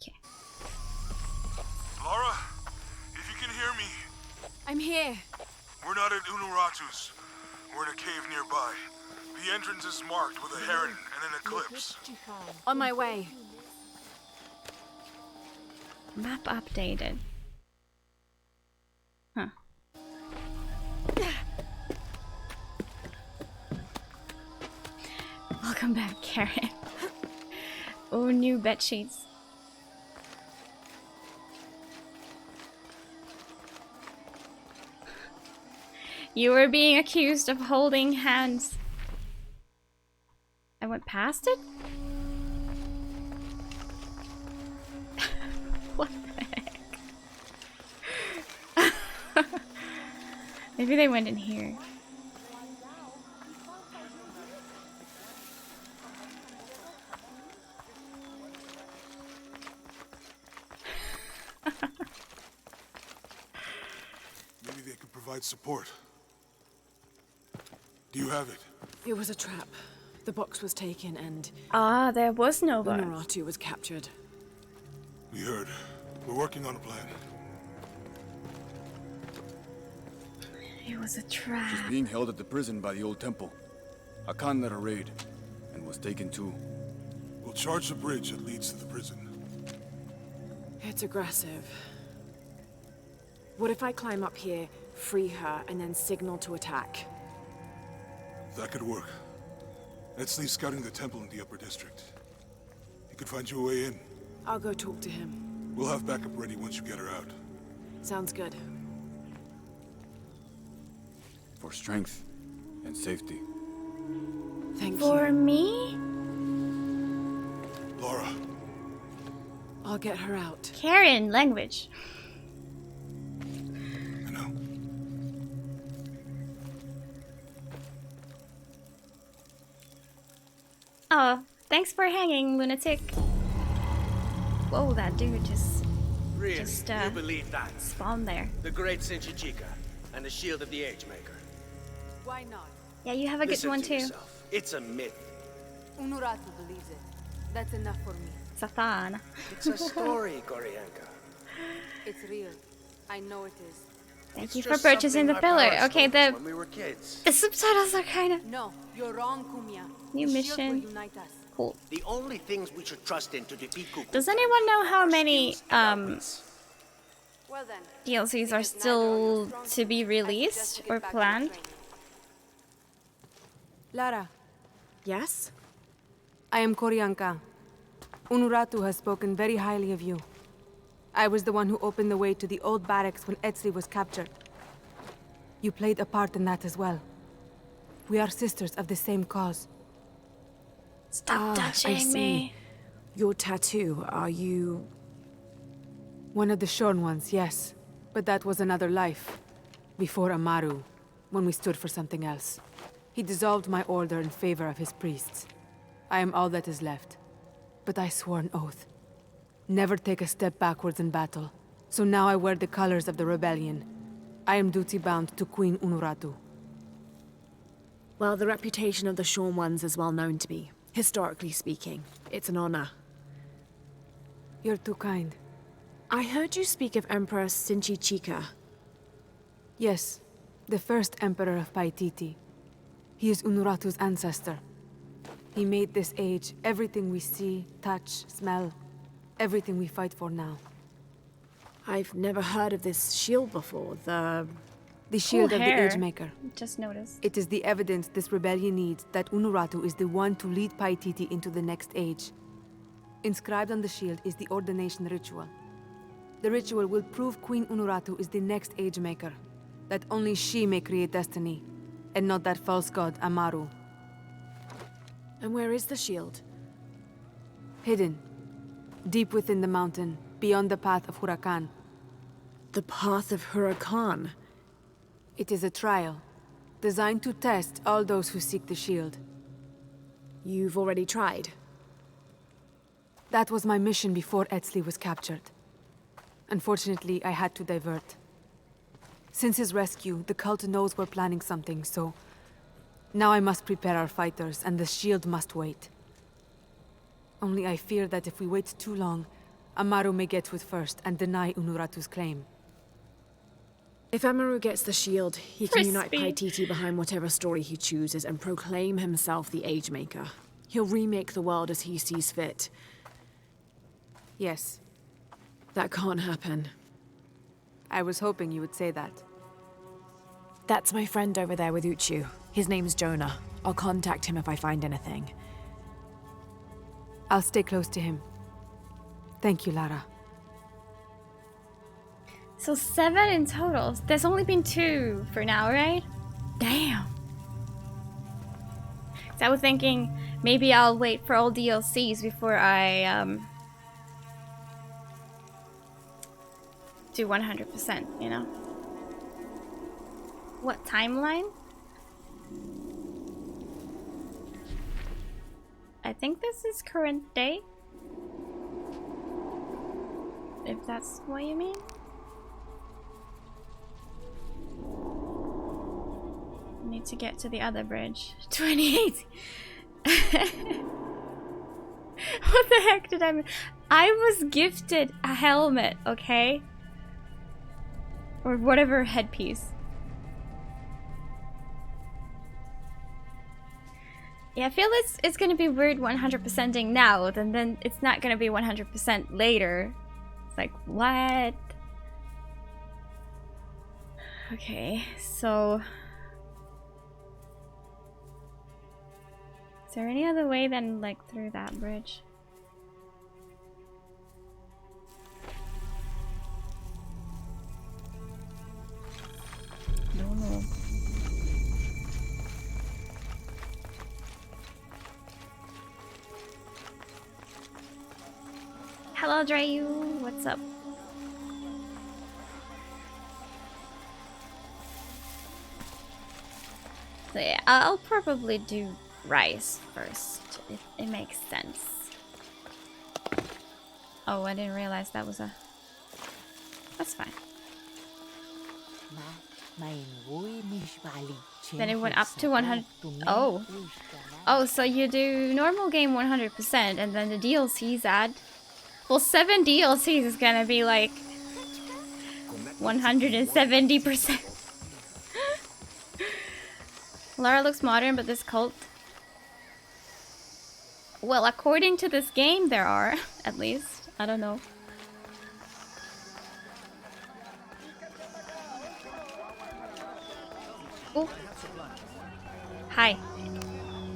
A: Okay.
C: Laura, if you can hear me,
B: I'm here.
C: we're not at Unuratu's. We're in a cave nearby. The entrance is marked with a heron and an eclipse.
B: On my way.
A: Map updated. Huh. Welcome back, Karen. Oh, new bed sheets. You were being accused of holding hands. I went past it? What the heck? Maybe they went in here.
C: Maybe they could provide support. Do you have it?
B: It was a trap. The box was taken and
A: Ah, there was no box.
B: Unuratu was captured.
C: We heard. We're working on a plan.
A: It was a trap.
E: She's being held at the prison by the old temple. Hakan led a raid, and was taken too.
C: We'll charge the bridge that leads to the prison.
B: It's aggressive. What if I climb up here, free her, and then signal to attack?
C: That could work. Let's leave scouting the temple in the upper district. He could find you a way in.
B: I'll go talk to him.
C: We'll have backup ready once you get her out.
B: Sounds good.
E: For strength and safety.
B: Thank
A: For
B: you.
A: me?
C: Laura,
B: I'll get her out.
A: Karen, language.
C: I know.
A: Oh, thanks for hanging, lunatic. Whoa, that dude just
F: Really?
A: Just,
F: You believe that?
A: spawned there.
F: The great Sinchichika and the shield of the Age Maker.
B: Why not?
A: Yeah, you have a good
F: Listen
A: one
F: to
A: too.
F: yourself. It's a myth.
G: Unuratu believes it. That's enough for me.
A: Satan.
F: It's a story, Gorianka.
G: It's real. I know it is.
A: Thank
F: It's
A: you for
F: just
A: purchasing the
F: something our
A: pillar.
F: parents
A: Okay,
F: told us
A: the
F: when we were kids.
A: subtitles are kind of
G: No, you're wrong, Kumia.
A: New
G: The shield
A: mission.
G: will unite us.
A: cool.
F: The only things we should trust in to defeat Kukulkan
A: Does anyone know how
F: are
A: many
F: skills and our wits.
G: Well then.
A: DLCs are
G: because neither
A: still
G: your strong
A: to be
G: suit, I
A: released
G: suggest you get
A: or
G: back to your
A: planned?
G: training.
B: Lara. Yes?
G: I am Koryanka. Unuratu has spoken very highly of you. I was the one who opened the way to the old barracks when Etzli was captured. You played a part in that as well. We are sisters of the same cause.
A: Stop
B: I
A: touching
B: see.
A: me.
B: Your tattoo, are you...
G: One of the shorn ones, yes. But that was another life. Before Amaru, when we stood for something else. He dissolved my order in favor of his priests. I am all that is left. But I swore an oath. Never take a step backwards in battle. So now I wear the colors of the rebellion. I am duty-bound to Queen Unuratu.
B: Well, the reputation of the Shorn Ones is well known to me. Historically speaking, it's an honor.
G: You're too kind.
B: I heard you speak of Emperor Sinchichika.
G: Yes, the first emperor of Paititi. He is Unuratu's ancestor. He made this age everything we see, touch, smell, everything we fight for now.
B: I've never heard of this shield before, the...
G: The shield of the
A: hair.
G: Age Maker.
A: Just noticed.
G: It is the evidence this rebellion needs that Unuratu is the one to lead Paititi into the next age. Inscribed on the shield is the ordination ritual. The ritual will prove Queen Unuratu is the next Age Maker, that only she may create destiny, and not that false god, Amaru.
B: And where is the shield?
G: Hidden, deep within the mountain, beyond the path of Huracan.
B: The Path of Huracan.
G: It is a trial, designed to test all those who seek the shield.
B: You've already tried.
G: That was my mission before Etzli was captured. Unfortunately, I had to divert. Since his rescue, the cult knows we're planning something, so... Now I must prepare our fighters, and the shield must wait. Only I fear that if we wait too long, Amaru may get to it first and deny Unuratu's claim.
B: If Amaru gets the shield, he can unite
A: Crispy.
B: Paititi behind whatever story he chooses and proclaim himself the Age Maker. He'll remake the world as he sees fit.
G: Yes,
B: That can't happen.
G: I was hoping you would say that.
B: That's my friend over there with Uchu. His name's Jonah. I'll contact him if I find anything.
G: I'll stay close to him. Thank you, Lara.
A: So 7 in total. There's only been 2 for now, right? Damn. So I was thinking maybe I'll wait for all DLCs before I do 100%, you know? What timeline? I think this is current day. If that's what you mean. Need to get to the other bridge. 28. What the heck did I mean? I was gifted a helmet, okay? Or whatever headpiece. Yeah, I feel it's gonna be weird 100%ing now, and then it's not gonna be 100% later. It's like, what? Okay, so... Is there any other way than, like, through that bridge? Don't know. Hello, Dreyu. What's up? So yeah, I'll probably do rice first, if it makes sense. Oh, I didn't realize that was a... That's fine. Then it went up to 100... Oh. Oh, so you do normal game 100% and then the DLCs add... Well, 7 DLCs is gonna be like... 170%. Lara looks modern, but this cult... Well, according to this game, there are, at least. I don't know. Oh. Hi.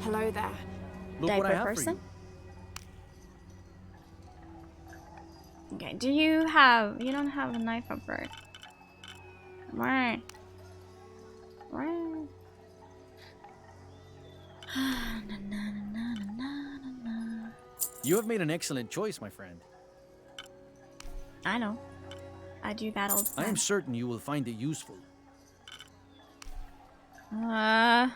B: Hello there.
E: Look what I
A: Diaper
E: have
A: person?
E: for
A: Okay, do you have... You don't have a knife or bird. Come on. Come on.
E: you. You have made an excellent choice, my friend.
A: I know. I do that all the
E: I
A: time.
E: am certain you will find it useful.
A: I'll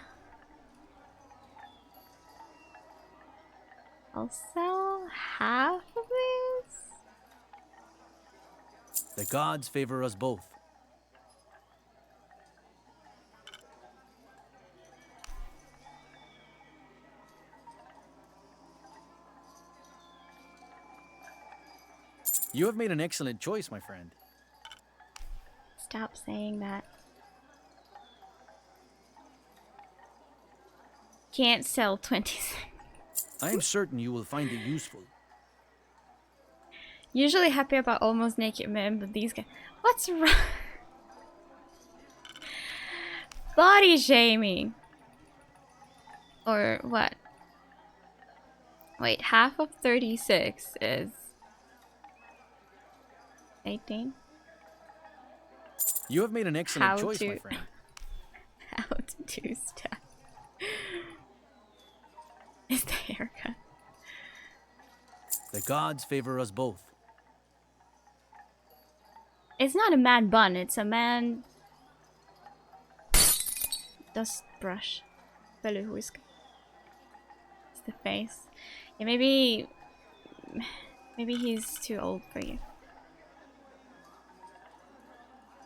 A: sell half of this.
E: The gods favor us both. You have made an excellent choice, my friend.
A: Stop saying that. Can't sell 26.
E: I am certain you will find it useful.
A: Usually happy about almost naked men, but these guys... What's wrong? Body shaming. Or what? Wait, half of 36 is... 18?
E: You have made an excellent
A: How
E: choice,
A: to-
E: my friend.
A: How to do
H: gods favor us both.
A: It's not a man bun, it's a man dust brush. Peluhuisk. It's the face. Yeah, maybe he's too old for you.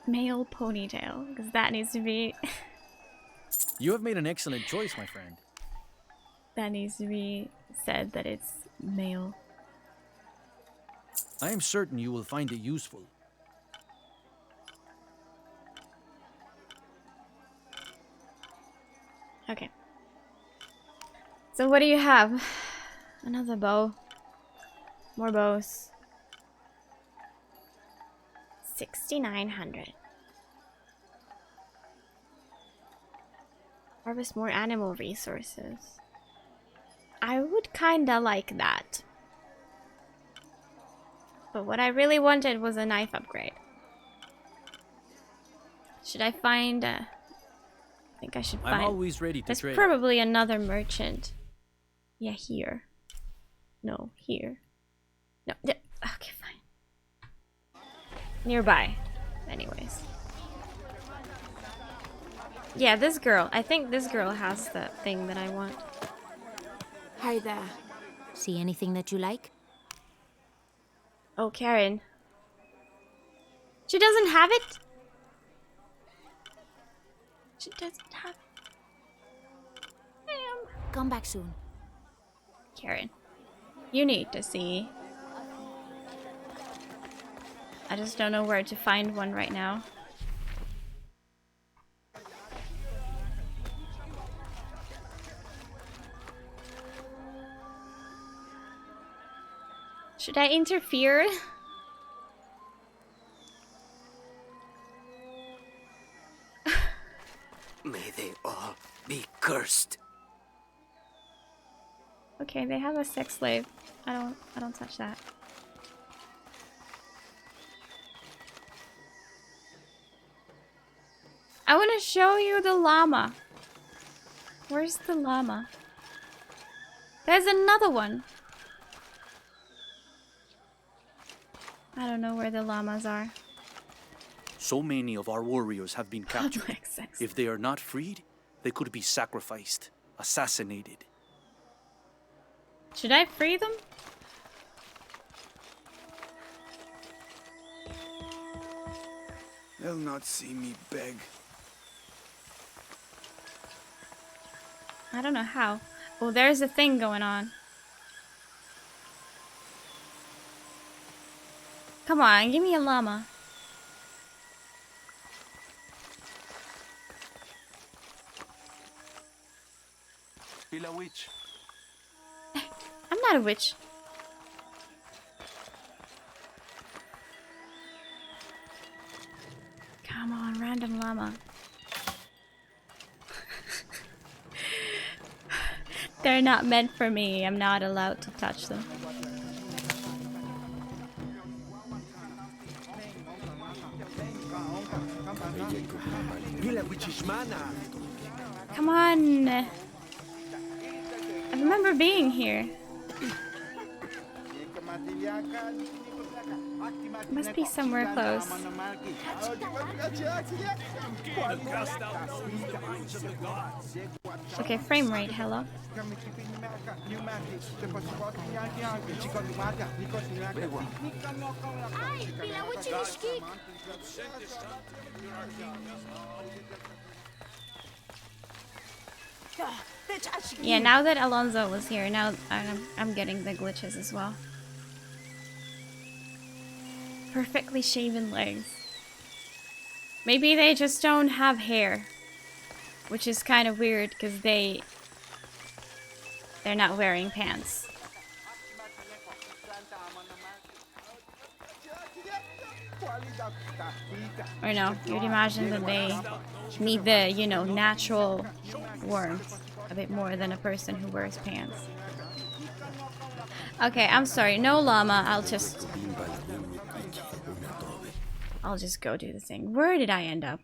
A: Male ponytail, because that needs to be
H: You have made an excellent choice, my friend.
A: that needs to be said that it's male.
H: I am certain you will find it useful.
A: Okay. So what do you have? Another bow. More bows. 6,900. Harvest more animal resources. I would kinda like that. But what I really wanted was a knife upgrade. Should I find a... I think I should find...
H: I'm always ready to
A: There's
H: trade.
A: probably another merchant. Yeah, here. No, here. No, okay, fine. Nearby. Anyways. Yeah, this girl. I think this girl has the thing that I want.
B: Hi there.
I: See anything that you like?
A: Oh, Karen. She doesn't have it? She doesn't have it. Damn.
I: Come back soon.
A: Karen. You need to see. I just don't know where to find one right now. Should I interfere?
F: May they all be cursed.
A: Okay, they have a sex slave. I don't touch that. I want to show you the llama. Where's the llama? There's another one. I don't know where the llamas are.
E: So many of our warriors have been captured.
A: Public sex.
E: If they are not freed, they could be sacrificed, assassinated.
A: Should I free them?
E: They'll not see me beg.
A: I don't know how. Oh, there's a thing going on. Come on, give me a llama.
E: Be a witch.
A: I'm not a witch. Come on, random llama. They're not meant for me. I'm not allowed to touch them. Come on. I remember being here. Must be somewhere close. Okay, frame rate, hello. Yeah, now that Alonso was here, now I'm getting the glitches as well. Perfectly shaven legs. Maybe they just don't have hair. Which is kind of weird because they're not wearing pants. Or no, you'd imagine that they need the, you know, natural warmth a bit more than a person who wears pants. Okay, I'm sorry, no llama, I'll just go do the thing. Where did I end up?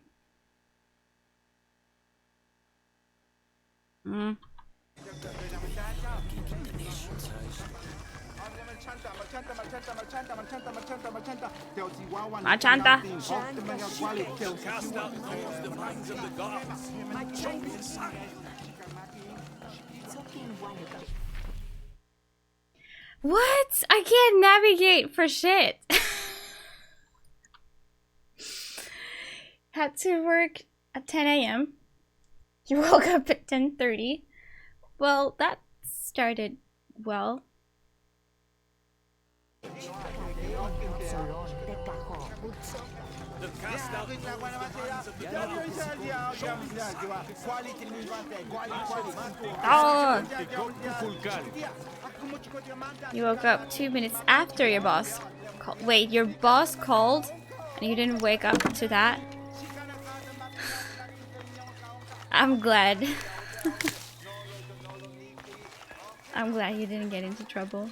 A: Machanta. What? I can't navigate for shit. Had to work at 10 a.m. You woke up at 10:30. Well, that started well. Oh! You woke up 2 minutes after your boss called. Wait, your boss called and you didn't wake up to that? I'm glad. I'm glad you didn't get into trouble.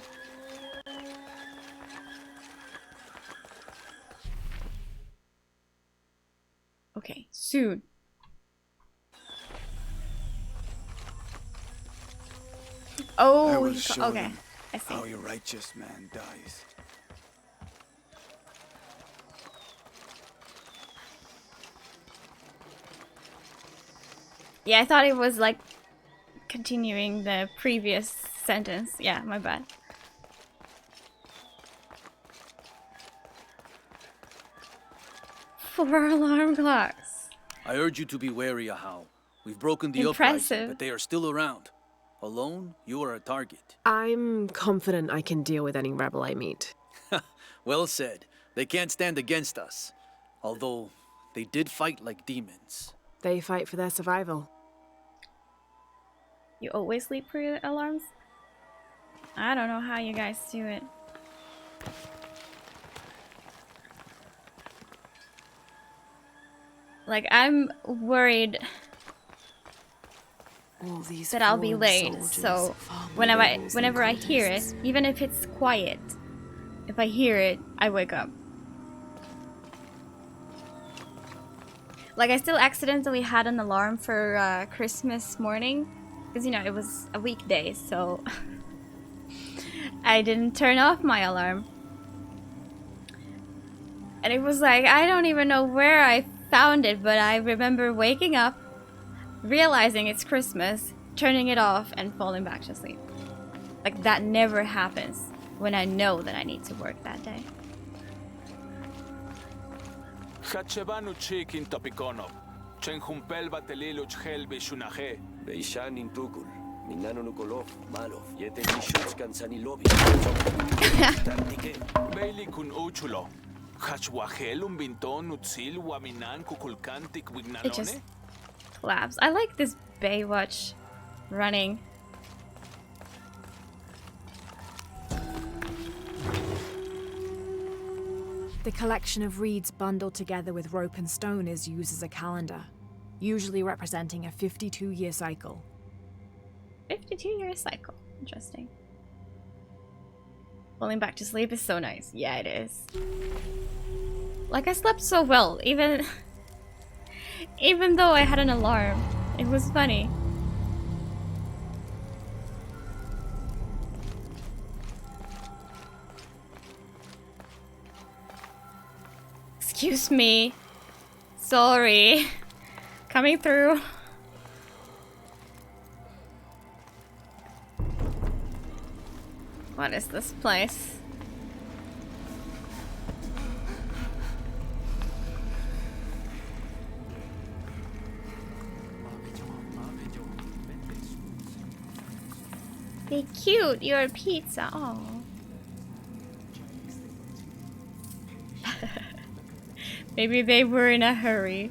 A: Okay, soon. Oh,
E: I will show
A: okay.
E: them
A: I see.
E: how a righteous man dies.
A: Yeah, I thought it was like continuing the previous sentence. Yeah, my bad. Four alarm clocks.
H: I urge you to be wary, Ahau. We've broken the
A: Impressive.
H: uprising, but they are still around. Alone, you are a target.
J: I'm confident I can deal with any rebel I meet.
H: Well said. They can't stand against us. Although, they did fight like demons.
B: They fight for their survival.
A: You always sleep for your alarms? I don't know how you guys do it. Like, I'm worried that I'll be late, so whenever I hear it, even if it's quiet, if I hear it, I wake up. Like, I still accidentally had an alarm for Christmas morning, because, you know, it was a weekday, so I didn't turn off my alarm. And it was like, I don't even know where I found it, but I remember waking up, realizing it's Christmas, turning it off, and falling back to sleep. Like, that never happens when I know that I need to work that day.
K: Hachebanu chikin topikonov. Chenjumpel bateliluch helbi shunaje.
F: Beishan intukul. Minano nukolov. Malov. Yete nishuch kansanilobi.
K: Bailey kun uchulo. Hachwahel binton utzil waminan kukulkantik
A: It
K: wignanone.
A: just collapsed. I like this Baywatch running.
B: The collection of reeds bundled together with rope and stone is used as a calendar, usually representing a 52-year cycle.
A: 52-year cycle. Interesting. Falling back to sleep is so nice. Yeah, it is. Like, I slept so well, even though I had an alarm. It was funny. Excuse me. Sorry. Coming through. What is this place? Be cute, your pizza. Oh. Maybe they were in a hurry.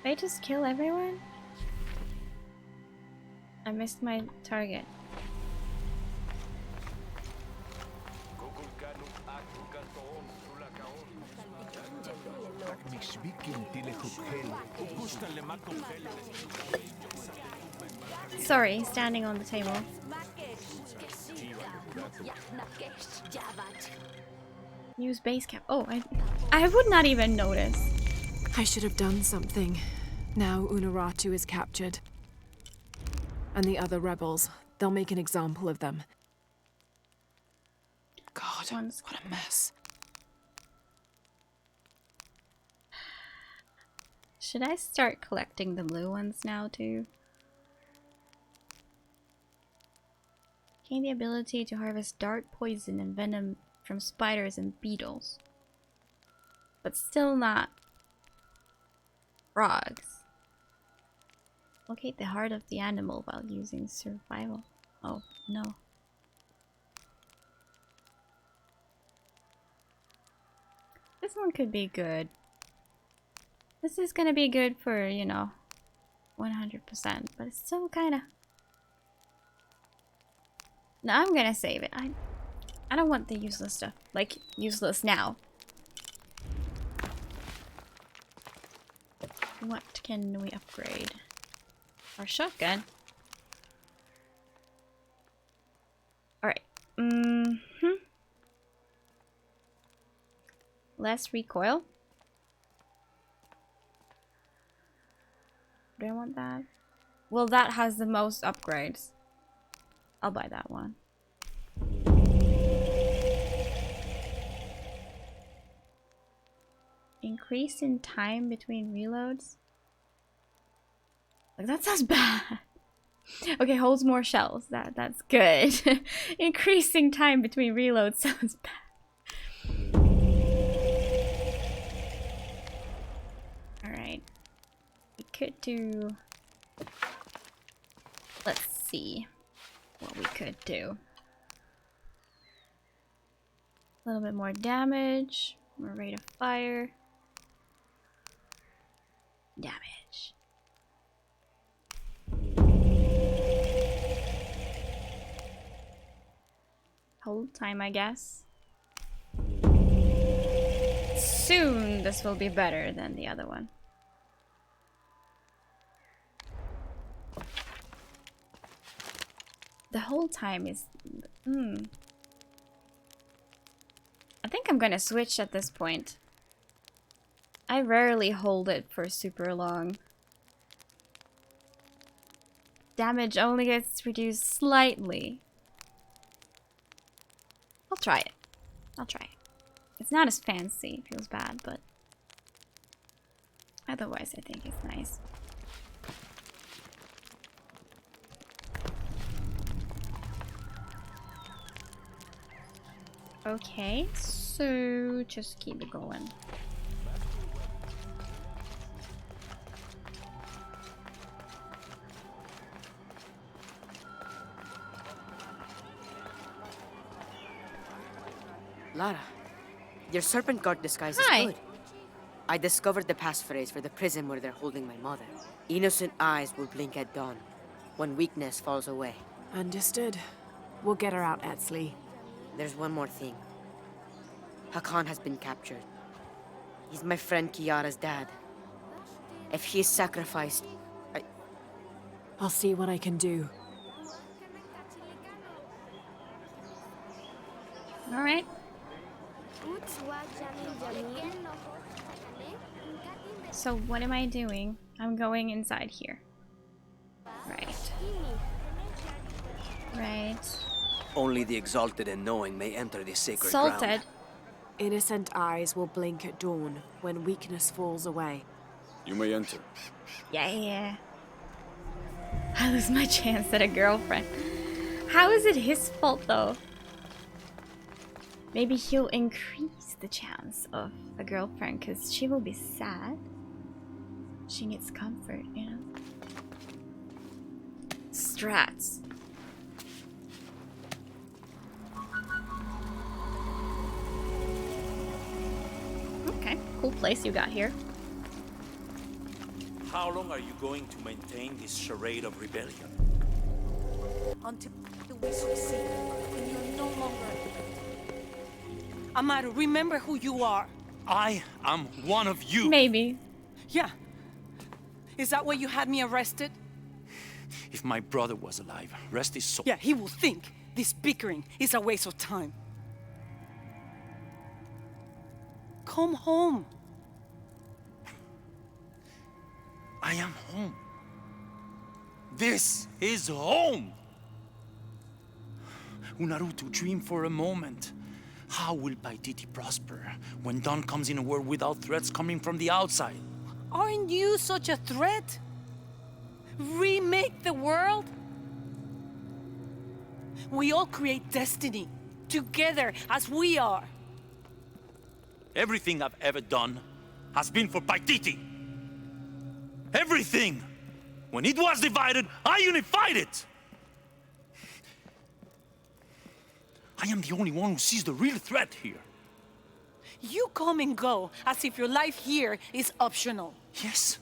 A: They just kill everyone? I missed my target. Sorry, standing on the table.
L: 「
A: Use base camp. Oh, I would not even notice.
B: I should have done something. Now Unuratu is captured. And the other rebels, they'll make an example of them. God, what a mess.
A: Should I start collecting the blue ones now too? Gain the ability to harvest dart poison and venom from spiders and beetles. But still not frogs. Locate the heart of the animal while using survival. Oh, no. This one could be good. This is gonna be good for, you know, 100%, but it's still kinda... No, I'm gonna save it. I don't want the useless stuff. Like, useless now. What can we upgrade? Our shotgun. Alright. Less recoil. Do I want that? Well, that has the most upgrades. I'll buy that one. Increase in time between reloads. Like, that sounds bad. Okay, holds more shells. That's good. Increasing time between reloads sounds bad. Alright. We could do... Let's see what we could do. A little bit more damage, more rate of fire. Damage. Hold time, I guess. Soon this will be better than the other one. The whole time is... I think I'm gonna switch at this point. I rarely hold it for super long. Damage only gets reduced slightly. I'll try it. I'll try it. It's not as fancy, it feels bad, but otherwise I think it's nice. Okay, so just keep it going.
L: Lara, your serpent guard disguise is good. I discovered the passphrase for the prison where they're holding my mother. Innocent eyes will blink at dawn, when weakness falls away.
B: Understood. We'll get her out, Etzli.
L: There's one more thing. Hakan has been captured. He's my friend Kiara's dad. If he is sacrificed,
B: I'll see what I can do.
A: Alright. So what am I doing? I'm going inside here. Right. Right.
F: Only the exalted and knowing may enter this sacred
A: Salted.
F: ground.
B: Innocent eyes will blink at dawn when weakness falls away.
E: You may enter.
A: Yeah. I lose my chance at a girlfriend. How is it his fault though? Maybe he'll increase the chance of a girlfriend because she will be sad. She needs comfort, you know? Strats. Okay, cool place you got here.
M: How long are you going to maintain this charade of rebellion?
D: Until we succeed, and you're no longer. Amaru, remember who you are.
M: I am one of you.
A: Maybe.
D: Yeah. Is that why you had me arrested?
M: If my brother was alive, rest his soul.
D: Yeah, he will think this bickering is a waste of time.
N: Come home.
M: I am home. This is home. Unuratu, dream for a moment. How will Paititi prosper when Dawn comes in a world without threats coming from the outside?
N: Aren't you such a threat? Remake the world? We all create destiny, together as we are.
M: Everything I've ever done has been for Paititi. Everything! When it was divided, I unified it! I am the only one who sees the real threat here.
N: You come and go as if your life here is optional.
M: Yes.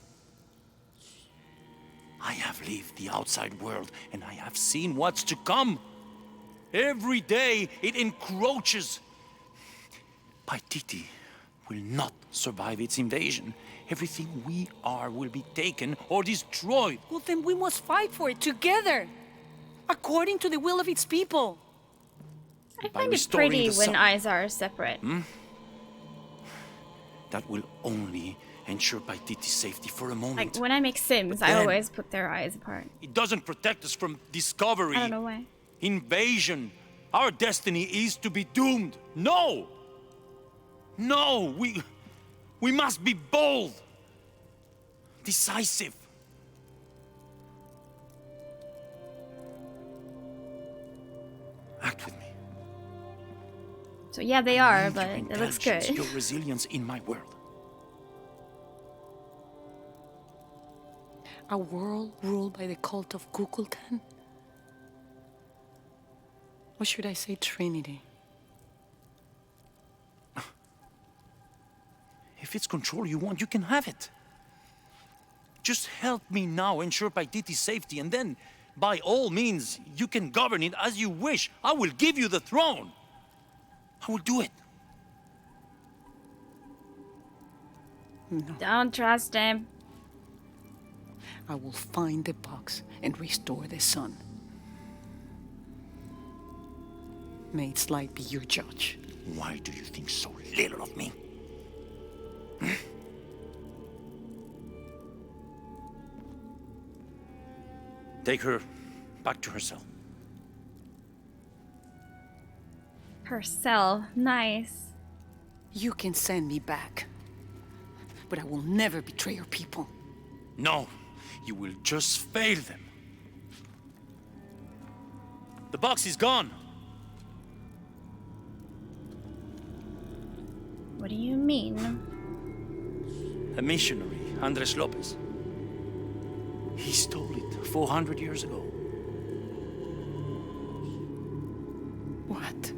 M: I have lived the outside world, and I have seen what's to come. Every day, it encroaches. Paititi will not survive its invasion. Everything we are will be taken or destroyed.
N: Well, then we must fight for it together, according to the will of its people.
A: I find it pretty when eyes are separate.
M: That will only ensure Paititi's safety for a moment.
A: Like when I make Sims, I always put their eyes apart.
M: It doesn't protect us from discovery.
A: I don't know why.
M: Invasion. Our destiny is to be doomed. No! No! We must be bold. Decisive. Act with me.
A: So yeah, they are, but it looks good.
M: Your resilience in my world.
N: A world ruled by the cult of Kukulkan? Or should I say Trinity?
M: If it's control you want, you can have it. Just help me now ensure Paititi's safety, and then, by all means, you can govern it as you wish. I will give you the throne. I will do it.
N: No.
A: Don't trust him.
N: I will find the box and restore the sun. May its light be your judge.
M: Why do you think so little of me? Take her back to her cell.
A: Her cell. Nice.
N: You can send me back, but I will never betray your people.
M: No, you will just fail them. The box is gone.
A: What do you mean?
M: A missionary, Andres Lopez. He stole it 400 years ago.
N: What?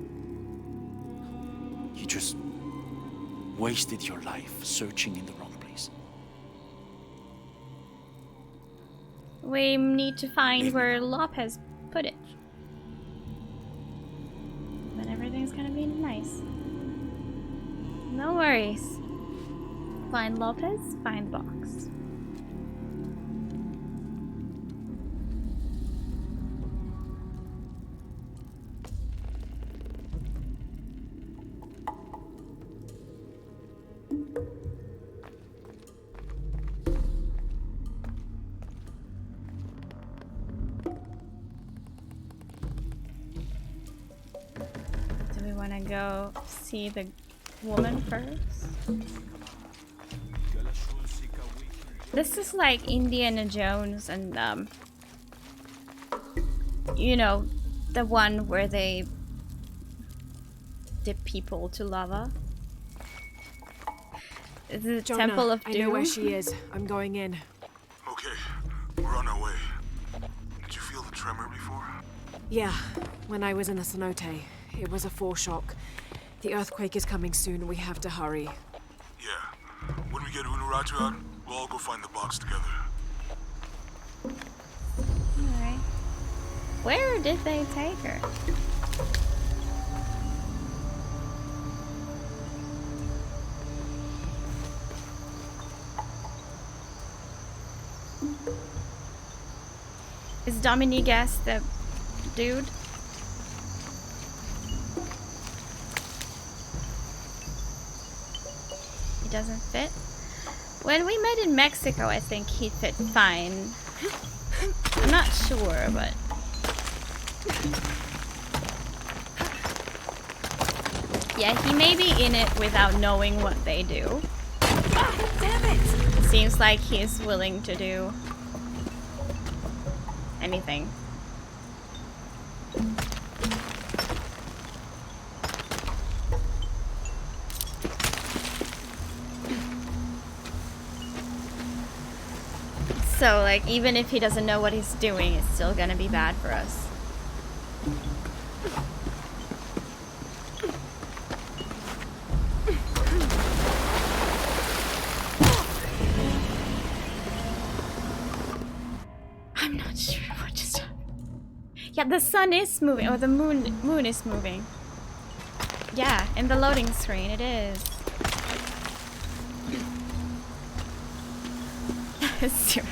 M: You just wasted your life searching in the wrong place.
A: We need to find where Lopez put it. Then everything's gonna be nice. No worries. Find Lopez, find the box. Do we want to go see the woman first? This is like Indiana Jones and you know, the one where they dip people to lava. Is it the
B: Jonah,
A: Temple of Doom?
B: I know where she is. I'm going in.
C: Okay, we're on our way. Did you feel the tremor before?
B: Yeah, when I was in the cenote. It was a foreshock. The earthquake is coming soon. We have to hurry.
C: Yeah. When we get Unuratu out, we'll all go find the box together.
A: Alright. Where did they take her? Is Dominigas the dude? doesn't fit. When we met in Mexico, I think he fit fine. I'm not sure, but... yeah, he may be in it without knowing what they do.
D: Damn it!
A: Seems like he's willing to do anything. So, like, even if he doesn't know what he's doing, it's still gonna be bad for us. I'm not sure what just happened. Yeah, the sun is moving, or the moon is moving. Yeah, in the loading screen, it is. Zero.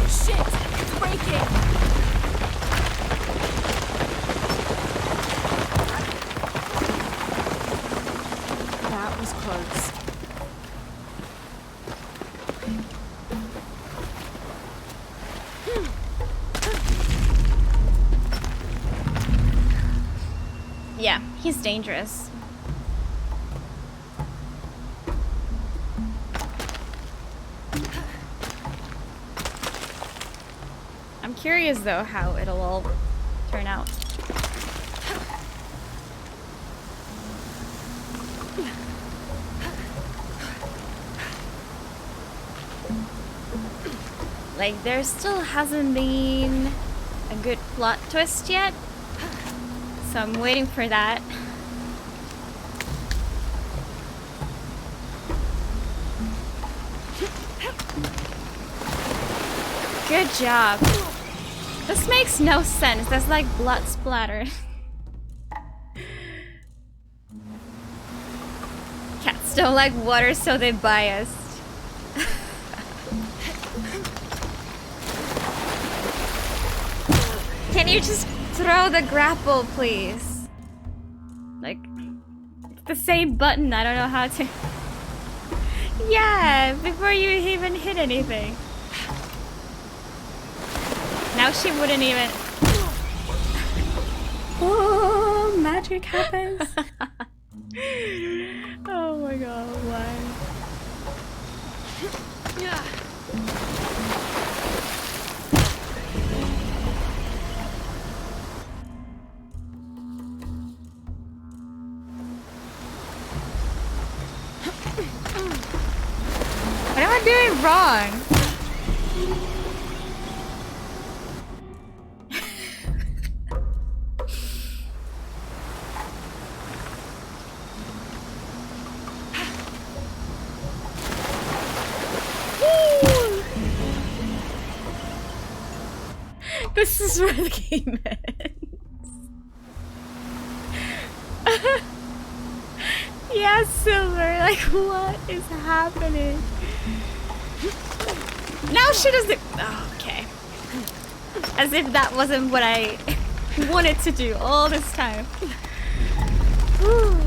D: Shit! It's breaking!
B: That was close.
A: Yeah, he's dangerous. I'm curious though how it'll all turn out. Like, there still hasn't been a good plot twist yet. So I'm waiting for that. Good job. This makes no sense. There's like blood splatter. Cats don't like water, so they biased. Can you just throw the grapple, please? Like, it's the same button. I don't know how to... Yeah, before you even hit anything. Now she wouldn't even... Oh, magic happens. Oh my god, why? What am I doing wrong? This is where the game ends. Yeah, Silver, like what is happening? Now she doesn't... Oh, okay. As if that wasn't what I wanted to do all this time. Whew.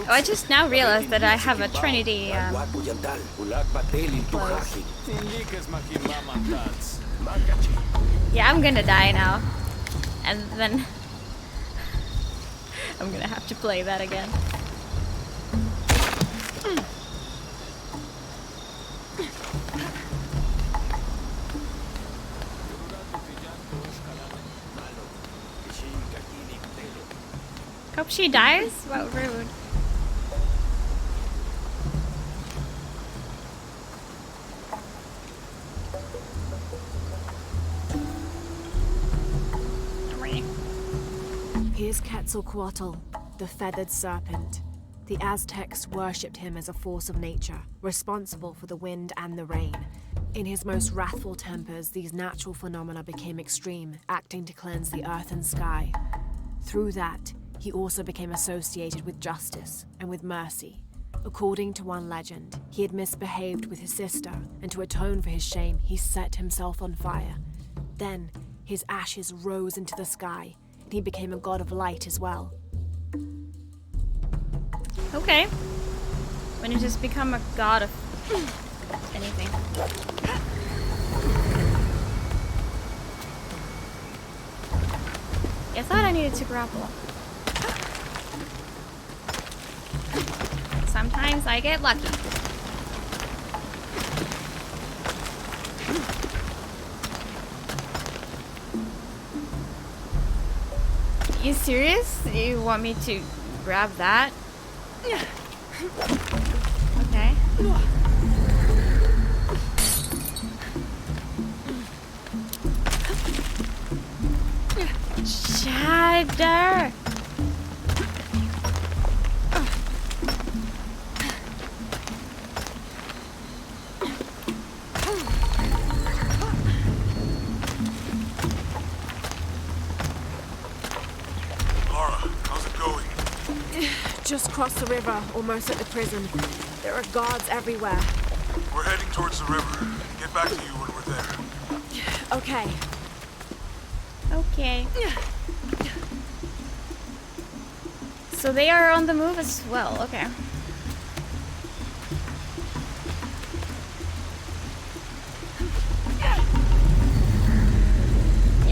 A: Oh, I just now realized that I have a Trinity close. Yeah, I'm gonna die now. And then I'm gonna have to play that again. Hope she dies? What rude.
B: Here's Quetzalcoatl, the feathered serpent. The Aztecs worshipped him as a force of nature, responsible for the wind and the rain. In his most wrathful tempers, these natural phenomena became extreme, acting to cleanse the earth and sky. Through that, he also became associated with justice and with mercy. According to one legend, he had misbehaved with his sister, and to atone for his shame, he set himself on fire. Then, his ashes rose into the sky, and he became a god of light as well.
A: Okay. When you just become a god of anything. I thought I needed to grapple. Sometimes I get lucky. You serious? You want me to grab that? Okay. Shatter!
B: Just crossed the river, almost at the prison. There are guards everywhere.
C: We're heading towards the river. Get back to you when we're there.
B: Okay.
A: Okay. So they are on the move as well. Okay.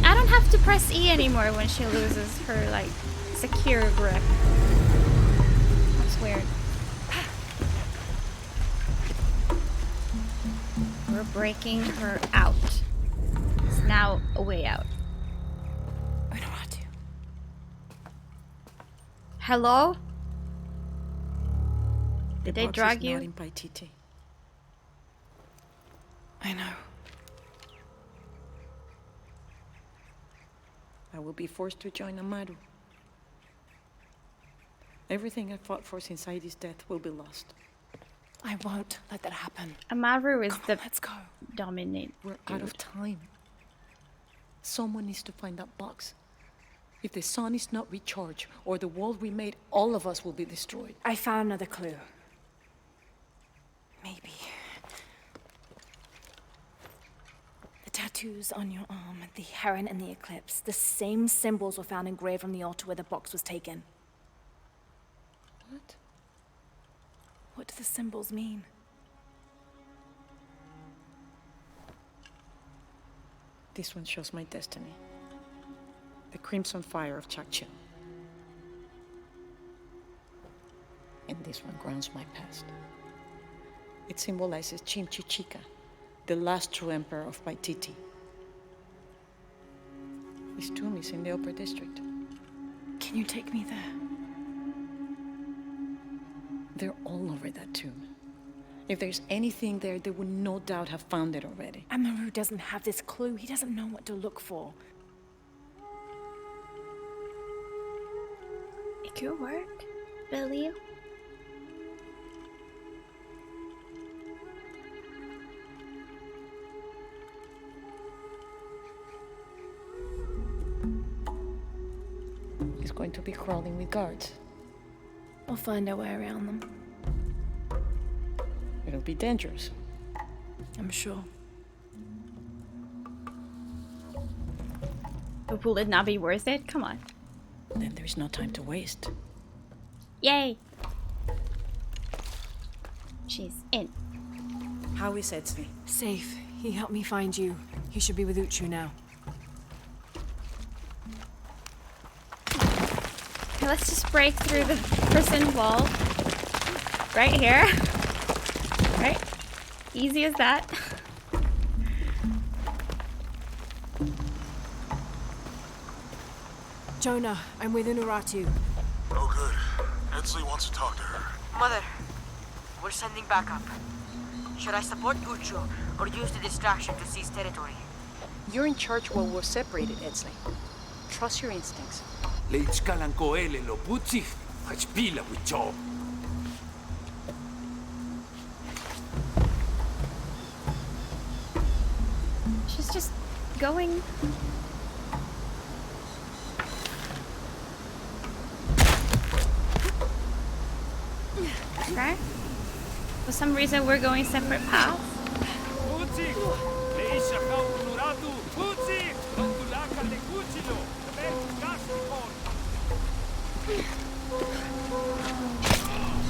A: I don't have to press E anymore when she loses her, like, secure grip. That's weird. We're breaking her out. It's now a way out. Hello? Did they drag you?
N: Not in Paititi. I know. I will be forced to join Amaru. Everything I fought for since Aidi's death will be lost.
B: I won't let that happen.
A: Amaru is
N: let's go.
A: Dominant.
N: We're out of time. Someone needs to find that box. If the sun is not recharged, or the world we made, all of us will be destroyed.
B: I found another clue. Maybe. The tattoos on your arm, the heron and the eclipse, the same symbols were found engraved on the altar where the box was taken.
N: What?
B: What do the symbols mean?
N: This one shows my destiny. The crimson fire of Chakchil. And this one grounds my past. It symbolizes Chimchichica, the last true emperor of Paititi. His tomb is in the upper district.
B: Can you take me there?
N: They're all over that tomb. If there's anything there, they would no doubt have found it already.
B: Amaru doesn't have this clue. He doesn't know what to look for.
A: It could work, believe.
N: He's going to be crawling with guards.
B: We'll find our way around them.
N: It'll be dangerous.
B: I'm sure.
A: But will it not be worth it? Come on.
N: Then there's no time to waste.
A: Yay! She's in.
N: How is Etzli?
B: Safe. He helped me find you. He should be with Uchu now.
A: Okay, let's just break through the prison wall. Right here. Right? Easy as that.
B: Jonah, I'm with Unuratu.
C: Oh, good. Etzli wants to talk to her.
L: Mother, we're sending backup. Should I support Uchu or use the distraction to seize territory?
N: You're in charge while we're separated, Etzli. Trust your instincts.
O: Leitskalan koele lo putsih, hachpila with job.
A: going. Okay. For some reason, we're going separate paths.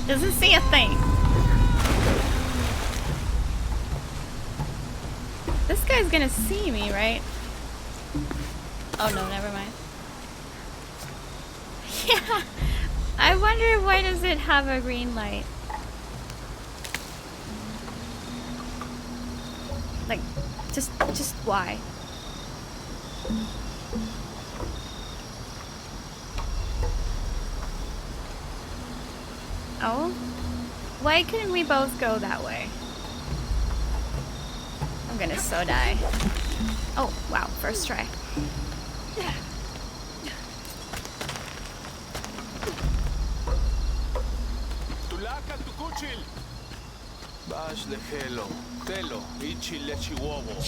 A: Doesn't see a thing. This guy's gonna see me, right? Oh no, never mind. Yeah. I wonder why does it have a green light? Like, just why? Oh? Why couldn't we both go that way? I'm gonna so die. Oh, wow, first try.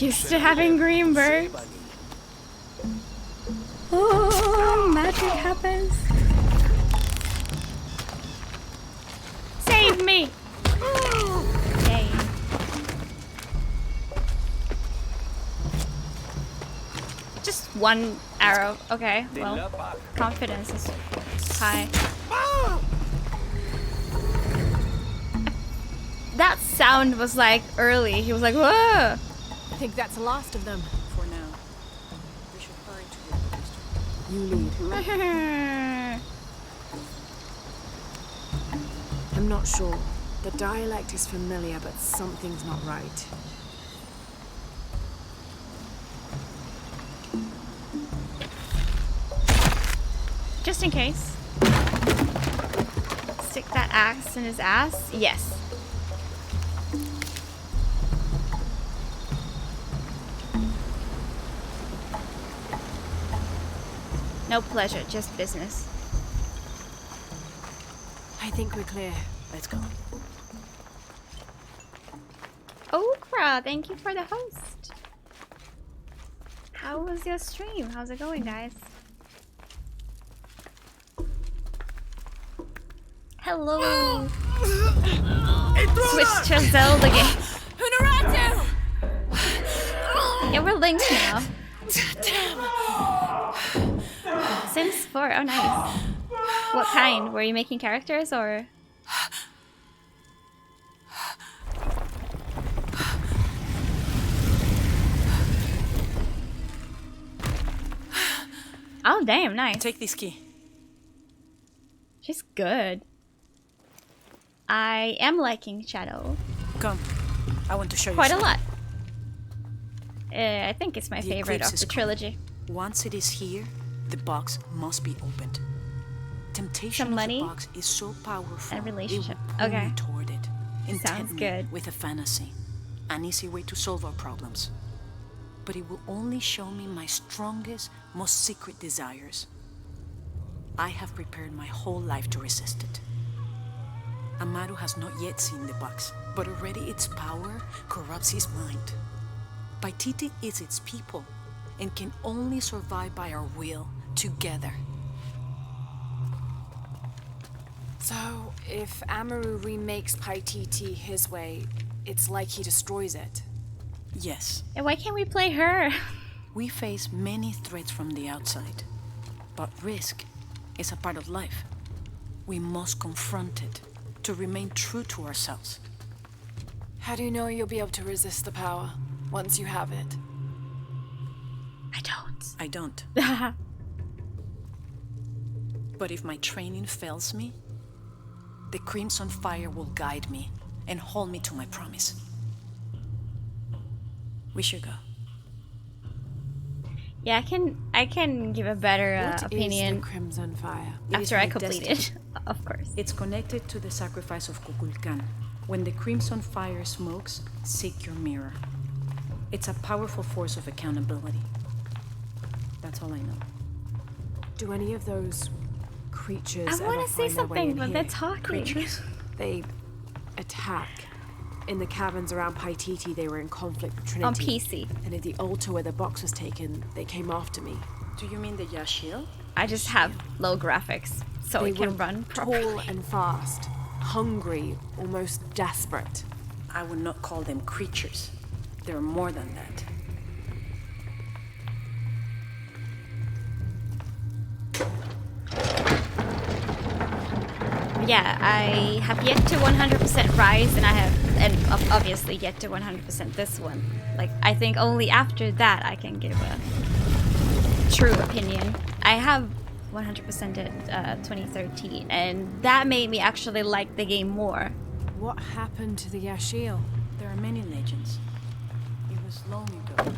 A: Used to having green birds. Oh, magic happens. Save me! Yay. Just one arrow. Okay, well, confidence is high. That sound was like early. He was like, whoa!
B: I think that's the last of them.
N: For now, we should hurry to the district.
B: You lead. I'm not sure. The dialect is familiar, but something's not right.
A: Just in case. Stick that axe in his ass. Yes. No pleasure, just business.
B: I think we're clear. Let's go.
A: Okra, thank you for the host. How was your stream? How's it going, guys? Hello. Switch to Zelda game.
D: Hunaratu!
A: Yeah, we're linked now. Sims 4, oh nice. What kind? Were you making characters or? Oh damn, nice.
N: Take this key.
A: She's good. I am liking Shadow.
N: Come, I want to show you
A: quite
N: something.
A: a lot. I think it's my
N: The
A: favorite
N: eclipse
A: of
N: is
A: the
N: gone.
A: trilogy.
N: Once it is here, the box must be opened. Temptation
A: Some money
N: of the box is so powerful.
A: and relationship.
N: It will pull
A: Okay.
N: me toward it.
A: Sounds
N: Intent me
A: good.
N: with a fantasy, an easy way to solve our problems. But it will only show me my strongest, most secret desires. I have prepared my whole life to resist it. Amaru has not yet seen the box, but already its power corrupts his mind. Paititi is its people, and can only survive by our will together.
B: So, if Amaru remakes Paititi his way, it's like he destroys it.
N: Yes.
A: And why can't we play her?
N: We face many threats from the outside, but risk is a part of life. We must confront it to remain true to ourselves.
B: How do you know you'll be able to resist the power once you have it?
N: I don't. But if my training fails me, the Crimson Fire will guide me and hold me to my promise. We should go.
A: Yeah, I can give a better
B: What
A: opinion
B: is the Crimson Fire?
A: after I complete it, of course.
N: It's connected to the sacrifice of Kukulkan. When the Crimson Fire smokes, seek your mirror. It's a powerful force of accountability. That's all I know.
B: Do any of those creatures
A: I
B: ever
A: want to say
B: find their way
A: something,
B: in
A: but
B: here?
A: they're talking.
N: Creatures?
B: They attack. In the caverns around Paititi, they were in conflict with Trinity.
A: On PC.
B: And at the altar where the box was taken, they came after me.
N: Do you mean the Yashil?
A: I just have low graphics, so
B: They
A: it can
B: were
A: run properly.
B: tall and fast, hungry, almost desperate.
N: I would not call them creatures. They're more than that.
A: Yeah, I have yet to 100% Rise, and I have, and obviously yet to 100% this one. Like, I think only after that I can give a true opinion. I have 100% at 2013, and that made me actually like the game more.
B: What happened to the Yashil?
N: There are many legends. It was long ago,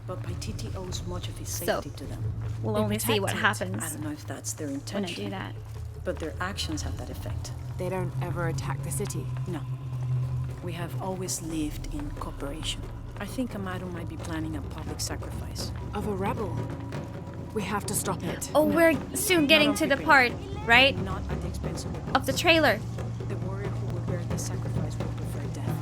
N: but Paititi owes much of his safety to them.
A: We'll only see what happens
N: I don't know if that's their
A: when
N: intention.
A: I do that.
N: But their actions have that effect.
B: They don't ever attack the city?
N: No. We have always lived in cooperation. I think Amaru might be planning a public sacrifice.
B: Of a rebel? We have to stop it.
A: Oh, we're soon getting to the part, right?
N: Not at the expense
A: of the trailer.
N: The warrior who will bear this sacrifice will prefer death.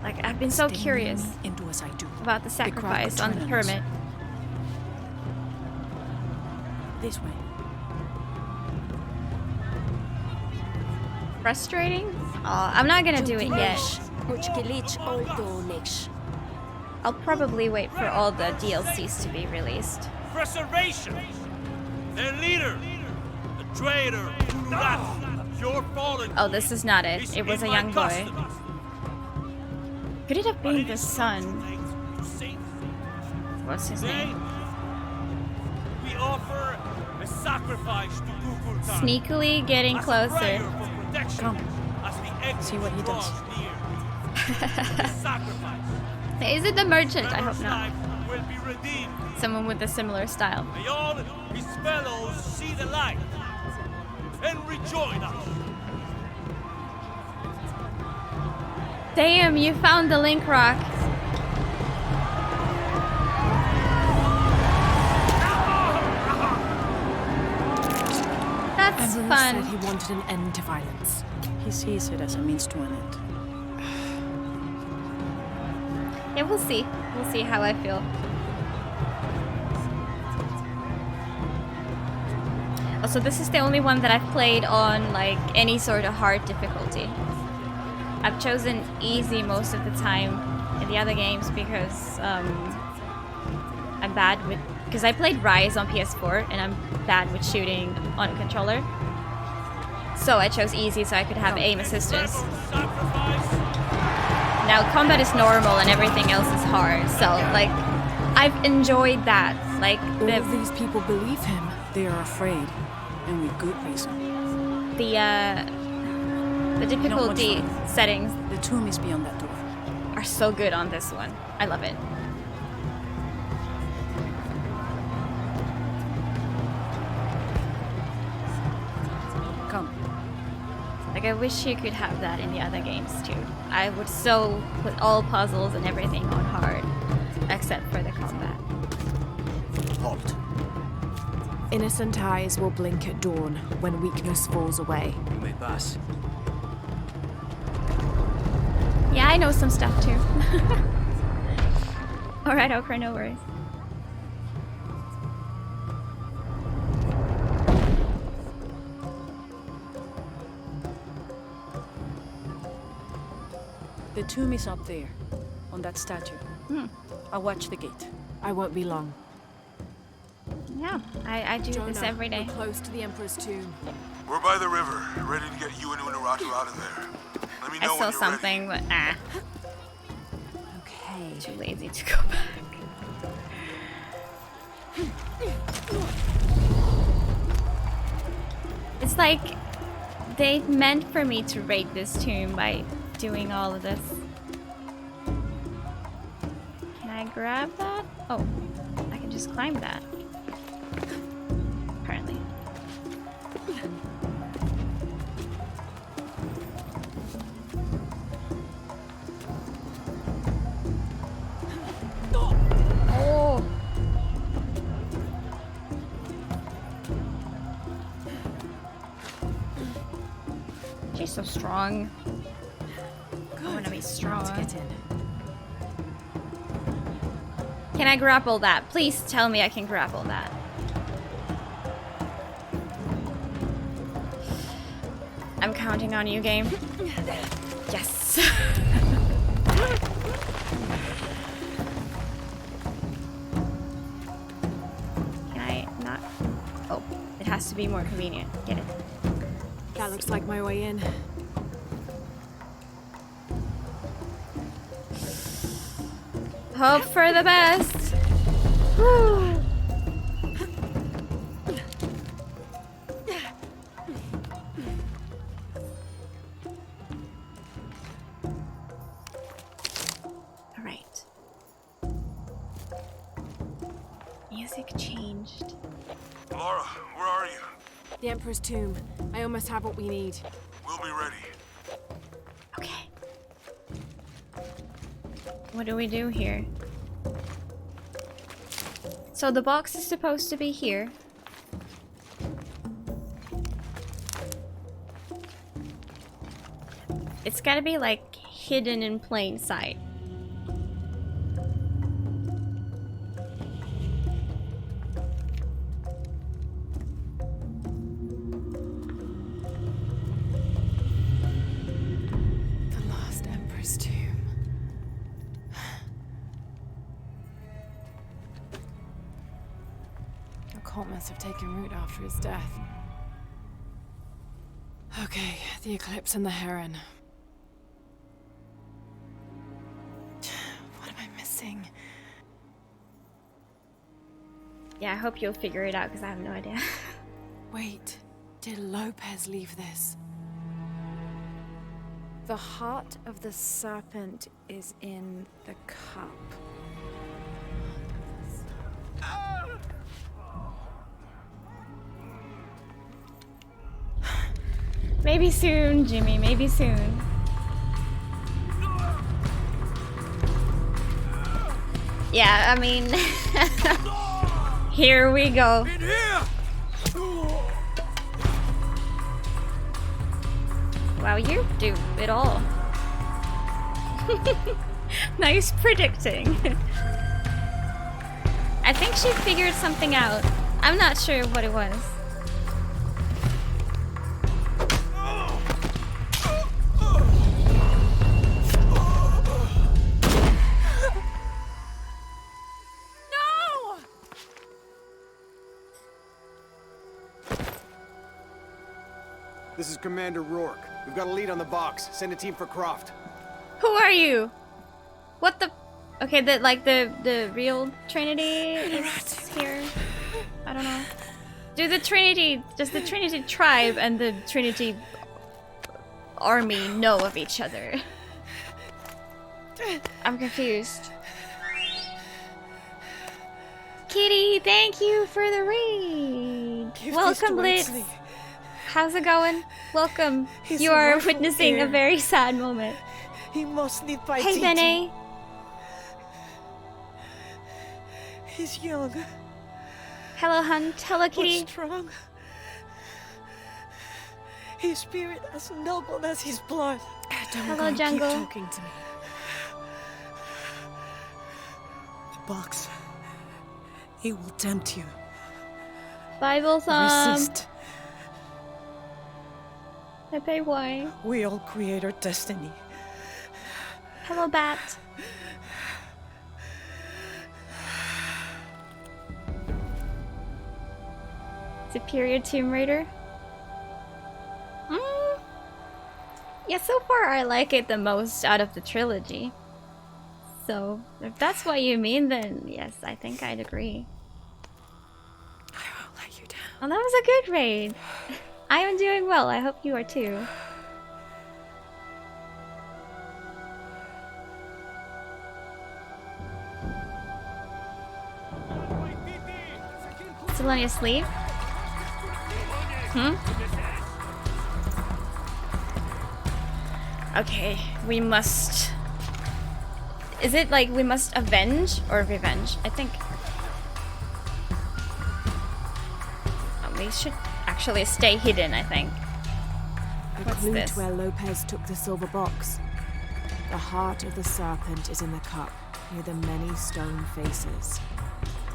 A: Like, I've been so curious
N: and do as I do.
A: about the sacrifice on the pyramid.
N: This way.
A: Frustrating? Oh, I'm not gonna do it yet. I'll probably wait for all the DLCs to be released.
O: Preservation! Their leader! The traitor! Your fallen.
A: Oh, this is not it. It was a young boy. Could it have been the son? What's his name?
O: We offer a sacrifice to Kukulkan.
A: Sneakily getting closer.
N: Come. See what he does.
A: Is it the merchant? I hope not.
O: Will be redeemed.
A: Someone with a similar style.
O: May all his fellows see the light and rejoin us.
A: Damn, you found the Link Rock. That's
B: Everyone
A: fun.
B: said he wanted an end to violence.
N: He sees it as a means to an end.
A: Yeah, we'll see. We'll see how I feel. Also, this is the only one that I've played on, like, any sort of hard difficulty. I've chosen easy most of the time in the other games because I'm bad with... Because I played Rise on PS4 and I'm bad with shooting on a controller. So I chose easy so I could have aim assistance. Now combat is normal and everything else is hard, so like I've enjoyed that. Like
B: all of these people believe him.
N: They are afraid, and with good reason.
A: The difficulty settings.
N: The tomb is beyond that door.
A: Are so good on this one. I love it.
N: Come.
A: Like, I wish you could have that in the other games too. I would so put all puzzles and everything on hard, except for the combat.
E: Halt.
B: Innocent eyes will blink at dawn when weakness falls away.
E: You may pass.
A: Yeah, I know some stuff too. Alright, Okra, no worries.
N: The tomb is up there, on that statue. I'll watch the gate.
B: I won't be long.
A: Yeah, I do this every day.
B: We're close to the Emperor's tomb.
C: We're by the river, ready to get you and Unuratu out of there. Let me know
A: I
C: when
A: saw
C: you're
A: something, but
B: Okay.
A: too lazy to go back. It's like they meant for me to raid this tomb by doing all of this. Can I grab that? Oh, I can just climb that. Apparently. Oh! She's so strong. I want to be strong.
B: To get in.
A: Can I grapple that? Please tell me I can grapple that. I'm counting on you, game. Yes. Can I not? Oh, it has to be more convenient. Get it.
B: That looks like my way in.
A: Hope for the best. Whew. All right. Music changed.
C: Laura, where are you?
B: The Emperor's tomb. I almost have what we need.
C: We'll be ready.
A: Okay. What do we do here? So the box is supposed to be here. It's gotta be like hidden in plain sight.
B: The last Emperor's tomb. The cult must have taken root after his death. Okay, the Eclipse and the Heron. What am I missing?
A: Yeah, I hope you'll figure it out because I have no idea.
B: Wait, did Lopez leave this? The heart of the serpent is in the cup.
A: Maybe soon, Jimmy, maybe soon. Yeah, I mean, here we go. Wow, you do it all. Nice predicting. I think she figured something out. I'm not sure what it was.
P: This is Commander Rourke. We've got a lead on the box. Send a team for Croft.
A: Who are you? What the? Okay, the real Trinity is here. I don't know. Does the Trinity tribe and the Trinity army know of each other? I'm confused. Kitty, thank you for the raid. Welcome, Blitz. How's it going? Welcome. You are witnessing a very sad moment.
Q: He must live by
A: Hey, Bene.
Q: He's young.
A: Hello, Hunt. Hello, Kitty.
Q: But strong. His spirit as noble as his blood.
A: Hello, Jungle.
B: Keep talking to me.
Q: The box. It will tempt you.
A: Bible thumb.
Q: Resist.
A: Pepe, why?
Q: We all create our destiny.
A: Hello, Bat. Superior Tomb Raider. Yeah, so far I like it the most out of the trilogy. So, if that's what you mean, then yes, I think I'd agree.
Q: I won't let you down.
A: Oh, that was a good raid. I am doing well. I hope you are too. Still on your sleeve? Okay, we must... Is it like we must avenge or revenge? I think... We should actually stay hidden, I think.
B: A
A: What's
B: clue
A: this?
B: to where Lopez took the silver box. The heart of the serpent is in the cup, near the many stone faces.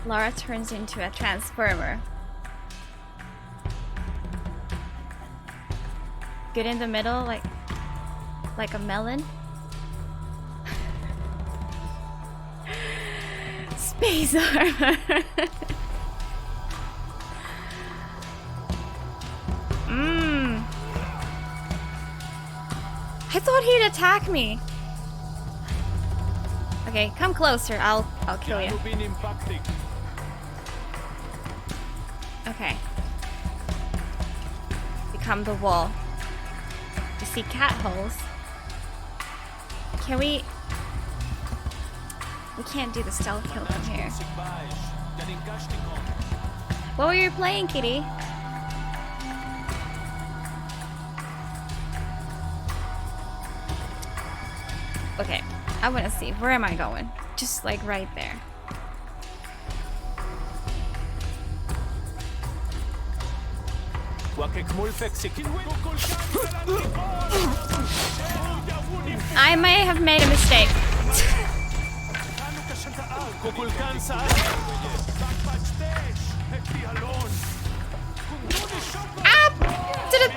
A: Laura turns into a transformer. Good in the middle, like a melon. Space armor. I thought he'd attack me. Okay, come closer. I'll kill you. Okay. Become the wall. You see cat holes. Can we? We can't do the stealth kill from here. What were you playing, kitty? Okay, I want to see. Where am I going? Just like right there. I may have made a mistake. Ah! Did it?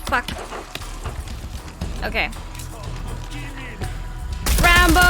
A: Fuck. Okay. Rambo!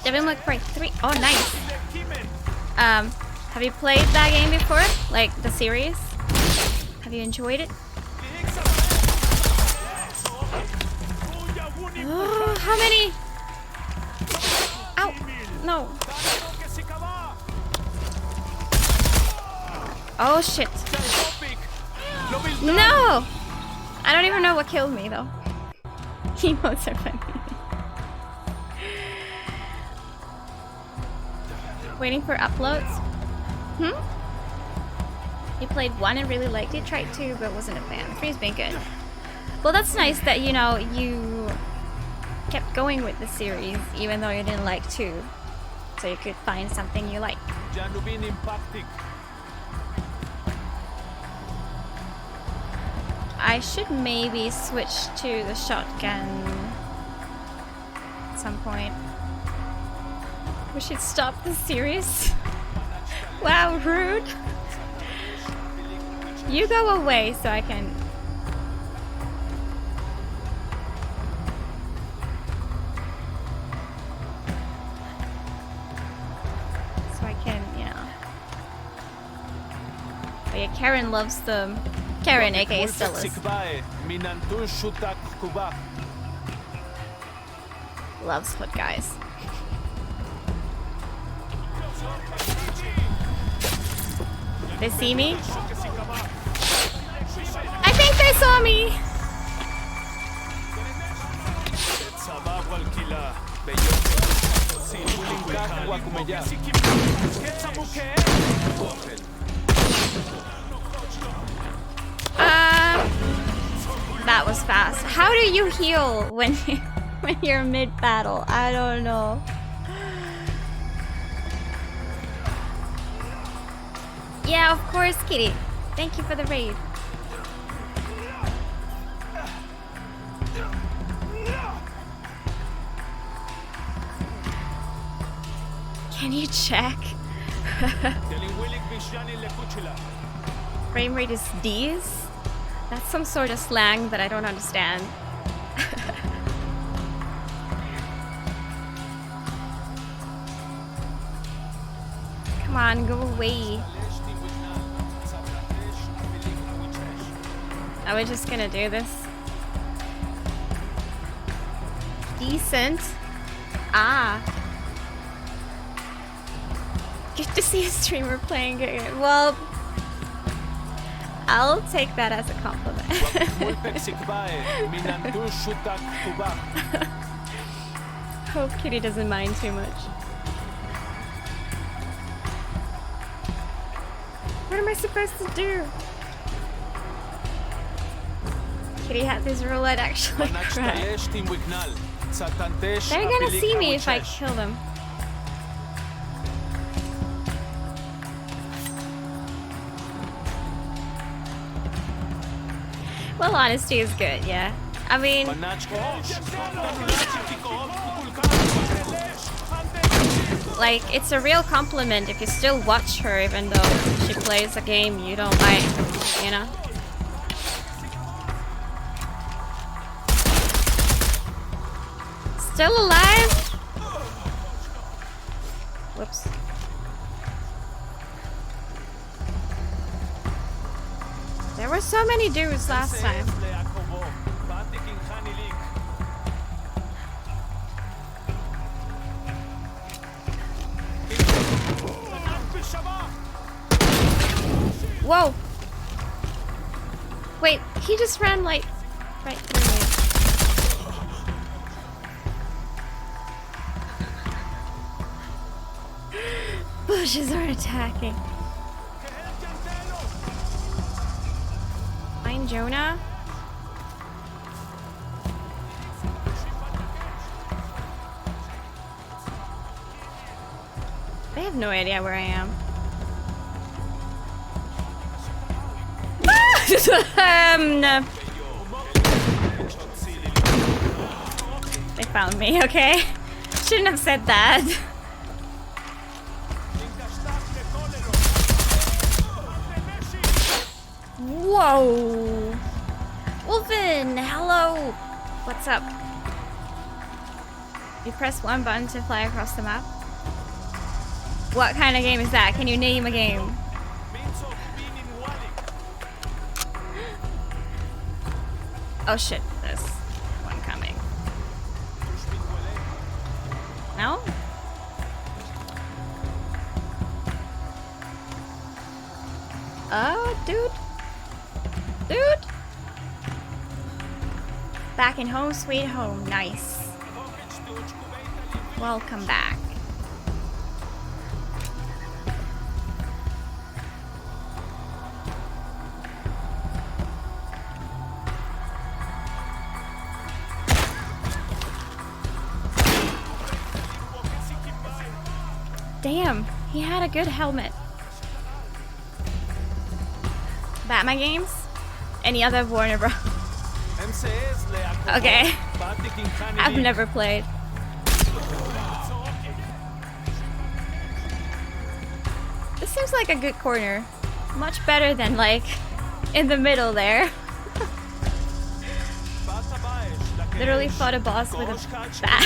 A: Devil May Cry 3. Oh, nice. Have you played that game before? Like the series? Have you enjoyed it? Oh, how many? Ow! No. Oh shit. No! I don't even know what killed me though. Emotes are funny. Waiting for uploads? You played 1 and really liked it, tried 2 but wasn't a fan. 3's been good. Well, that's nice that, you know, you kept going with the series even though you didn't like 2. So you could find something you like. I should maybe switch to the shotgun at some point. We should stop the series. Wow, rude. You go away so I can... you know... Oh yeah, Karen loves the... Karen, aka Stellas. Loves Hood guys. They see me? I think they saw me! That was fast. How do you heal when you're mid-battle? I don't know. Yeah, of course, Kitty. Thank you for the raid. Can you check? Frame rate is D's? That's some sort of slang that I don't understand. Come on, go away. Are we just gonna do this? Decent. Ah. Good to see a streamer playing it. Well, I'll take that as a compliment. Hope Kitty doesn't mind too much. What am I supposed to do? Kitty had this roulette actually cry. They're gonna see me if I kill them. Well, honesty is good, yeah. I mean... Like, it's a real compliment if you still watch her even though she plays a game you don't like, you know? Still alive? Whoops. There were so many dudes last time. Whoa! Wait, he just ran like right through me. Bushes are attacking. Find Jonah. They have no idea where I am. No. They found me, okay? Shouldn't have said that. Whoa! Wolfen, hello! What's up? You press one button to fly across the map? What kind of game is that? Can you name a game? Oh shit, there's one coming. No? Oh, dude. Dude! Back in home, sweet home. Nice. Welcome back. Damn, he had a good helmet. Batman games? Any other Warner Bros? Okay. I've never played. This seems like a good corner. Much better than like in the middle there. Literally fought a boss with a bat.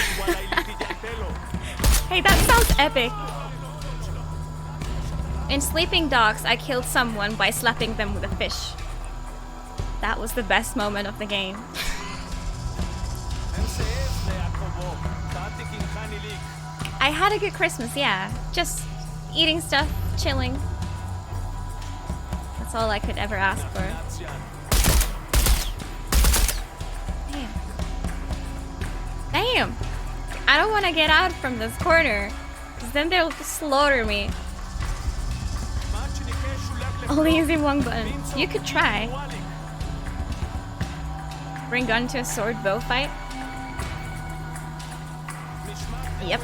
A: Hey, that sounds epic. In Sleeping Dogs, I killed someone by slapping them with a fish. That was the best moment of the game. I had a good Christmas, yeah. Just eating stuff, chilling. That's all I could ever ask for. Damn. Damn! I don't want to get out from this corner, because then they'll slaughter me. Only using one button. You could try. Bring gun to a sword bow fight? Yep.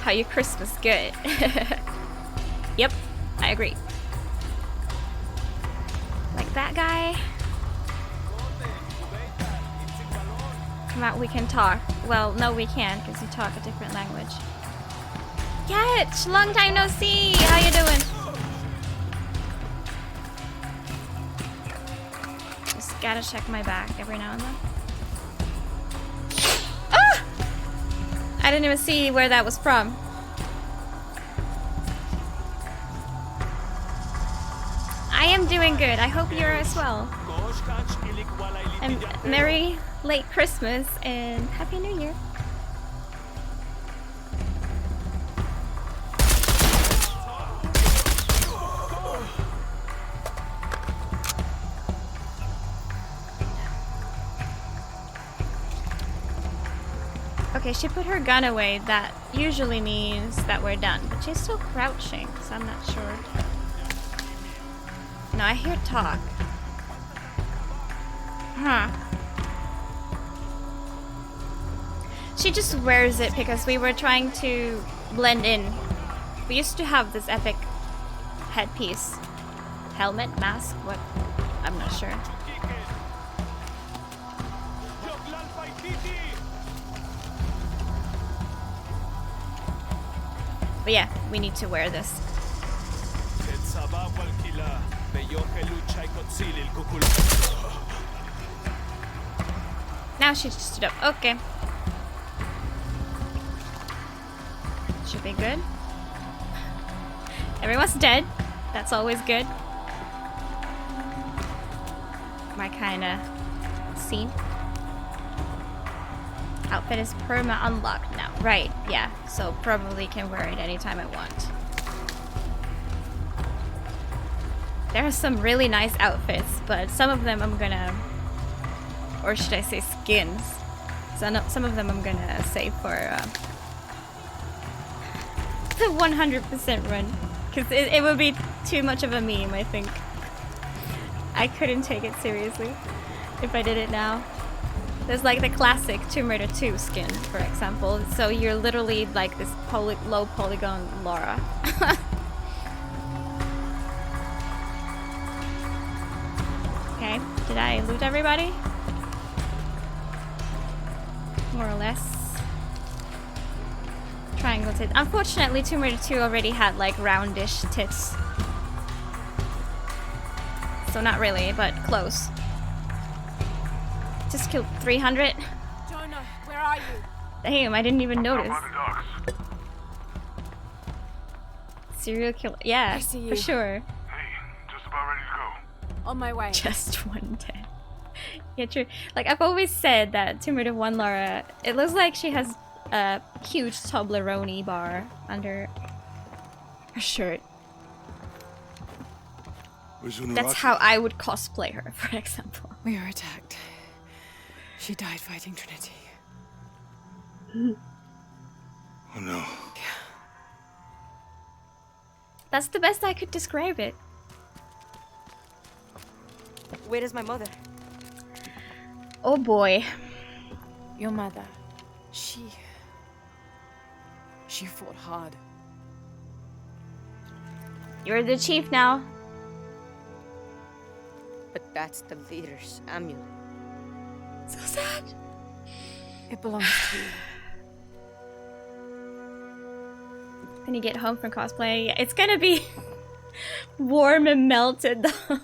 A: How your Christmas good? Yep, I agree. Like that guy? Come out, we can talk. Well, no we can't, because you talk a different language. Ketch! Long time no see! How you doing? Just gotta check my back every now and then. Ah! I didn't even see where that was from. I am doing good. I hope you're as well. And Merry late Christmas and Happy New Year. Okay, she put her gun away. That usually means that we're done. But she's still crouching, so I'm not sure. No, I hear talk. Huh. She just wears it because we were trying to blend in. We used to have this epic headpiece. Helmet? Mask? What? I'm not sure. But yeah, we need to wear this. Now she just stood up. Okay. Should be good. Everyone's dead. That's always good. My kind of scene. Outfit is perma unlocked now. Right, yeah. So probably can wear it anytime I want. There are some really nice outfits, but some of them I'm gonna... Or should I say skins? So some of them I'm gonna save for the 100% run. Because it would be too much of a meme, I think. I couldn't take it seriously if I did it now. There's like the classic Tomb Raider 2 skin, for example. So you're literally like this low polygon Lara. Okay, did I loot everybody? More or less. Triangle tits. Unfortunately, Tomb Raider 2 already had like roundish tits. So not really, but close. Just killed 300.
B: Jonah, where are you?
A: Damn, I didn't even notice. Serial killer. Yeah,
B: I see you.
A: for sure.
C: Just about ready to go.
B: On my way.
A: Just one dead. Yeah, true. Like, I've always said that Tomb Raider 1 Lara, it looks like she has a huge Toblerone bar under her shirt. That's how I would cosplay her, for example.
Q: We were attacked. She died fighting Trinity.
C: Oh no.
A: That's the best I could describe it.
L: Where is my mother?
A: Oh boy.
B: Your mother. She fought hard.
A: You're the chief now.
L: But that's the leader's amulet.
A: So sad.
B: It belongs to you.
A: When you get home from cosplay, it's gonna be warm and melted though.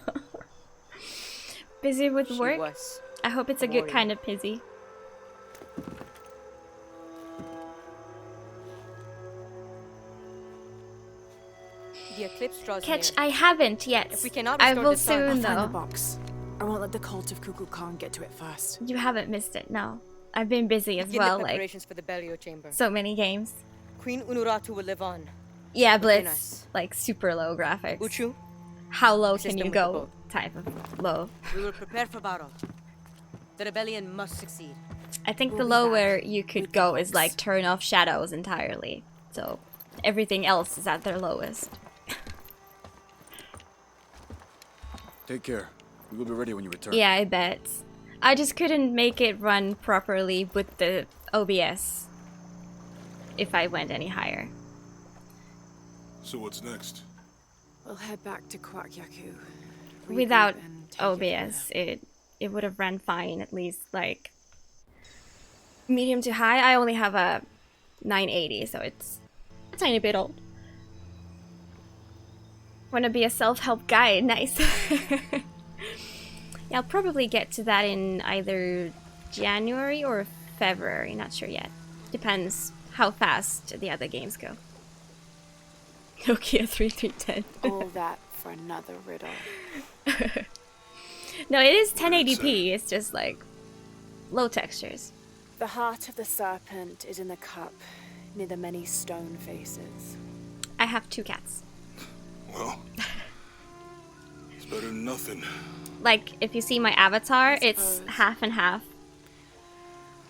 A: Busy with work? I hope it's a good kind of busy.
L: The eclipse draws
A: Catch,
L: near.
A: I haven't yet.
L: If we cannot
A: I
L: restore
A: will
L: the sun,
A: soon
B: I'll find
A: though.
B: the box. I won't let the cult of Kukulkan Khan get to it first.
A: You haven't missed it, no. I've been busy as
L: Begin
A: well,
L: the
A: like
L: preparations for the Belial chamber.
A: so many games.
L: Queen Unuratu will live on.
A: Yeah,
L: within
A: Blitz,
L: us.
A: like super low graphics.
L: Uchu,
A: How low
L: assist
A: can
L: them
A: you
L: with the
A: go?
L: boat.
A: Type of low.
L: We will prepare for battle. The rebellion must succeed.
A: I think the
B: We'll be back
A: lower you could
B: with the
A: go is
B: box.
A: like turn off shadows entirely. So everything else is at their lowest.
E: Take care. We will be ready when you return.
A: Yeah, I bet. I just couldn't make it run properly with the OBS if I went any higher.
C: So what's next?
B: We'll head back to Kwakyaku.
A: Without
B: Regroup and take it from
A: OBS, it would have run fine, at least like medium to high. I only have a 980, so it's a tiny bit old. Wanna be a self-help guide? Nice. Yeah, I'll probably get to that in either January or February, not sure yet. Depends how fast the other games go. Nokia 3310.
B: All that for another riddle.
A: No, it is 1080p, it's just like low textures.
B: The heart of the serpent is in the cup, near the many stone faces.
A: I have 2 cats.
C: Well, it's better than nothing.
A: Like, if you see my avatar, it's half and half.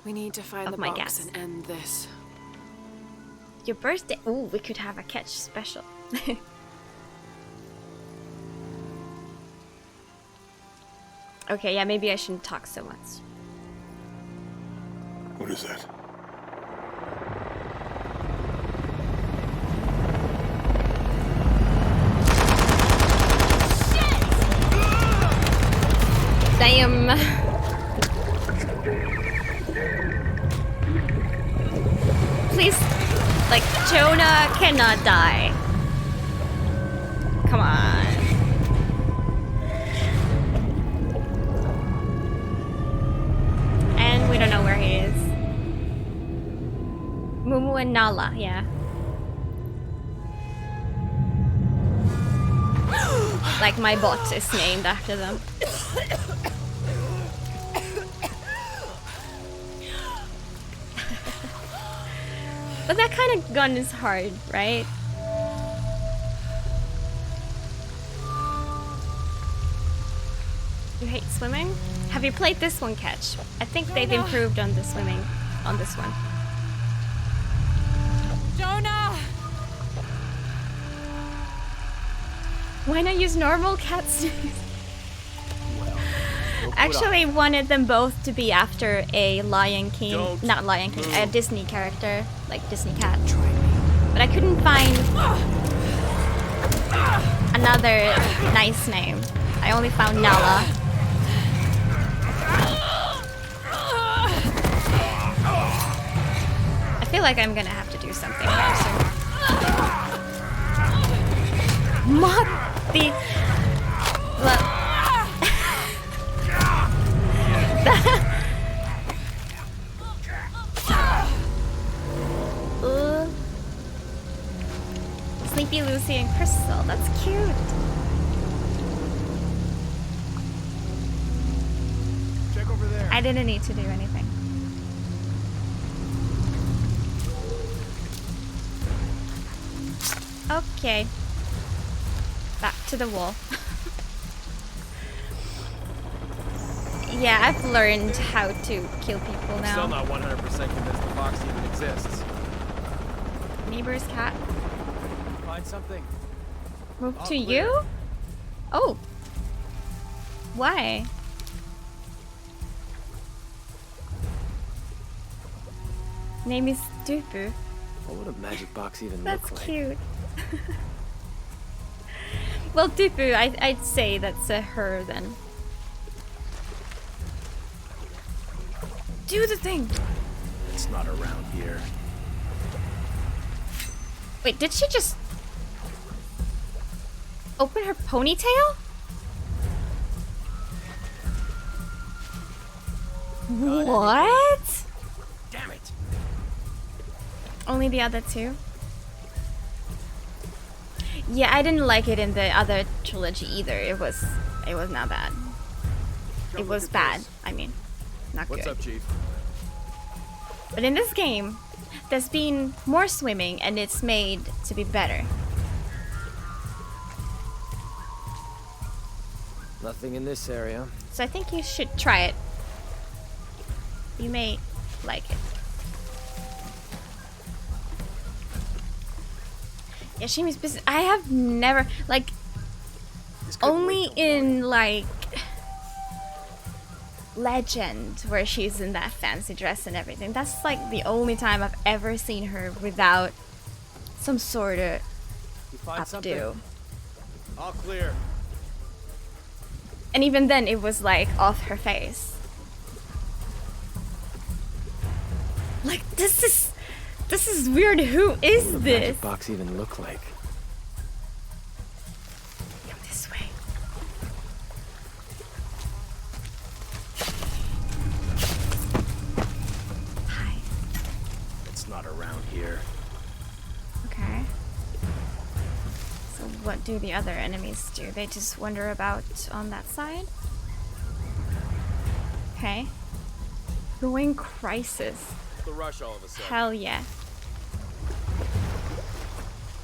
B: We need to find
A: of
B: the
A: my
B: box
A: guess.
B: and end this.
A: Your birthday. Ooh, we could have a catch special. Okay, yeah, maybe I shouldn't talk so much.
C: What is that?
A: Damn. Please, like, Jonah cannot die. Come on. And we don't know where he is. Mumu and Nala, yeah. Like my bot is named after them. But that kind of gun is hard, right? You hate swimming? Have you played this one, Catch? I think they've improved on the swimming on this one.
Q: Jonah!
A: Why not use normal cats? Actually wanted them both to be after a Lion King, not Lion King, a Disney character, like Disney cat. But I couldn't find another nice name. I only found Nala. I feel like I'm gonna have to do something here soon. Matti! Sleepy Lucy and Crystal, that's cute.
P: Check over there.
A: I didn't need to do anything. Okay. Back to the wall. Yeah, I've learned how to kill people now.
P: Still not 100% convinced the box even exists.
A: Neighbor's cat.
P: Find something.
A: Move
P: All
A: to
P: clear.
A: you? Oh. Why? Name is Dupu.
F: What would a magic box even
A: That's
F: look like?
A: cute. Well, Dupu, I'd say that's a her then. Do the thing!
P: It's not around here.
A: Wait, did she just open her ponytail? What?
P: Damn it!
A: Only the other two? Yeah, I didn't like it in the other trilogy either. It was not bad. It was bad. I mean, not good.
P: What's up, Chief?
A: But in this game, there's been more swimming and it's made to be better.
F: Nothing in this area.
A: So I think you should try it. You may like it. Yashimi's business. I have never, like, only in, like, Legend, where she's in that fancy dress and everything. That's, like, the only time I've ever seen her without some sort of updo.
P: All clear.
A: And even then, it was, like, off her face. Like, this is weird. Who is
F: What would a
A: this?
F: magic box even look like?
A: Come this way. Hi.
P: It's not around here.
A: Okay. So what do the other enemies do? They just wander about on that side? Okay. Going Crisis.
P: The rush all of a sudden.
A: Hell yeah.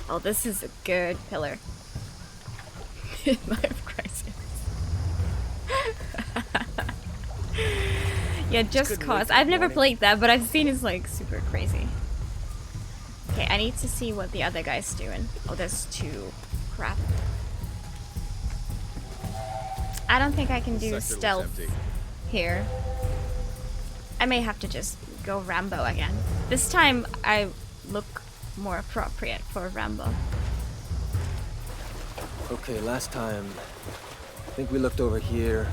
A: Oh, this is a good pillar. Midlife Crisis. Yeah, Just Cause. I've never played that, but I've seen it's like super crazy. Okay, I need to see what the other guy's doing. Oh, there's two. Crap. I don't think I can do stealth here. I may have to just go Rambo again. This time I look more appropriate for Rambo.
F: Okay, last time, I think we looked over here.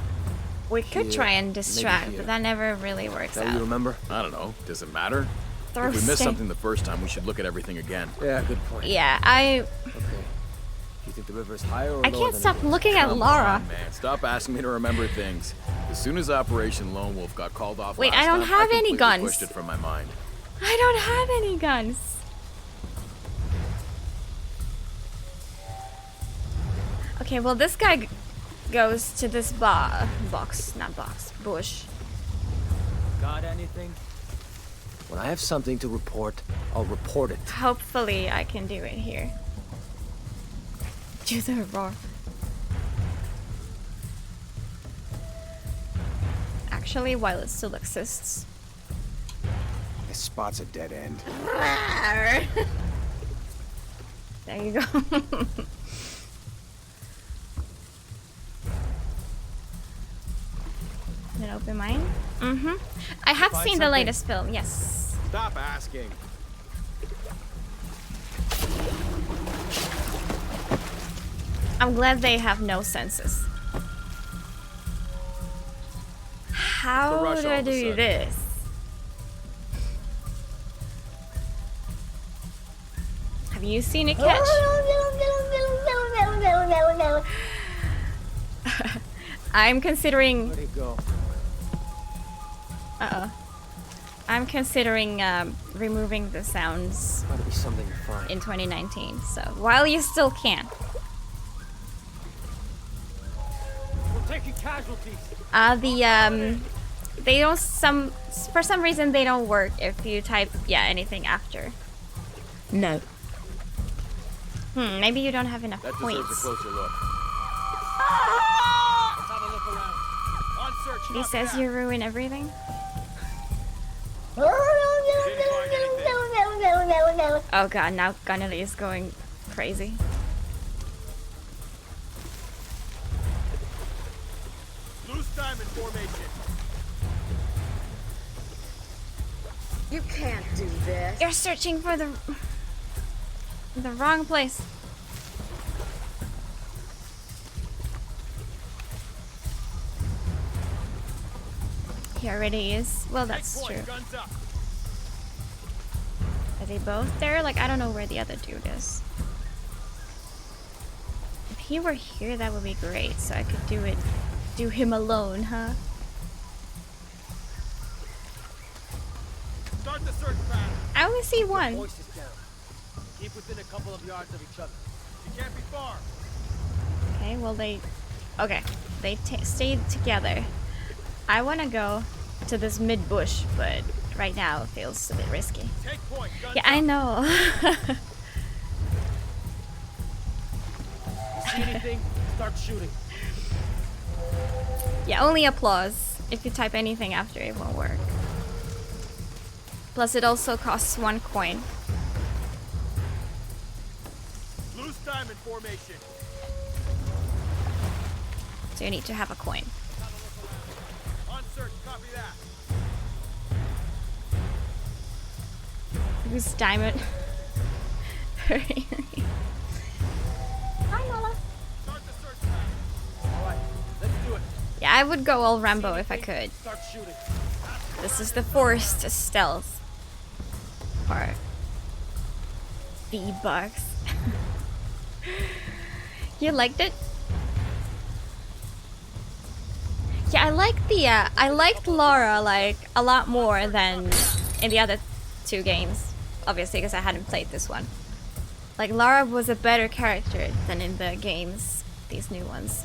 A: We could try and
F: maybe
A: distract,
F: here.
A: but that never really works
F: That you
A: out.
F: remember?
E: I don't know. Does it matter?
A: Throw
E: If we missed
A: stink.
E: something the first time, we should look at everything again.
F: Yeah, good point.
A: Yeah, I
F: Do you think the river is higher or
A: I
F: lower
A: can't
F: than
A: stop looking at
E: Come
A: Laura.
E: on, man. Stop asking me to remember things. As soon as Operation Lone Wolf got called off
A: Wait,
E: last
A: I don't
E: time,
A: have any
E: completely
A: guns.
E: pushed it from my mind.
A: I don't have any guns. Okay, well this guy goes to this bush.
F: Got anything? When I have something to report, I'll report it.
A: Hopefully I can do it here. Do the roar. Actually, while it still exists.
P: This spot's a dead end.
A: There you go. An open mind? Mm-hmm. I have
P: Find
A: seen the
P: something?
A: latest film, yes.
P: Stop asking.
A: I'm glad they have no senses. How
E: rush
A: do
E: all
A: I
E: of a
A: do
E: sudden?
A: this? Have you seen a catch? I'm considering.
F: Where'd it go?
A: I'm considering removing the sounds
F: Gotta be something to find.
A: in 2019. So while you still can,
O: We're taking casualties.
A: they don't for some reason they don't work if you type anything after.
I: No.
A: Maybe you don't have enough
E: That deserves a
A: points.
E: closer look.
O: Let's have a look around. On search.
A: He
O: copy
A: says
O: that.
A: you ruin everything.
O: Didn't find anything.
A: Oh god, now Gunnelly is going crazy.
O: Loose diamond formation.
D: You can't do this.
A: You're searching for the wrong place. He already is. Well, that's
O: Take
A: true.
O: point, guns up.
A: Are they both there? Like, I don't know where the other dude is. If he were here, that would be great. So I could do him alone, huh?
O: Start the search pattern.
A: I only see one.
O: Voices down. Keep within a couple of yards of each other. You can't be far.
A: Okay, well okay, they stayed together. I want to go to this mid bush, but right now it feels a bit risky.
O: Take point, guns
A: Yeah, I
O: up.
A: know.
O: You see anything? Start shooting.
A: Yeah, only applause. If you type anything after, it won't work. Plus, it also costs 1 coin.
O: Loose diamond formation.
A: So you need to have a coin.
O: On search, copy that.
A: Who's diamond? Hi, Lola.
O: Start the search pattern. Alright, let's do it.
A: Yeah, I would go all Rambo if I could.
O: Start shooting.
A: This is the forced stealth part. V-Bucks. You liked it? Yeah, I liked Laura like a lot more than in the other 2 games. Obviously, because I hadn't played this one. Like, Laura was a better character than in the games, these new ones.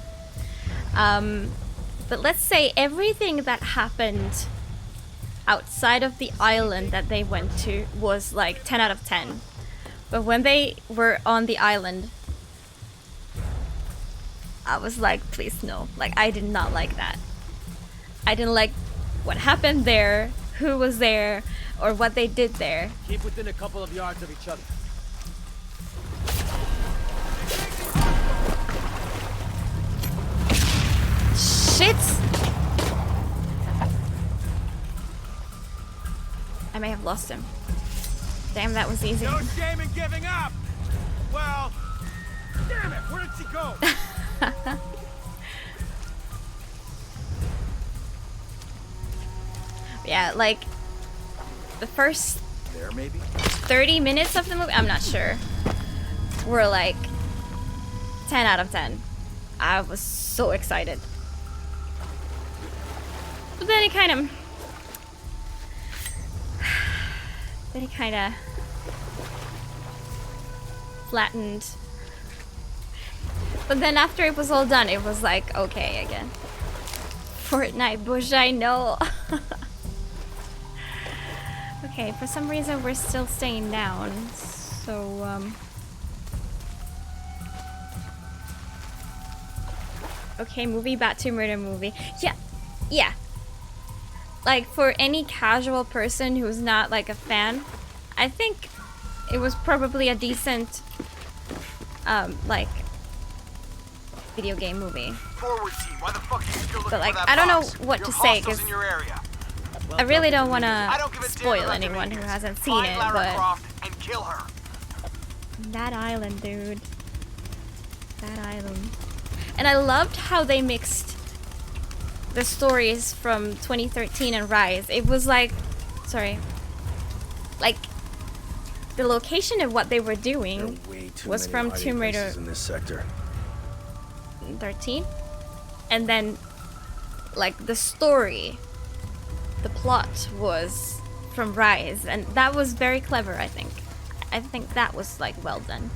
A: But let's say everything that happened outside of the island that they went to was like 10 out of 10. But when they were on the island, I was like, please no. Like, I did not like that. I didn't like what happened there, who was there, or what they did there.
F: Keep within a couple of yards of each other.
A: Shit! I may have lost him. Damn, that was easy.
O: No shame in giving up! Well, damn it, where did she go?
A: Yeah, like the first
E: There, maybe?
A: 30 minutes of the movie, I'm not sure, were like 10 out of 10. I was so excited. But then it kind of flattened. But then after it was all done, it was like, okay again. Fortnite Bush, I know. Okay, for some reason we're still staying down, so okay, movie back to murder movie. Yeah. Like for any casual person who's not like a fan, I think it was probably a decent like video game movie.
O: Forward team, why the fuck are you still looking
A: But like
O: for that
A: I don't know
O: box?
A: what
O: Your
A: to say
O: hostiles
A: because
O: in your area.
A: I really don't want
O: I
A: to
O: don't give a damn
A: spoil
O: about
A: anyone who
O: Dominguez.
A: hasn't seen
O: Find
A: it,
O: Lara
A: but
O: Croft and kill her.
A: that island, dude. That island. And I loved how they mixed the stories from 2013 and Rise. It was like, like the location of what they were doing was from Tomb Raider
F: in this sector.
A: 13, and then like the story, the plot was from Rise, and that was very clever. I think that was like well done.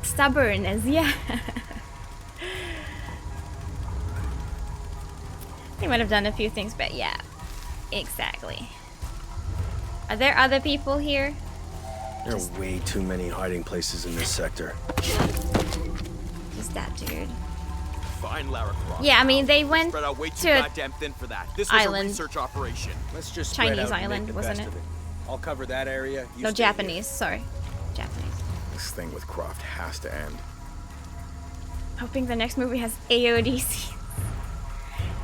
A: Stubbornness, yeah. They might have done a few things, but yeah, exactly. Are there other people here?
F: There are way too many hiding places in this sector.
A: Just that dude.
O: Find Lara Croft.
A: Yeah, I mean they went
O: Spread out way too
A: to
O: goddamn thin for that. This was
A: island.
O: a research operation.
E: Let's just
A: Chinese island, wasn't it?
E: I'll cover that area. You
A: No,
E: stay here.
A: Japanese. Sorry, Japanese.
E: This thing with Croft has to end.
A: Hoping the next movie has AODC.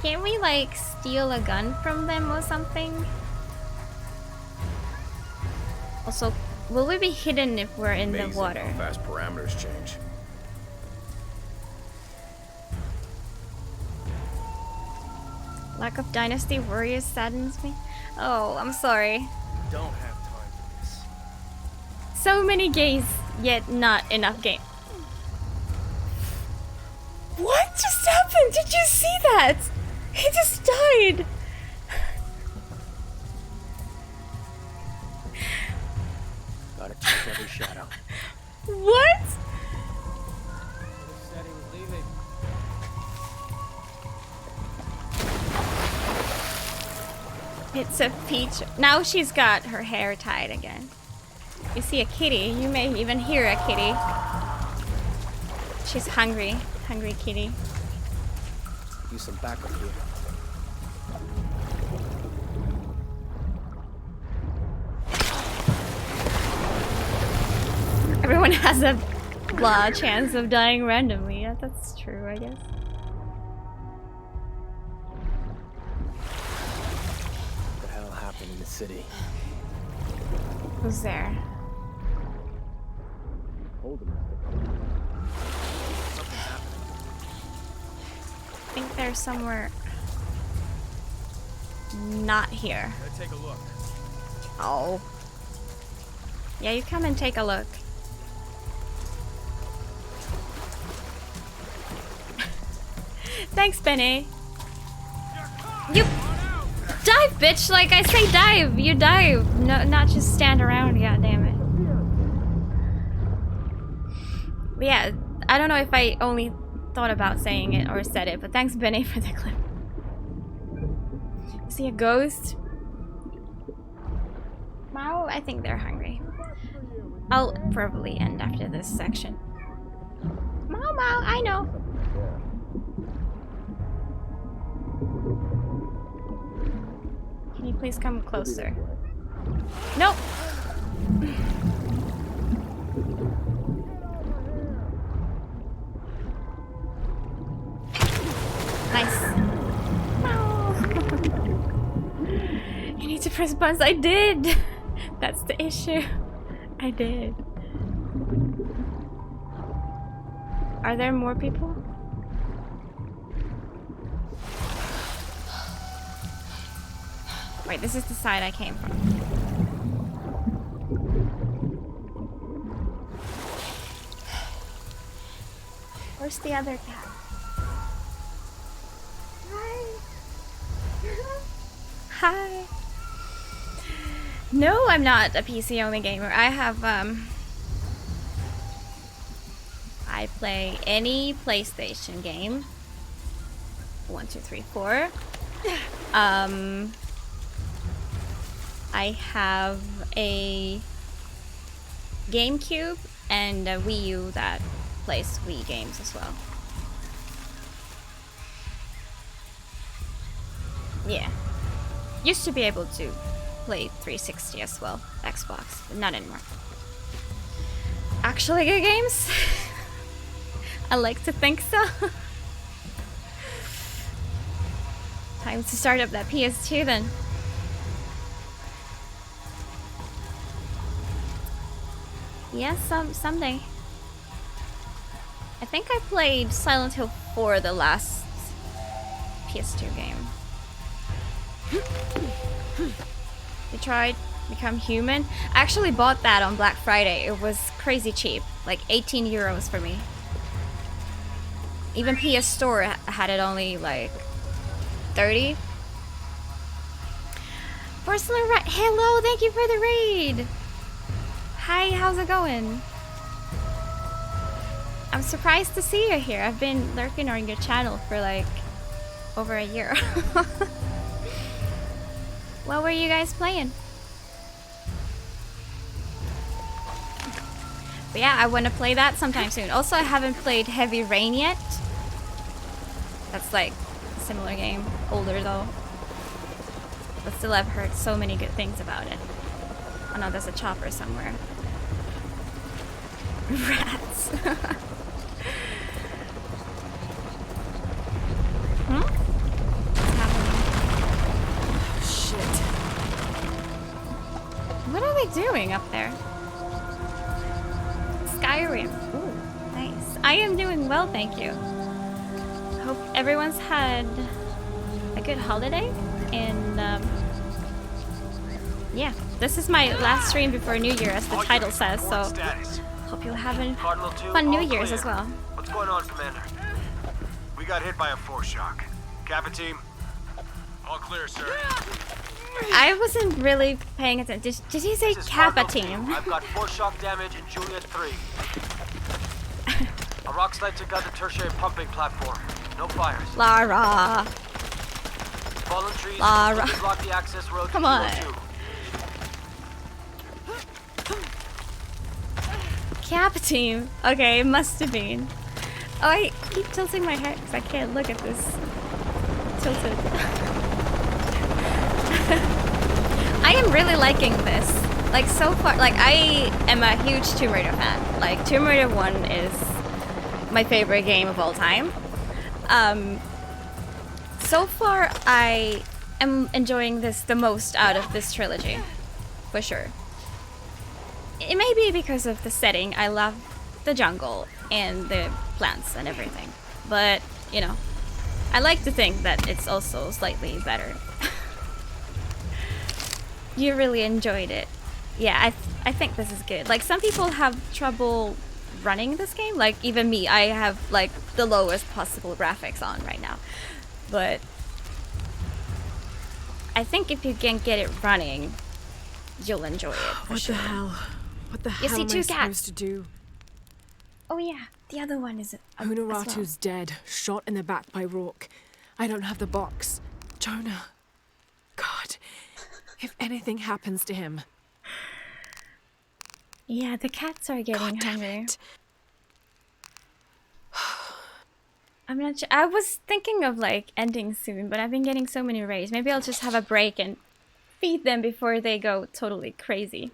A: Can't we like steal a gun from them or something? Also, will we be hidden if we're in the
E: Amazing
A: water?
E: how fast parameters change.
A: Lack of Dynasty Warriors saddens me. Oh, I'm sorry.
F: Don't have time for this.
A: So many gays, yet not enough game. What just happened? Did you see that? He just died.
F: Gotta check every shadow.
A: What?
F: Said he was leaving.
A: It's a peach. Now she's got her hair tied again. You see a kitty. You may even hear a kitty. She's hungry. Hungry kitty.
F: Use some backup here.
A: Everyone has a chance of dying randomly. Yeah, that's true, I guess.
F: What the hell happened in the city?
A: Who's there?
F: Hold him.
A: I think they're somewhere not here.
O: Let's take a look.
A: Oh. Yeah, you come and take a look. Thanks, Benny. You dive, bitch! Like I say, dive. You dive. No, not just stand around. God damn it. But yeah, I don't know if I only thought about saying it or said it, but thanks, Benny, for the clip. See a ghost? Mao, I think they're hungry. I'll probably end after this section. Mao, I know. Please come closer. Nope. Nice. No. You need to press buttons. I did. That's the issue. I did. Are there more people? Wait, this is the side I came from. Where's the other cat? Hi. Hi. No, I'm not a PC only gamer. I have I play any PlayStation game. 1, 2, 3, 4. I have a GameCube and a Wii U that plays Wii games as well. Yeah. Used to be able to play 360 as well, Xbox, but not anymore. Actually good games? I like to think so. Time to start up that PS2 then. Yeah, someday. I think I played Silent Hill 4, the last PS2 game. You tried Become Human? I actually bought that on Black Friday. It was crazy cheap, like 18 euros for me. Even PS Store had it only like 30. Personal right. Hello, thank you for the raid. Hi, how's it going? I'm surprised to see you here. I've been lurking on your channel for like over a year. What were you guys playing? But yeah, I want to play that sometime soon. Also, I haven't played Heavy Rain yet. That's like a similar game, older though. But still, I've heard so many good things about it. Oh no, there's a chopper somewhere. Rats. Hmm? What's happening? Oh, shit. What are they doing up there? Skyrim. Ooh, nice. I am doing well, thank you. Hope everyone's had a good holiday. And, yeah, this is my last stream before New Year, as the title says, so hope you'll have a fun New Year's as well.
R: What's going on, Commander? We got hit by a force shock. Kappa team? All clear, sir.
A: I wasn't really paying attention. Did he say Kappa team?
R: I've got force shock damage in Juliet 3. A rock slide took out the tertiary pumping platform. No fires.
A: Lara.
R: Fallen trees
A: Lara.
R: block the access road.
A: Come on. Kappa team. Okay, it must have been. Oh, I keep tilting my head because I can't look at this. Tilted. I am really liking this. Like, so far, like, I am a huge Tomb Raider fan. Like, Tomb Raider 1 is my favorite game of all time. So far, I am enjoying this the most out of this trilogy. For sure. It may be because of the setting. I love the jungle and the plants and everything. But, you know, I like to think that it's also slightly better. You really enjoyed it. Yeah, I think this is good. Like, some people have trouble running this game. Like, even me, I have, like, the lowest possible graphics on right now. But I think if you can get it running, you'll enjoy it. For
B: What
A: sure.
B: the hell? What the
A: You
B: hell
A: see
B: am
A: two
B: I
A: cats.
B: supposed to do?
A: Oh yeah, the other one is
B: Hunaratu's dead, shot in the back by Rourke. I don't have the box. Jonah. God. If anything happens to him.
A: Yeah, the cats are getting hungry. I'm not sure. I was thinking of like ending soon, but I've been getting so many raids. Maybe I'll just have a break and feed them before they go totally crazy.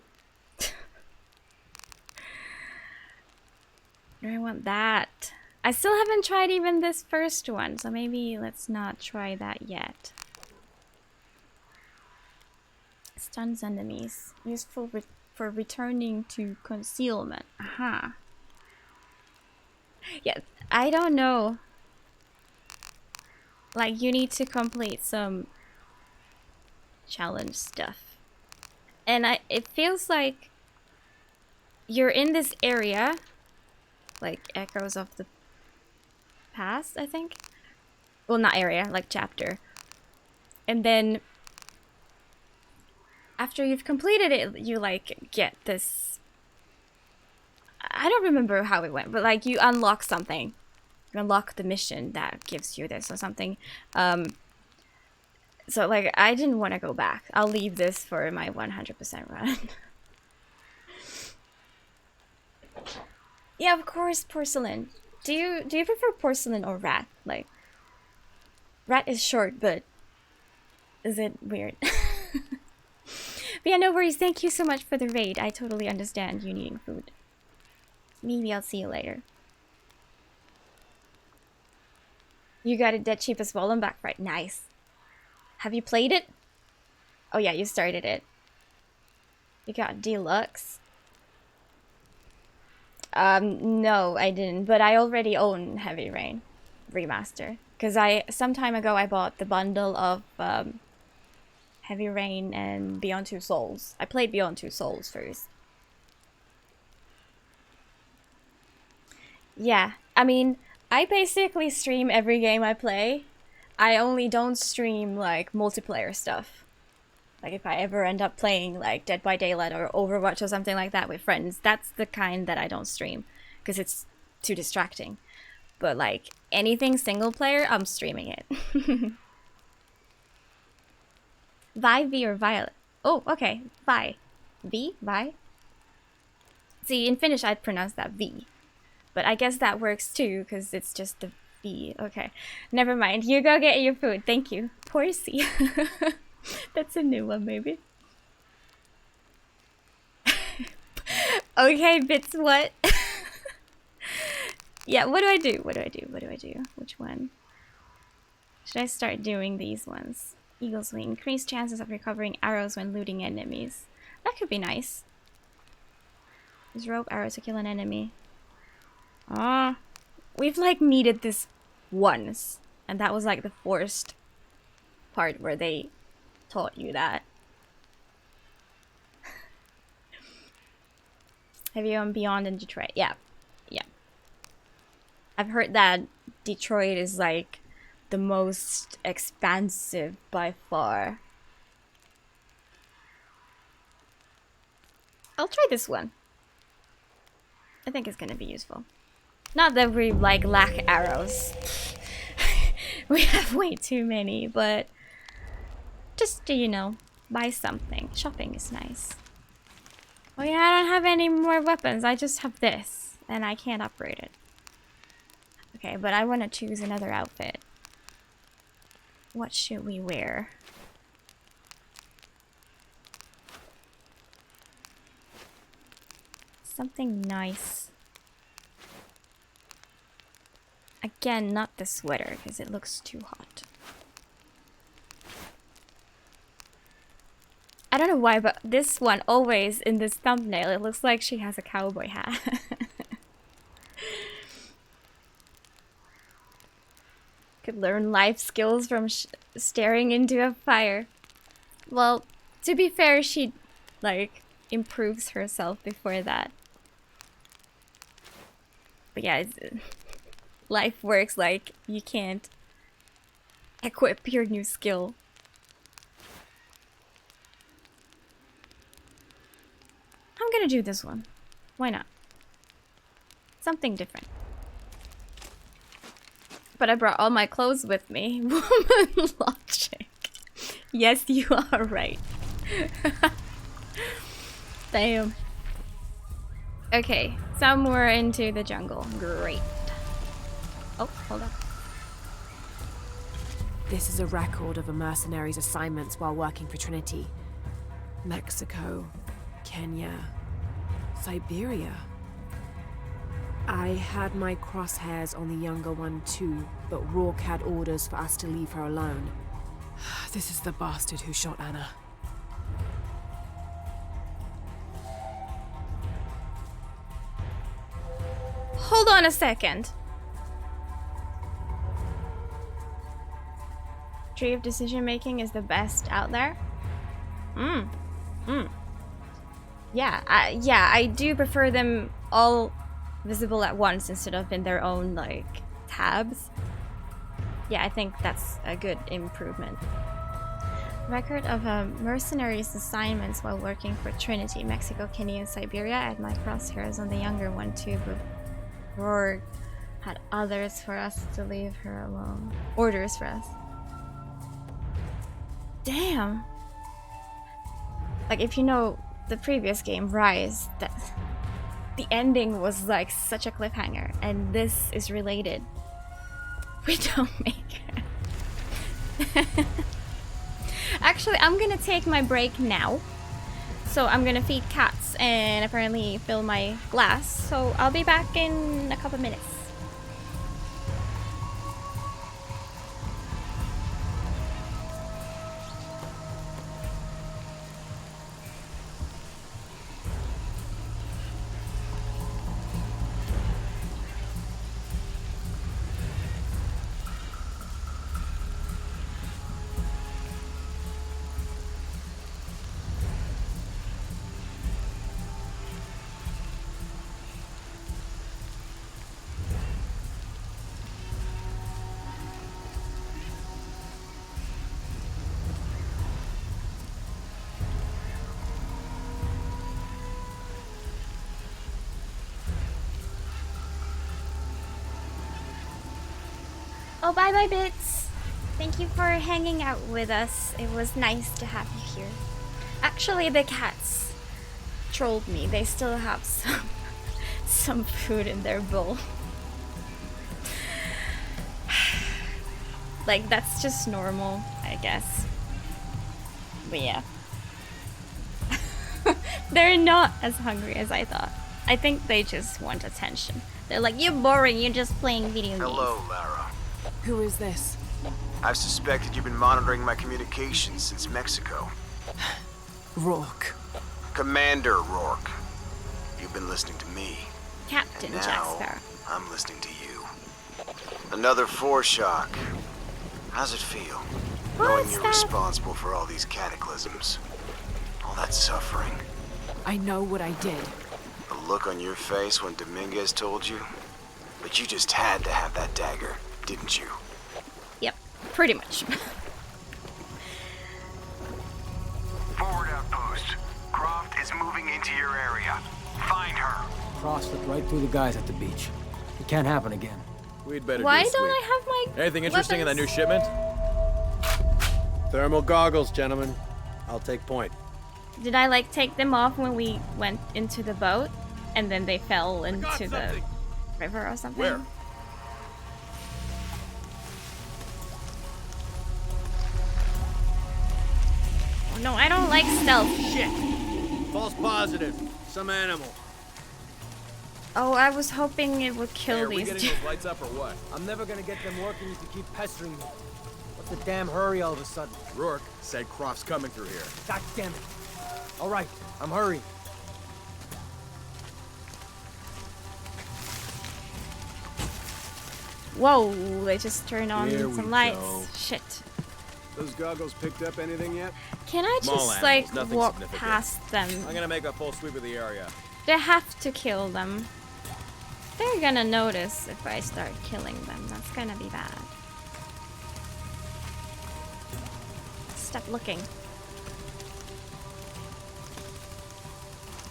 A: I want that. I still haven't tried even this first one, so maybe let's not try that yet. Stuns enemies. Useful for returning to concealment. Aha. Yeah, I don't know. Like, you need to complete some challenge stuff. And it feels like you're in this area, like Echoes of the Past, I think. Well, not area, like chapter. And then after you've completed it, you like get this. I don't remember how it went, but like you unlock something. You unlock the mission that gives you this or something. So like I didn't want to go back. I'll leave this for my 100% run. Yeah, of course, porcelain. Do you prefer porcelain or rat? Like, rat is short, but is it weird? But yeah, no worries. Thank you so much for the raid. I totally understand you needing food. Maybe I'll see you later. You got it dead cheap as well. I'm back right. Nice. Have you played it? Oh yeah, you started it. You got deluxe. No, I didn't, but I already own Heavy Rain Remaster. Because some time ago I bought the bundle of Heavy Rain and Beyond Two Souls. I played Beyond Two Souls first. Yeah, I mean, I basically stream every game I play. I only don't stream like multiplayer stuff. Like if I ever end up playing like Dead by Daylight or Overwatch or something like that with friends, that's the kind that I don't stream because it's too distracting. But like anything single player, I'm streaming it. Vi, V, or Violet? Oh, okay. Vi. V? Vi? See, in Finnish I'd pronounce that V. But I guess that works too because it's just the V. Okay. Never mind. You go get your food. Thank you. Horsey. That's a new one, maybe. Okay, Bits, what? Yeah, what do I do? What do I do? What do I do? Which one? Should I start doing these ones? Eagle's Wing. Increased chances of recovering arrows when looting enemies. That could be nice. Use rope arrows to kill an enemy. Ah, we've like needed this once. And that was like the forced part where they taught you that. Have you on Beyond in Detroit? Yeah. Yeah. I've heard that Detroit is like the most expansive by far. I'll try this one. I think it's gonna be useful. Not that we like lack arrows. We have way too many, but just, you know, buy something. Shopping is nice. Oh yeah, I don't have any more weapons. I just have this, and I can't upgrade it. Okay, but I want to choose another outfit. What should we wear? Something nice. Again, not the sweater, because it looks too hot. I don't know why, but this one always in this thumbnail, it looks like she has a cowboy hat. Could learn life skills from staring into a fire. Well, to be fair, she like improves herself before that. But yeah, life works like you can't equip your new skill. I'm gonna do this one. Why not? Something different. But I brought all my clothes with me. Woman logic. Yes, you are right. Damn. Okay, somewhere into the jungle. Great. Oh, hold on.
B: This is a record of a mercenary's assignments while working for Trinity. Mexico, Kenya, Siberia. I had my crosshairs on the younger one too, but Rourke had orders for us to leave her alone.
G: This is the bastard who shot Anna.
A: Hold on a second. Tree of decision making is the best out there. Yeah, I do prefer them all visible at once instead of in their own like tabs. Yeah, I think that's a good improvement. Record of mercenaries assignments while working for Trinity, Mexico, Kenya, and Siberia. I had my crosshairs on the younger one too, but Rourke had others for us to leave her alone. Orders for us. Damn. Like, if you know the previous game, Rise, that the ending was like such a cliffhanger, and this is related. Widowmaker. Actually, I'm gonna take my break now. So I'm gonna feed cats and apparently fill my glass. So I'll be back in a couple minutes. Oh, bye Bits. Thank you for hanging out with us. It was nice to have you here. Actually, the cats trolled me. They still have some food in their bowl. Like, that's just normal, I guess. But yeah. They're not as hungry as I thought. I think they just want attention. They're like, you're boring, you're just playing video games.
R: Hello, Lara.
G: Who is this?
R: I've suspected you've been monitoring my communications since Mexico.
G: Rourke.
R: Commander Rourke. You've been listening to me.
A: Captain
R: and
A: Jack
R: now,
A: Sparrow.
R: I'm listening to you. Another foreshock. How's it feel? Knowing you're responsible for all these cataclysms. All that suffering.
G: I know what I did.
R: The look on your face when Dominguez told you? But you just had to have that dagger, didn't you?
A: Yep, pretty much.
R: Forward outpost. Croft is moving into your area. Find her.
F: Cross slipped right through the guys at the beach. It can't happen again.
E: We'd better
A: Why
E: do a
A: don't
E: sweep.
A: I have my
E: Anything interesting in that
A: weapons?
E: new shipment?
P: Thermal goggles, gentlemen. I'll take point.
A: Did I like take them off when we went into the boat and then they fell into the river or something?
E: Where?
A: Oh, no, I don't like stealth.
P: Shit! False positive. Some animal.
A: Oh, I was hoping it would
F: Hey,
A: kill
F: are we
A: these
F: getting
A: two.
F: those lights up or what? I'm never gonna get them working if you keep pestering me. What's the damn hurry all of a sudden?
E: Rourke said Croft's coming through here.
F: God damn it. All right, I'm hurrying.
A: Whoa, they just turned on
P: Here we
A: some lights.
P: go.
A: Shit.
P: Those goggles picked up anything yet?
A: Can I
E: Small
A: just,
E: animals,
A: like,
E: nothing
A: walk
E: significant.
A: past them?
E: I'm gonna make a full sweep of the area.
A: They have to kill them. They're gonna notice if I start killing them. That's gonna be bad. Stop looking.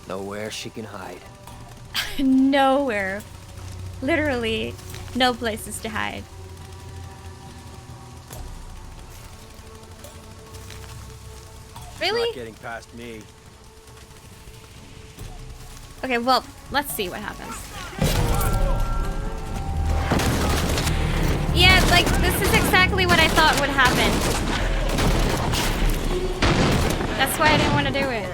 F: Nowhere she can hide.
A: Nowhere. Literally, no places to hide. Really?
E: Not getting past me.
A: Okay, well, let's see what happens. Yeah, like, this is exactly what I thought would happen. That's why I didn't want to do it.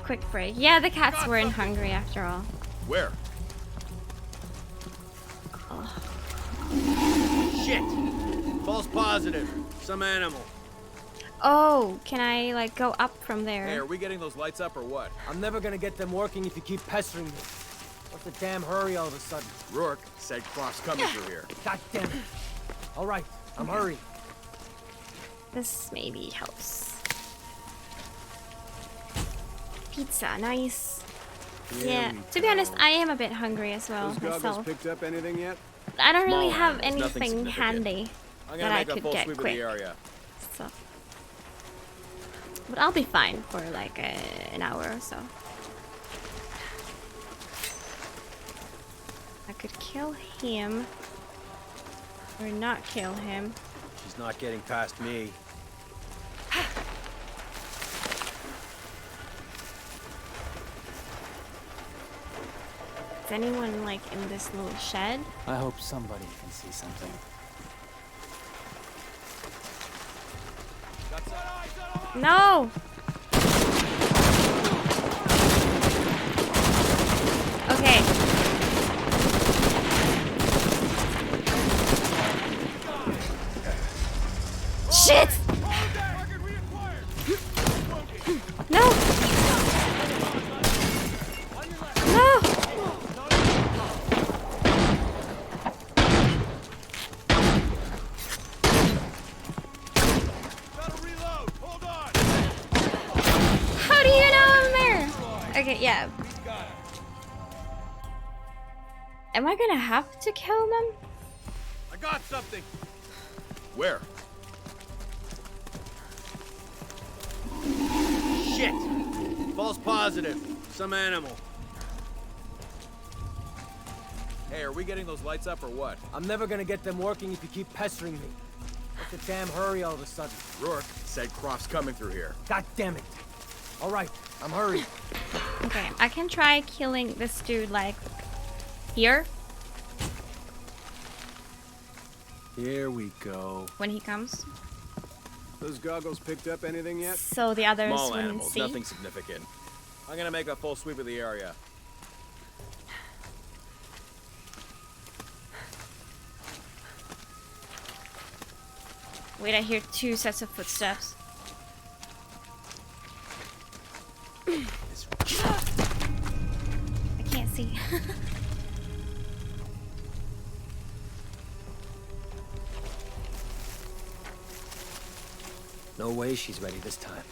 A: Quick break. Yeah, the cats weren't hungry after all.
E: Where?
F: Shit! False positive. Some animal.
A: Oh, can I like go up from there?
E: Hey, are we getting those lights up or what?
F: I'm never gonna get them working if you keep pestering me. What's the damn hurry all of a sudden?
E: Rourke said Croft's coming through here.
F: God damn it. All right, I'm hurrying.
A: This maybe helps. Pizza, nice. Yeah, to be honest, I am a bit hungry as well
P: Those goggles
A: myself.
P: picked up anything yet?
A: I don't really
E: Small
A: have
E: animals, nothing
A: anything
E: significant.
A: handy
E: I'm
A: that
E: gonna
A: I
E: make a
A: could
E: full
A: get
E: sweep
A: quick.
E: of the area.
A: So, but I'll be fine for like an hour or so. I could kill him or not kill him.
F: She's not getting past me.
A: Is anyone like in this little shed?
F: I hope somebody can see something.
A: No! Okay. Shit! No! No! How do you know I'm there? Okay, yeah. Am I gonna have to kill them?
E: I got something. Where?
F: Shit! False positive. Some animal.
E: Hey, are we getting those lights up or what?
F: I'm never gonna get them working if you keep pestering me. What's the damn hurry all of a sudden?
E: Rourke said Croft's coming through here.
F: God damn it. All right, I'm hurrying.
A: Okay, I can try killing this dude like here
F: Here we go.
A: when he comes,
P: Those goggles picked up anything yet?
A: so the others
E: Small
A: wouldn't
E: animals,
A: see.
E: nothing significant. I'm gonna make a full sweep of the area.
A: Wait, I hear 2 sets of footsteps. I can't see.
F: No way she's ready this time.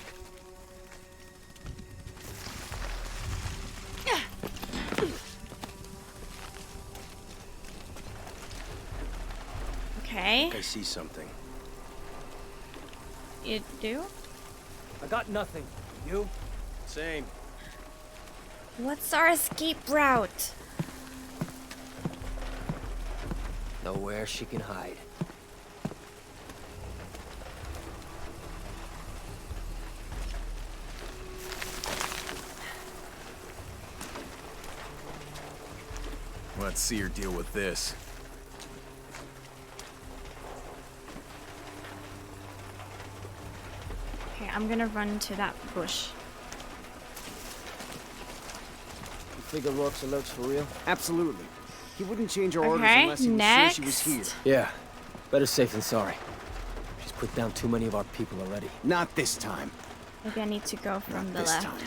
A: Okay,
F: I see something.
A: you do?
F: I got nothing. You? Same.
A: What's our escape route?
F: Nowhere she can hide.
E: Let's see her deal with this.
A: Okay, I'm gonna run to that bush.
F: You figure Rourke's alerts for real?
P: Absolutely. He wouldn't change our orders
A: Okay,
P: unless he was sure she was here.
F: Yeah. Better safe than sorry. She's put down too many of our people already.
P: Not this time.
A: Maybe I need to go from the
P: this
A: left.
P: time.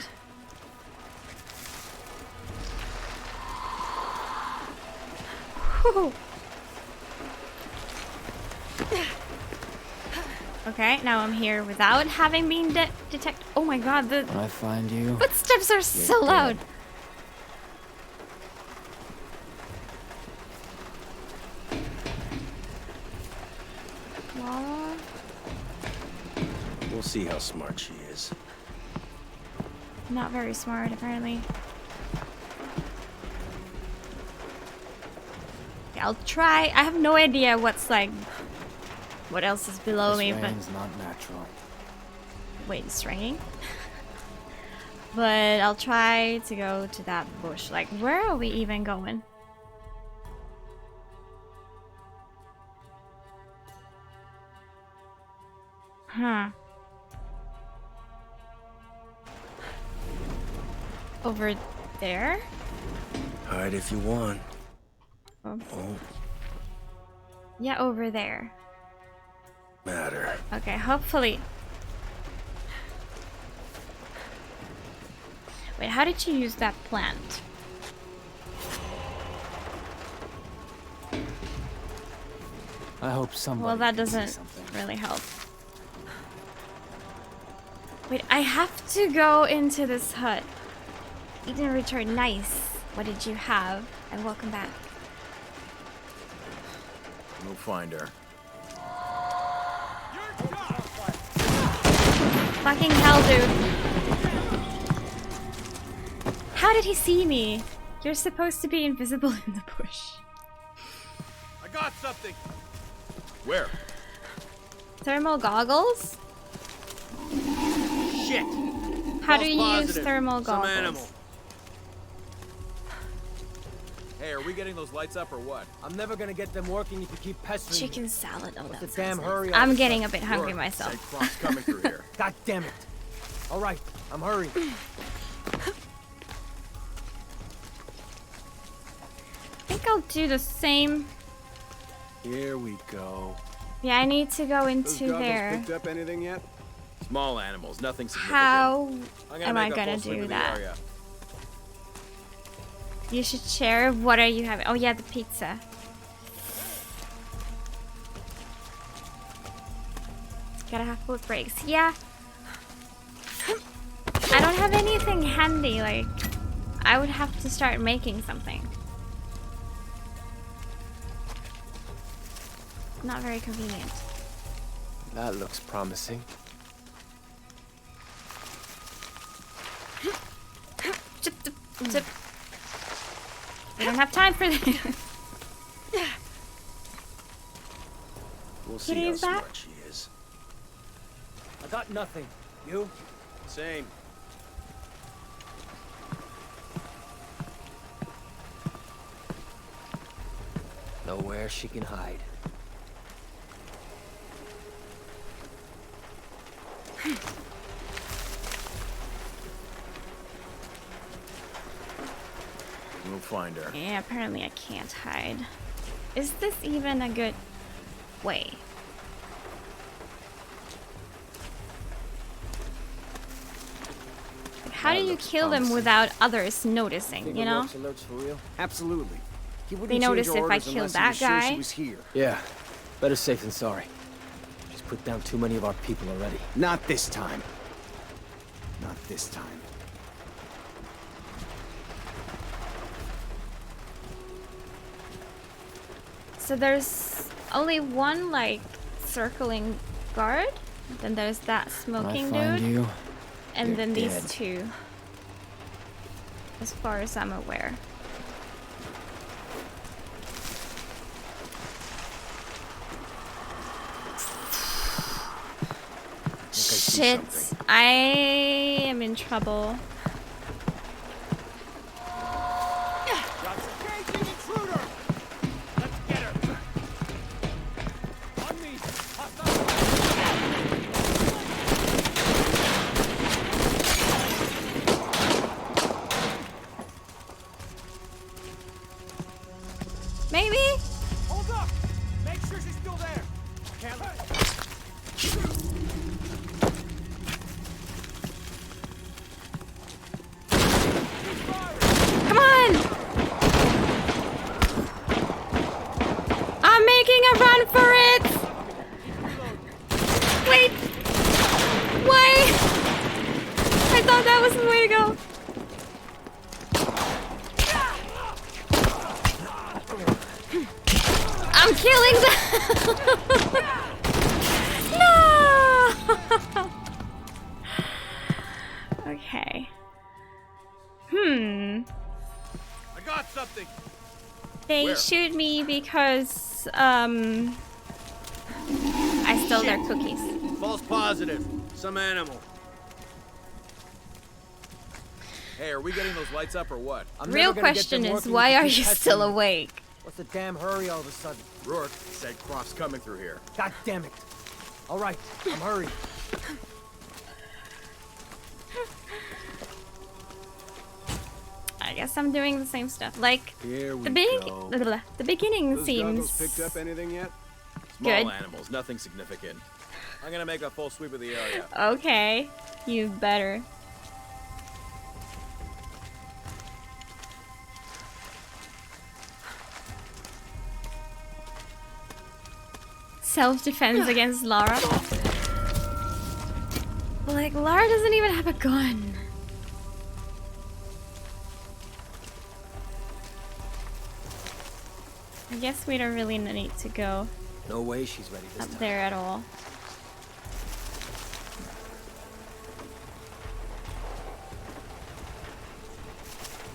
A: Whew. Okay, now I'm here without having been detected. Oh my god, the
F: When I find you,
A: footsteps are so loud. Aw.
F: we'll see how smart she is.
A: Not very smart, apparently. Okay, I'll try. I have no idea what's like. What else is below me? But
F: rain's not natural.
A: wait, it's raining. But I'll try to go to that bush. Like, where are we even going? Huh. Over there?
F: Hide if you want.
A: Oh.
F: Won't
A: Yeah, over there.
F: matter.
A: Okay, hopefully. Wait, how did you use that plant?
F: I hope somebody.
A: Well, that
F: can see
A: doesn't
F: something.
A: really help. Wait, I have to go into this hut. Eden return, nice. What did you have? And welcome back.
E: We'll find her.
A: Fucking hell, dude. How did he see me? You're supposed to be invisible in the bush.
O: I got something.
E: Where?
A: Thermal goggles?
O: Shit.
A: How do you use
O: Positive.
A: thermal
O: Some
A: goggles?
O: animal.
E: Hey, are we getting those lights up or what?
F: I'm never gonna get them working if you keep pestering me.
A: Chicken salad. Oh,
F: What's
A: that
F: the damn
A: sounds
F: hurry?
A: nice.
F: all
A: I'm
F: of a
A: getting a
F: sudden?
A: bit hungry
E: Rourke
A: myself.
E: said Croft's coming through here.
F: God damn it! All right, I'm hurrying.
A: I think I'll do the same.
E: Here we go.
A: Yeah, I need to go
P: Those
A: into
P: goggles
A: there.
P: picked up anything yet?
E: Small animals, nothing significant.
A: How
E: I'm
A: am I
E: make a
A: gonna
E: full swing
A: do
E: of the
A: that?
E: area.
A: You should share. What are you having? Oh yeah, the pizza. Gotta have food breaks. Yeah. I don't have anything handy. Like, I would have to start making something. Not very convenient.
F: That looks promising.
A: Chip, chip, chip. We don't have time for this.
E: We'll
A: see
E: see
A: how
E: how
A: smart
E: smart she is.
F: I got nothing. You?
P: Same.
F: Nowhere she can hide.
E: We'll find her.
A: Yeah, apparently I can't hide. Is this even a good way? Like, how do you kill them without others noticing, you know?
F: Alerts for real?
P: Absolutely. He wouldn't
A: They
P: change
A: notice if I
P: orders
A: kill
P: unless he
A: that
P: was sure
A: guy.
P: she was here.
F: Yeah. Better safe than sorry. She's put down too many of our people already.
P: Not this time. Not this time.
A: So there's only one, like, circling guard. Then there's that smoking dude.
F: You,
A: and
F: you're
A: then these
F: dead.
A: two. As far as I'm aware. Shit, I am in trouble. Maybe?
O: Hold up! Make sure she's still there. Can't
A: Come on! I'm making a run for it! Wait! Why? I thought that was the way to go. I'm killing them! No! Okay.
O: I got something.
A: They
O: Where?
A: shoot me because, I stole their cookies.
O: False positive. Some animal.
E: Hey, are we getting those lights up or what?
F: I'm
A: Real
F: never gonna get
A: question
F: them
A: is,
F: working
A: why
F: if
A: are
F: keep
A: you
F: pestering
A: still
F: me.
A: awake?
F: What's the damn hurry all of a sudden?
E: Rourke said Croft's coming through here.
F: God damn it. All right, I'm hurrying.
A: I guess I'm doing the same stuff. Like
P: Here we
A: the
P: go.
A: the beginning
P: Those
A: seems
P: goggles picked up anything yet?
F: Small
A: good.
F: animals, nothing significant. I'm gonna make a full sweep of the area.
A: Okay, you better. Self-defense against Lara. But like, Lara doesn't even have a gun. I guess we don't really need to go
F: No way she's ready this
A: up
F: time.
A: there at all.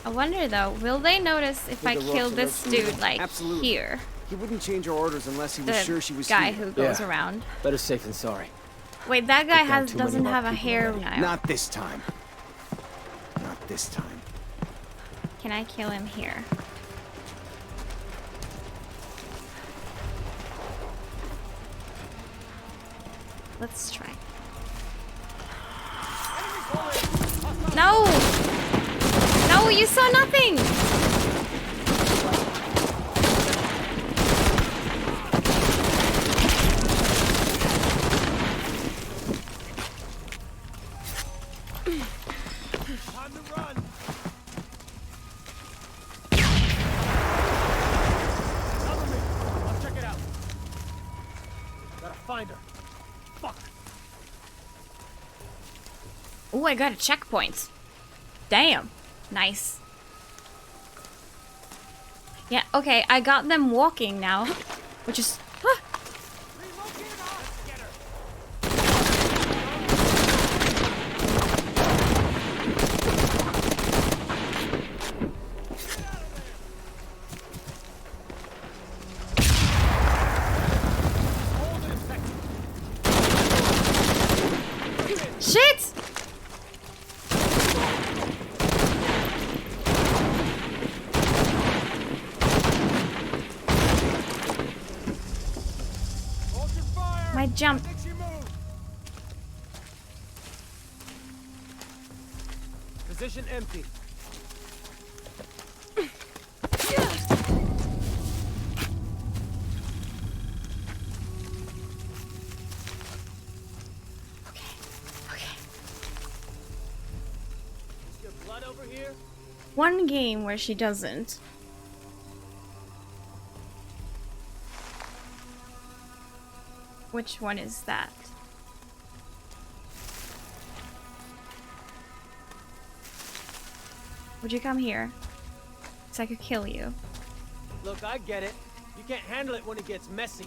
A: I wonder though, will they notice if I
P: Think the
A: kill
P: Rourke's
A: this
P: alert to
A: dude
P: me?
A: like
P: Absolutely.
A: here?
P: He wouldn't change her orders unless he was
A: The
P: sure she was
A: guy
P: here.
A: who goes around.
F: Better safe than sorry.
A: Wait, that guy
F: Took down
A: has
F: too many
A: doesn't
F: of our
A: have a
F: people
A: hair
F: already.
A: now.
P: Not this time. Not this time.
A: Can I kill him here? Let's try. No! No, you saw nothing!
O: Time to run. Cover me. I'll check it out. Gotta find her. Fuck.
A: Oh, I got a checkpoint. Damn. Nice. Yeah, okay, I got them walking now. Which is... ah! Shit! My jump.
O: Position empty. Is there blood over here?
A: One game where she doesn't. Which one is that? Would you come here? So I could kill you.
O: Look, I get it. You can't handle it when it gets messy.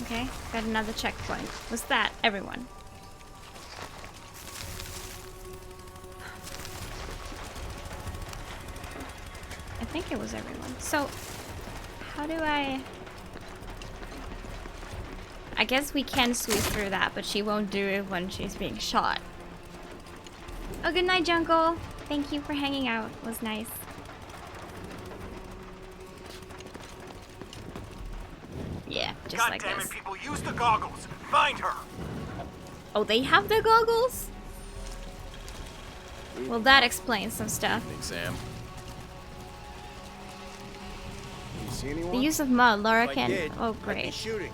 A: Okay, got another checkpoint. What's that? Everyone. I think it was everyone. So, how do I guess we can sweep through that, but she won't do it when she's being shot. Oh, good night, Jungle. Thank you for hanging out. It was nice. Yeah, just
S: God
A: like
S: damn
A: this.
S: it, people, use the goggles. Find her.
A: Oh, they have the goggles? Well, that explains some stuff.
F: Thanks, Sam.
P: You see anyone?
A: The use of mud, Lara
O: If I
A: can.
O: did,
A: Oh,
O: I'd be
A: great.
O: shooting.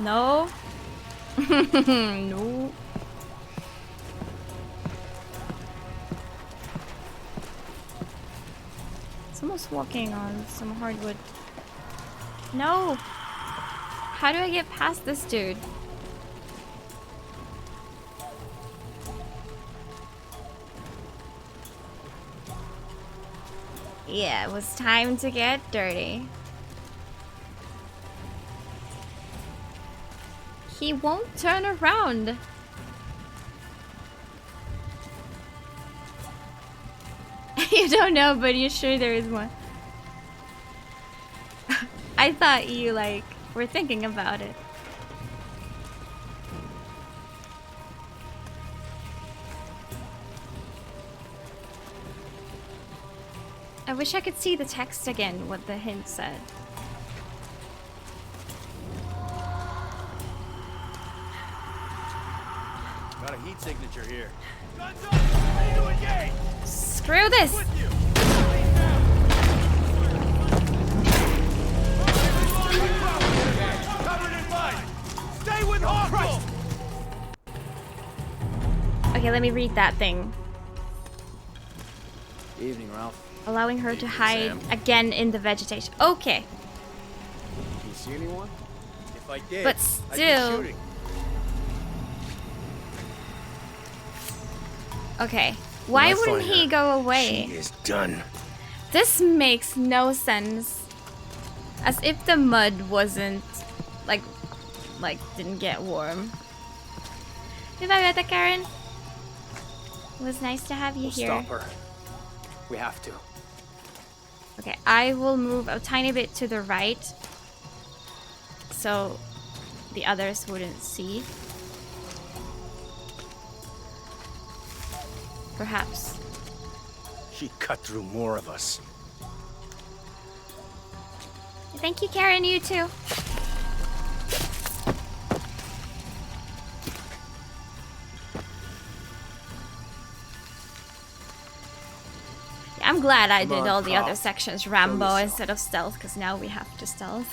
A: No. No. Someone's walking on some hardwood. No. How do I get past this dude? Yeah, it was time to get dirty. He won't turn around. You don't know, but you're sure there is one. I thought you, like, were thinking about it. I wish I could see the text again, what the hint said.
F: Got a heat signature here.
O: Guns up! Ready to engage!
A: Screw this!
O: Covered in mine! Stay with Hawkins!
A: Okay, let me read that thing.
F: Evening, Ralph.
A: Allowing her to hide
F: Sam.
A: again in the vegetation. Okay.
E: You see anyone?
F: If I did,
A: But
F: I'd be
A: still-
F: shooting.
A: Okay. Why wouldn't he go away?
F: She is done.
A: This makes no sense. As if the mud wasn't like didn't get warm. Goodbye, Beta Karen. It was nice to have you
F: We'll
A: here.
F: stop her. We have to.
A: Okay, I will move a tiny bit to the right so the others wouldn't see. Perhaps.
F: She cut through more of us.
A: Thank you, Karen. You too. Yeah, I'm glad I
F: Come
A: did
F: on,
A: all the other
F: Croft.
A: sections Rambo
F: yourself.
A: instead of stealth, because now we have to stealth.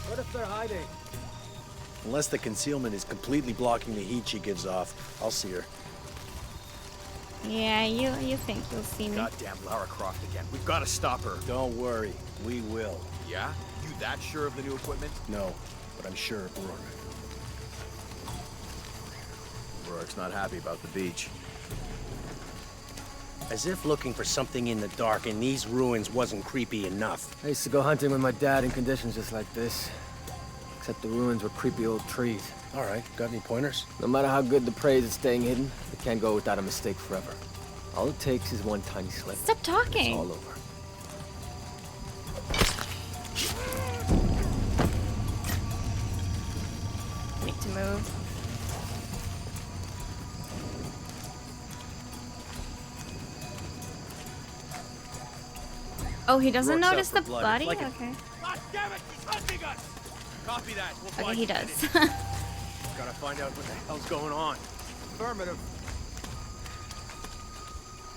O: What if they're hiding?
F: Unless the concealment is completely blocking the heat she gives off, I'll see her.
A: Yeah, you think you'll see me.
E: Goddamn Lara Croft again. We've got to stop her.
F: Don't worry, we will.
E: Yeah? You that sure of the new equipment?
F: No, but I'm sure of Rourke.
E: Rourke's not happy about the beach.
F: As if looking for something in the dark in these ruins wasn't creepy enough.
T: I used to go hunting with my dad in conditions just like this. Except the ruins were creepy old trees.
F: All right, got any pointers?
T: No matter how good the prey is at staying hidden, it can't go without a mistake forever. All it takes is one tiny slip.
A: Stop talking.
T: It's all over.
A: Need to move. Oh, he doesn't
E: Rourke's out
A: notice
E: for
A: the
E: blood.
A: body?
E: Like
A: Okay.
O: God damn it! He's hunting us! Copy that. We'll
A: Okay,
O: find
A: he
O: you.
A: does.
E: Gotta find out what the hell's going on.
O: Affirmative.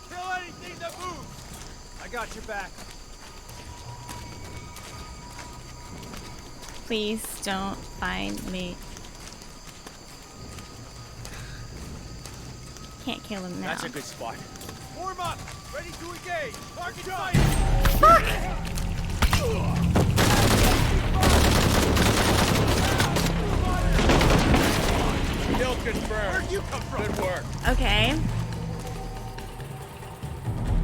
O: Kill anything that moves! I got your back.
A: Please don't find me. Can't kill him now.
E: That's a good spot.
O: Warm up! Ready to engage! Target sight!
K: Kill confirmed.
O: Where'd you come from?
K: Good work.
A: Okay.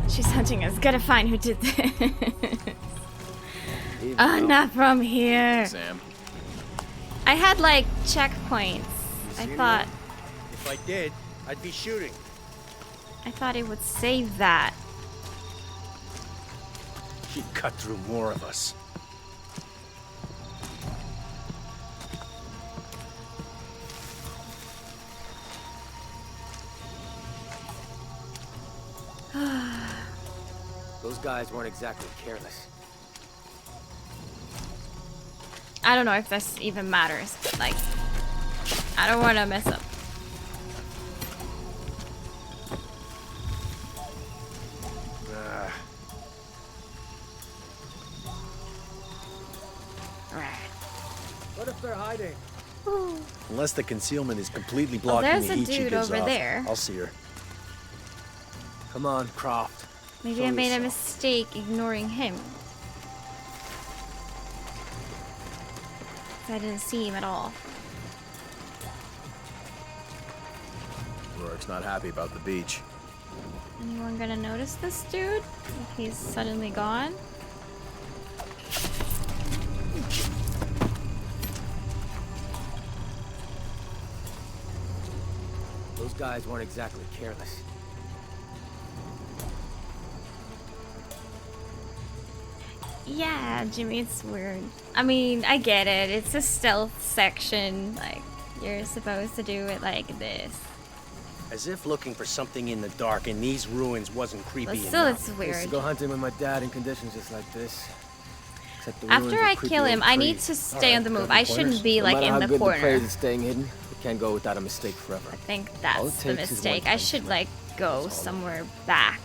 A: She's hunting us. Gotta find who did this. Not from here.
E: Sam.
A: I had like checkpoints. I thought
F: If I did, I'd be shooting.
A: it would save that.
F: She cut through more of us.
T: Those guys weren't exactly careless.
A: I don't know if this even matters, but like, I don't want to mess up.
O: What if they're hiding?
F: Unless the concealment is completely blocking
A: there's
F: the
A: a
F: heat she
A: dude
F: gives
A: over
F: off,
A: there.
F: I'll see her.
T: Come on, Croft.
A: Maybe
T: Show
A: I made a
T: yourself.
A: mistake ignoring him. I didn't see him at all.
E: Rourke's not happy about the beach.
A: Anyone gonna notice this dude? If he's suddenly gone?
T: guys weren't exactly careless.
A: Yeah, Jimmy, it's weird. I mean, I get it. It's a stealth section. Like, you're supposed to do it like this.
F: As if looking for something in the dark in these ruins wasn't creepy
A: But still,
F: enough.
A: it's
T: I used to
A: weird.
T: go hunting with my dad in conditions just like this. Except the ruins
A: After
T: were
A: I
T: creepy
A: kill him,
T: old
A: I need
T: trees.
A: to stay on the move.
T: Got
A: I
T: the
A: shouldn't
T: pointers?
A: be
T: No
A: like
T: matter
A: in
T: how
A: the
T: good
A: corner.
T: The praise is staying hidden, it can't go without a mistake forever.
A: I think
T: All
A: that's
T: it
A: the
T: takes is one
A: mistake. I should like go somewhere back.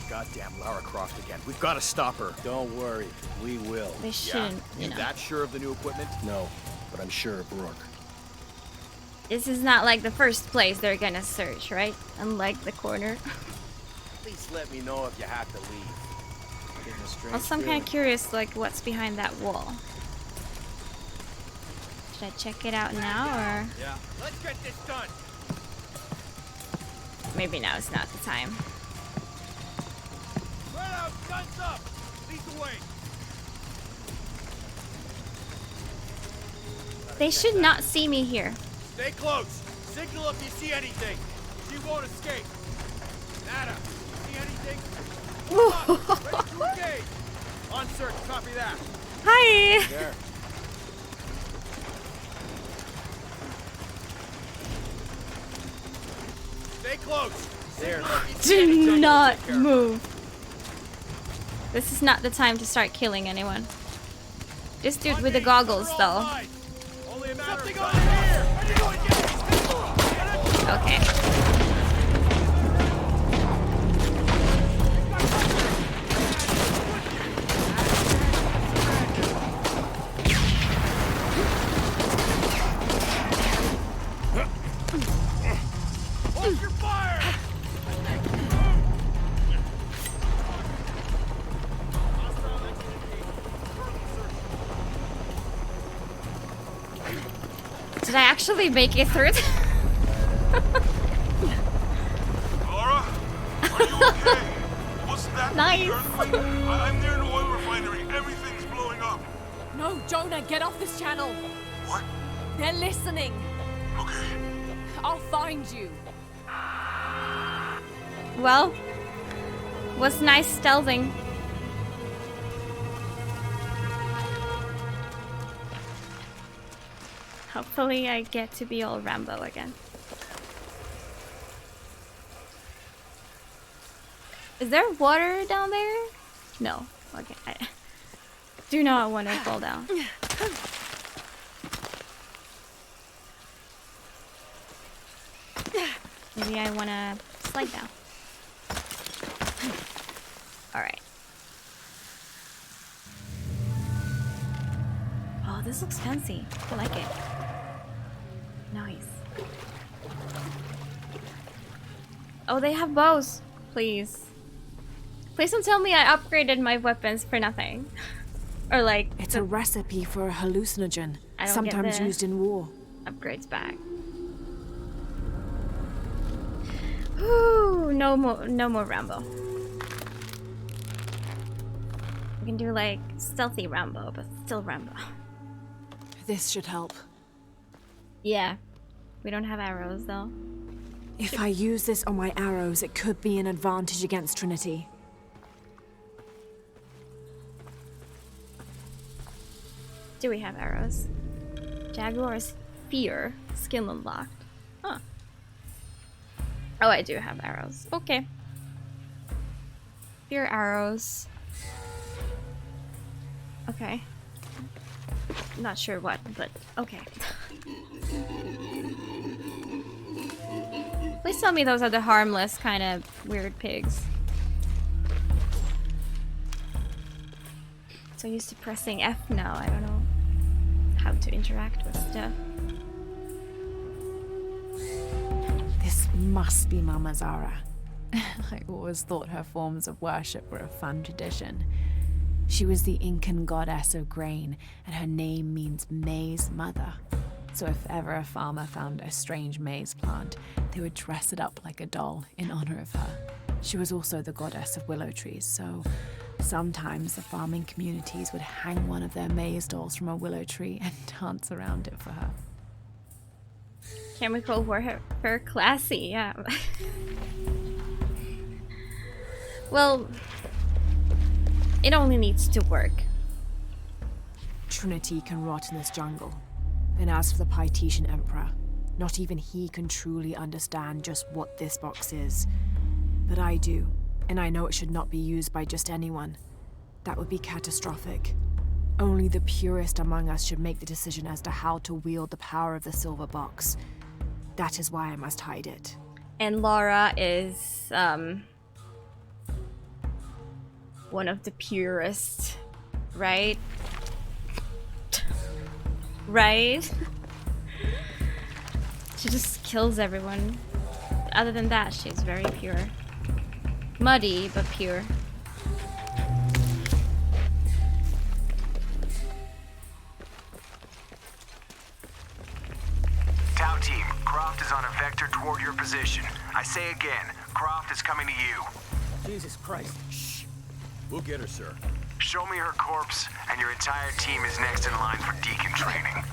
E: Goddamn Lara Croft again. We've got to stop her.
F: Don't worry, we will.
A: They shouldn't,
E: You
A: you know.
E: that sure of the new equipment?
F: No, but I'm sure of Rourke.
A: This is not like the first place they're gonna search, right? Unlike the corner.
F: Please let me know if you have to leave. Getting a strange
A: Also, I'm kind
F: feeling.
A: of curious, like, what's behind that wall. Should I check it out now, or
O: Yeah. Let's get this done.
A: maybe now is not the time?
O: Spread out, guns up. Lead the way.
A: They should not see me here.
O: Stay close. Signal if you see anything. She won't escape. Nada. See anything? Ready to engage. On search. Copy that.
A: Hi.
O: There. Stay close. Signal if you see anything.
A: Do not move. This is not the time to start killing anyone. This dude with the goggles, though.
O: Only a matter of time.
A: Okay.
O: Hold your fire!
A: Did I actually make it through?
C: Laura? Are you okay? What's that?
A: Nice.
C: Earthquake? I'm near an oil refinery. Everything's blowing up.
B: No, Jonah, get off this channel.
C: What?
B: They're listening.
C: Okay.
B: I'll find you.
A: Well, was nice stealthing. Hopefully I get to be all Rambo again. Is there water down there? No. Okay. I do not want to fall down. Maybe I want to slide down. Alright. Oh, this looks fancy. I like it. Nice. Oh, they have bows. Please. Please don't tell me I upgraded my weapons for nothing. Or like...
B: It's a recipe for a hallucinogen,
A: I don't get
B: sometimes
A: the
B: used in war.
A: upgrades back. Ooh, no more Rambo. We can do like stealthy Rambo, but still Rambo.
B: This should help.
A: Yeah. We don't have arrows though.
B: If I use this on my arrows, it could be an advantage against Trinity.
A: Do we have arrows? Jaguar's Fear. Skill unlocked. Huh. Oh, I do have arrows. Okay. Fear arrows. Okay. Not sure what, but okay. Please tell me those are the harmless kind of weird pigs. So used to pressing F now, I don't know how to interact with stuff.
B: This must be Mama Zara. I always thought her forms of worship were a fun tradition. She was the Incan goddess of grain, and her name means maize mother. So if ever a farmer found a strange maize plant, they would dress it up like a doll in honor of her. She was also the goddess of willow trees, so sometimes the farming communities would hang one of their maize dolls from a willow tree and dance around it for her.
A: Chemical warfare classy, yeah. Well, it only needs to work.
B: Trinity can rot in this jungle. And as for the Pytetian Emperor, not even he can truly understand just what this box is. But I do, and I know it should not be used by just anyone. That would be catastrophic. Only the purest among us should make the decision as to how to wield the power of the silver box. That is why I must hide it.
A: And Laura is, one of the purest, right? Right? She just kills everyone. Other than that, she's very pure. Muddy, but pure.
R: Tau team, Croft is on a vector toward your position. I say again, Croft is coming to you.
F: Jesus Christ. Shh. We'll get her, sir.
R: Show me her corpse, and your entire team is next in line for Deacon training.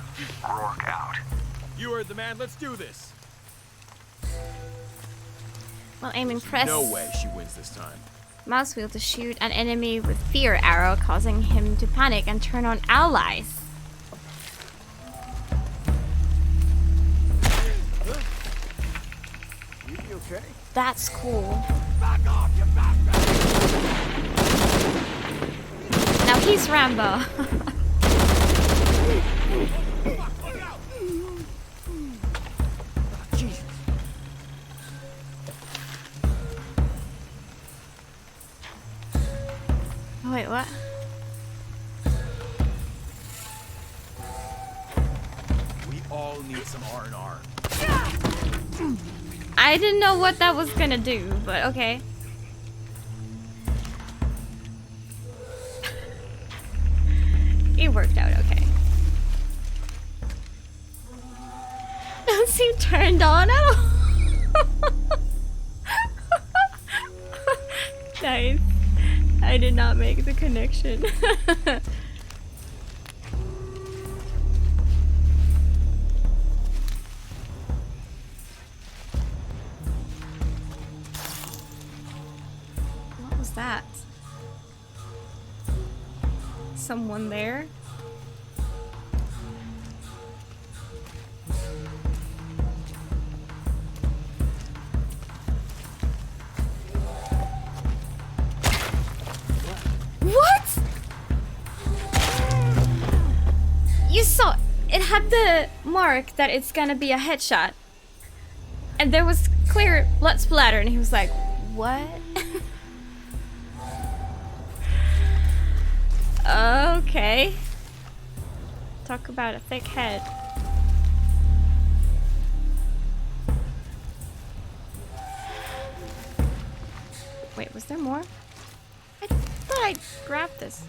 R: Rourke out.
O: You heard the man. Let's do this.
A: Well, aim and press.
O: No way she wins this time.
A: Mouse wheel to shoot an enemy with fear arrow, causing him to panic and turn on allies.
O: You okay?
A: That's cool.
O: Back off, you bastard!
A: Now he's Rambo.
O: Jesus.
A: Oh, wait, what?
O: We all need some R&R.
A: I didn't know what that was gonna do, but okay. It worked out okay. Don't seem turned on at all. Nice. I did not make the connection. What was that? Someone there? What? You saw it had the mark that it's gonna be a headshot. And there was clear blood splatter and he was like, what? Okay. Talk about a thick head. Wait, was there more? I thought I grabbed this.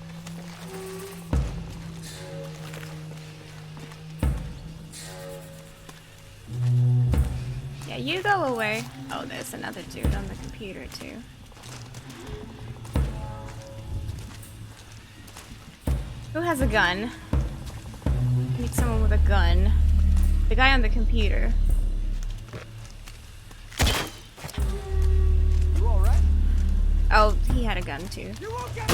A: Yeah, you go away. Oh, there's another dude on the computer too. Who has a gun? I need someone with a gun. The guy on the computer.
O: You all right?
A: Oh, he had a gun too.
O: You won't get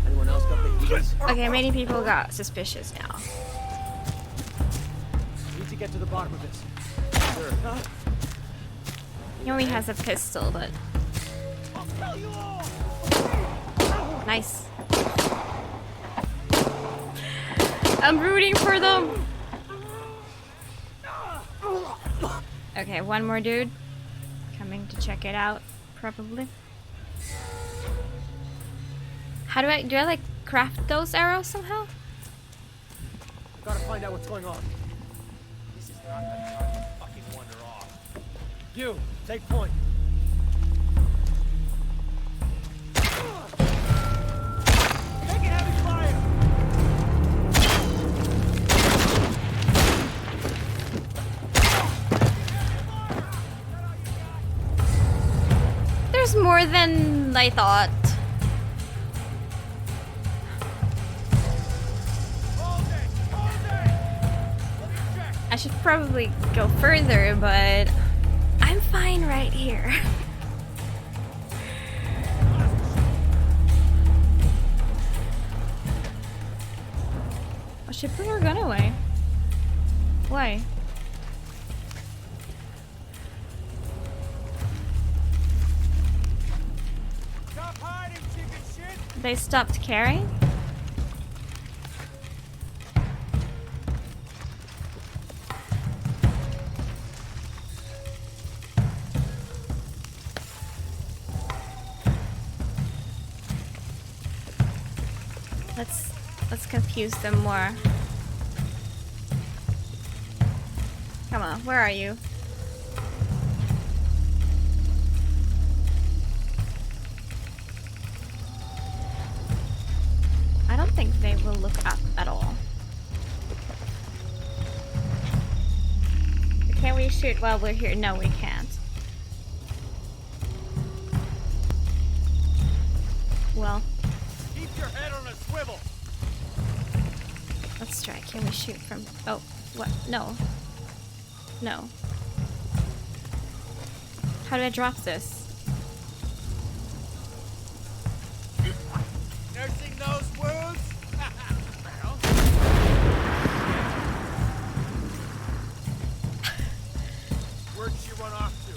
F: Anyone else got the heat?
A: Okay, many people got suspicious now.
F: Need to get to the bottom of this. Sure.
A: He only has a pistol, but... Nice. I'm rooting for them! Okay, one more dude. Coming to check it out, probably. How do I like craft those arrows somehow?
F: Gotta find out what's going on.
O: This is not the time to fucking wander off.
F: You, take point.
O: Taking heavy fire!
A: there's more than I thought. I should probably go further, but I'm fine right here. I should put her gun away. Why?
O: Stop hiding, chicken shit!
A: They stopped caring? Let's confuse them more. Come on, where are you? I don't think they will look up at all. Can we shoot while we're here? No, we can't. Well.
O: Keep your head on a swivel.
A: Let's try. Can we shoot from... Oh, what? No. No. How do I drop this?
O: Nursing those wounds? Well. Where'd she run off to?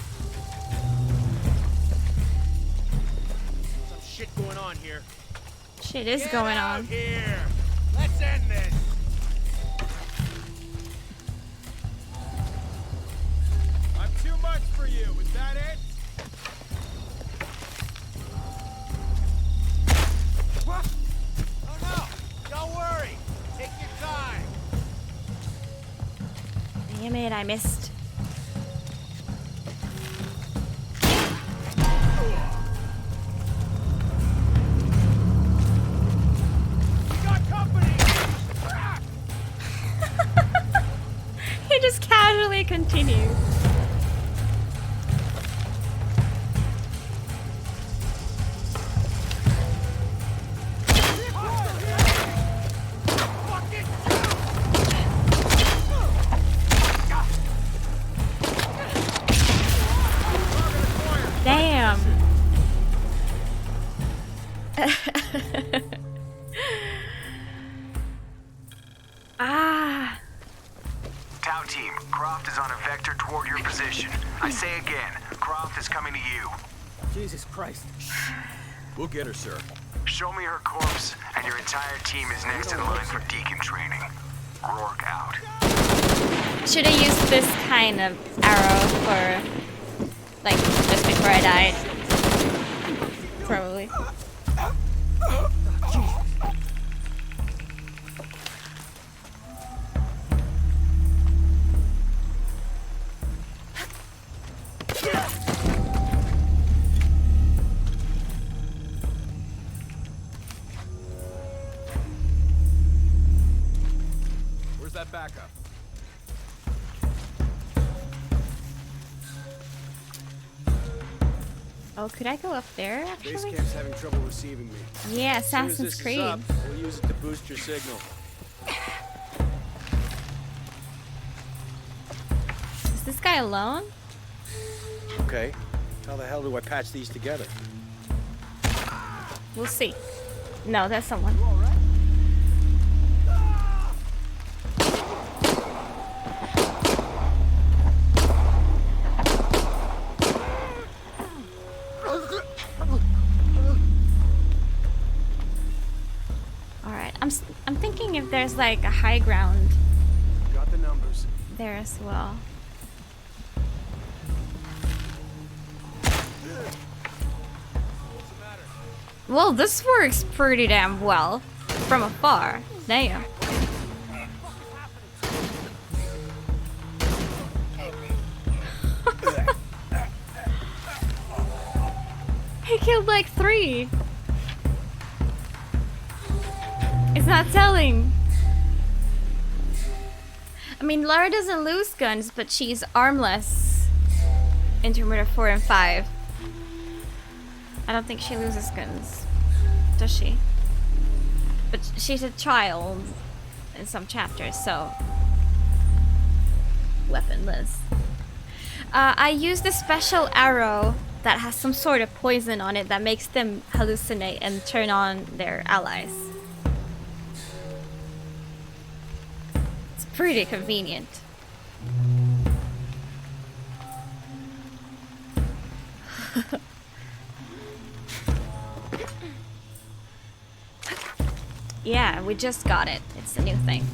O: Some shit going on here.
A: Shit is
O: Get
A: going
O: out
A: on.
O: Here. Let's end this. I'm too much for you. Is that it? What? Oh no! Don't worry. Take your time.
A: Damn it, I missed. He just casually continues. Damn. Ah.
R: Tau team, Croft is on a vector toward your position. I say again, Croft is coming to you.
T: Jesus Christ.
E: We'll get her, sir.
R: Show me her corpse, and your entire team is next in line for deacon training. Rourke out.
A: Should have used this kind of arrow for, like, just before I died. Probably.
E: Where's that backup?
A: Oh, could I go up there,
P: Base
A: actually?
P: camp's having trouble receiving me.
A: Yeah,
P: As soon as
A: Assassin's
P: this
A: Creed.
P: is up, we'll use it to boost your signal.
A: Is this guy alone?
P: Okay. How the hell do I patch these together?
A: We'll see. No, that's someone. Alright, I'm thinking if there's like a high ground
P: Got the numbers.
A: there as well. Well, this works pretty damn well from afar. Damn. He killed like 3. It's not telling. I mean, Lara doesn't lose guns, but she's armless in Tomb Raider 4 and 5. I don't think she loses guns, does she? But she's a child in some chapters, so weaponless. I used a special arrow that has some sort of poison on it that makes them hallucinate and turn on their allies. It's pretty convenient. Yeah, we just got it. It's a new thing.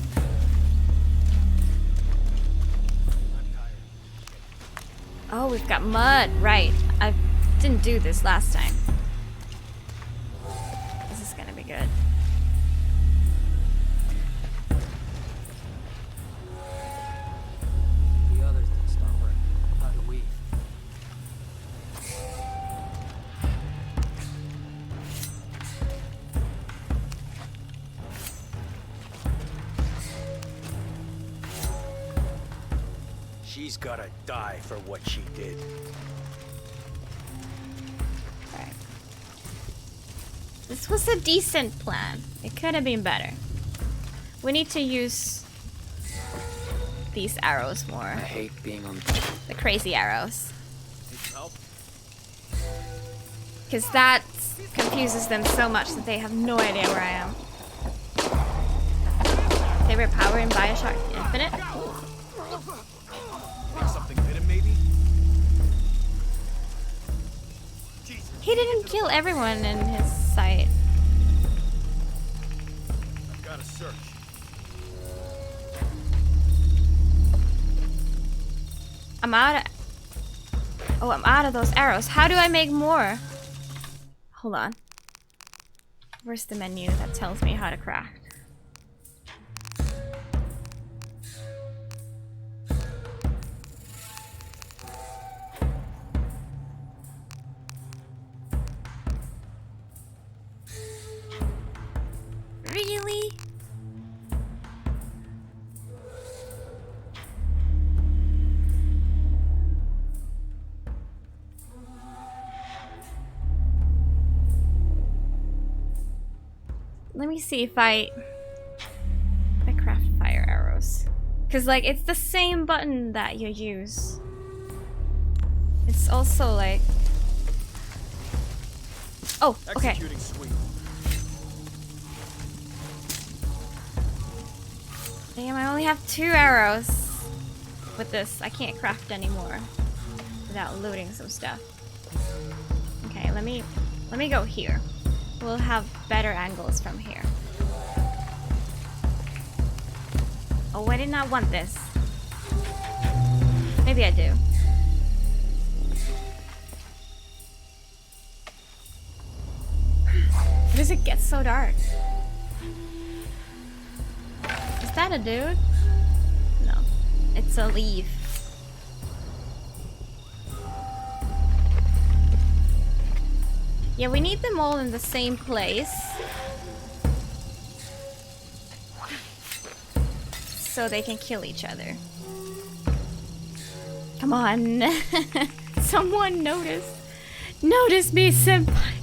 A: Oh, we've got mud. Right. I didn't do this last time. This is gonna be good.
F: The others didn't stop her. How do we?
O: She's gotta die for what she did.
A: Alright. This was a decent plan. It could have been better. We need to use these arrows more.
F: I hate being on
A: the crazy arrows.
O: Need some help?
A: Because that confuses them so much that they have no idea where I am. Favorite power in Bioshock Infinite?
O: Something hit him, maybe?
A: He didn't kill everyone in his sight.
O: I've got to search.
A: I'm out of... Oh, I'm out of those arrows. How do I make more? Hold on. Where's the menu that tells me how to craft? Really? Let me see if I craft fire arrows. Cause like it's the same button that you use. It's also like... Oh, okay.
O: Executing sweep.
A: Damn, I only have 2 arrows with this. I can't craft anymore without looting some stuff. Okay, let me go here. We'll have better angles from here. Oh, I did not want this. Maybe I do. Why does it get so dark? Is that a dude? No. It's a leaf. Yeah, we need them all in the same place. So they can kill each other. Come on. Someone notice. Notice me, senpai.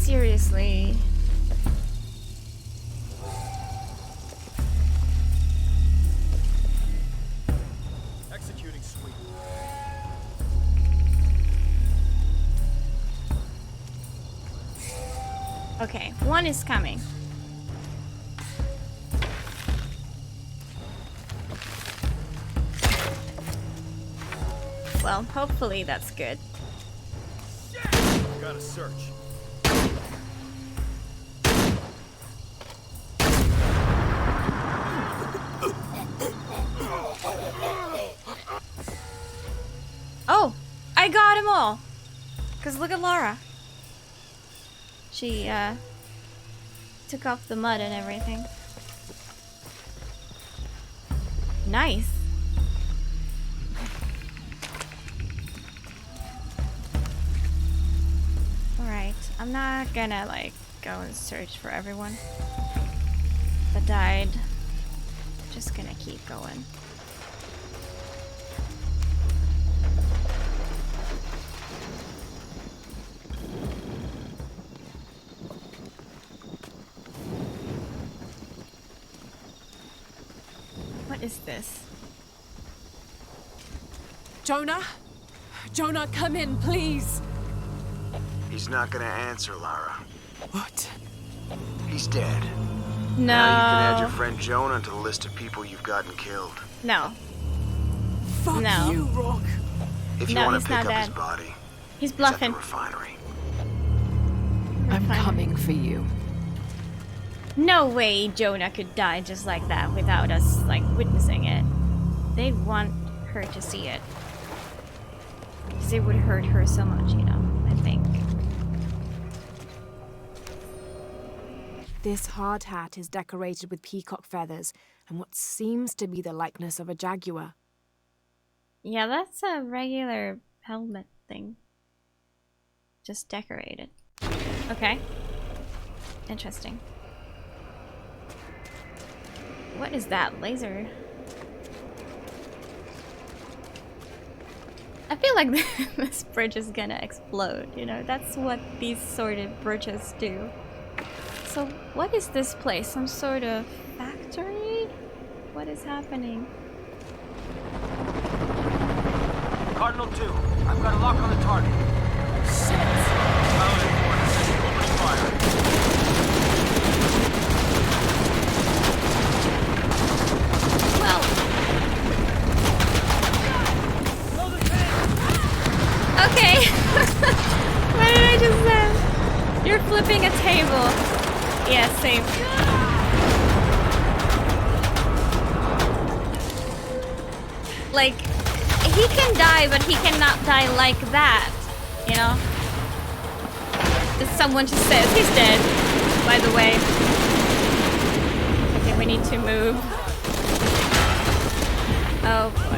A: Seriously.
O: Executing sweep.
A: Okay, one is coming. Well, hopefully that's good.
O: Gotta search.
A: Oh, I got them all. Cause look at Laura. She took off the mud and everything. Nice. I'm not gonna like go and search for everyone that died. I'm just gonna keep going. What is this?
B: Jonah? Jonah, come in, please!
R: He's not gonna answer, Lara.
B: What?
R: He's dead.
A: No.
R: Now you can add your friend Jonah to the list of people you've gotten killed.
A: No.
B: Fuck
A: no.
B: you, Rourke.
R: If you
A: No,
R: want
A: he's
R: to pick
A: not
R: up his
A: dead.
R: body,
A: He's
R: it's at the
A: bluffing.
R: refinery.
B: I'm coming for you.
A: No way Jonah could die just like that without us like witnessing it. They want her to see it. Because it would hurt her so much, you know, I think.
B: This hard hat is decorated with peacock feathers and what seems to be the likeness of a jaguar.
A: Yeah, that's a regular helmet thing. Just decorated. Okay. Interesting. What is that laser? I feel like this bridge is gonna explode, you know? That's what these sort of bridges do. So, what is this place? Some sort of factory? What is happening?
O: Cardinal 2, I've got a lock on the target. Pilot report says open fire.
A: Well. Okay. What did I just say? You're flipping a table. Yeah, same. Like, he can die, but he cannot die like that. You know? Someone just says he's dead, by the way. Okay, we need to move. Oh boy.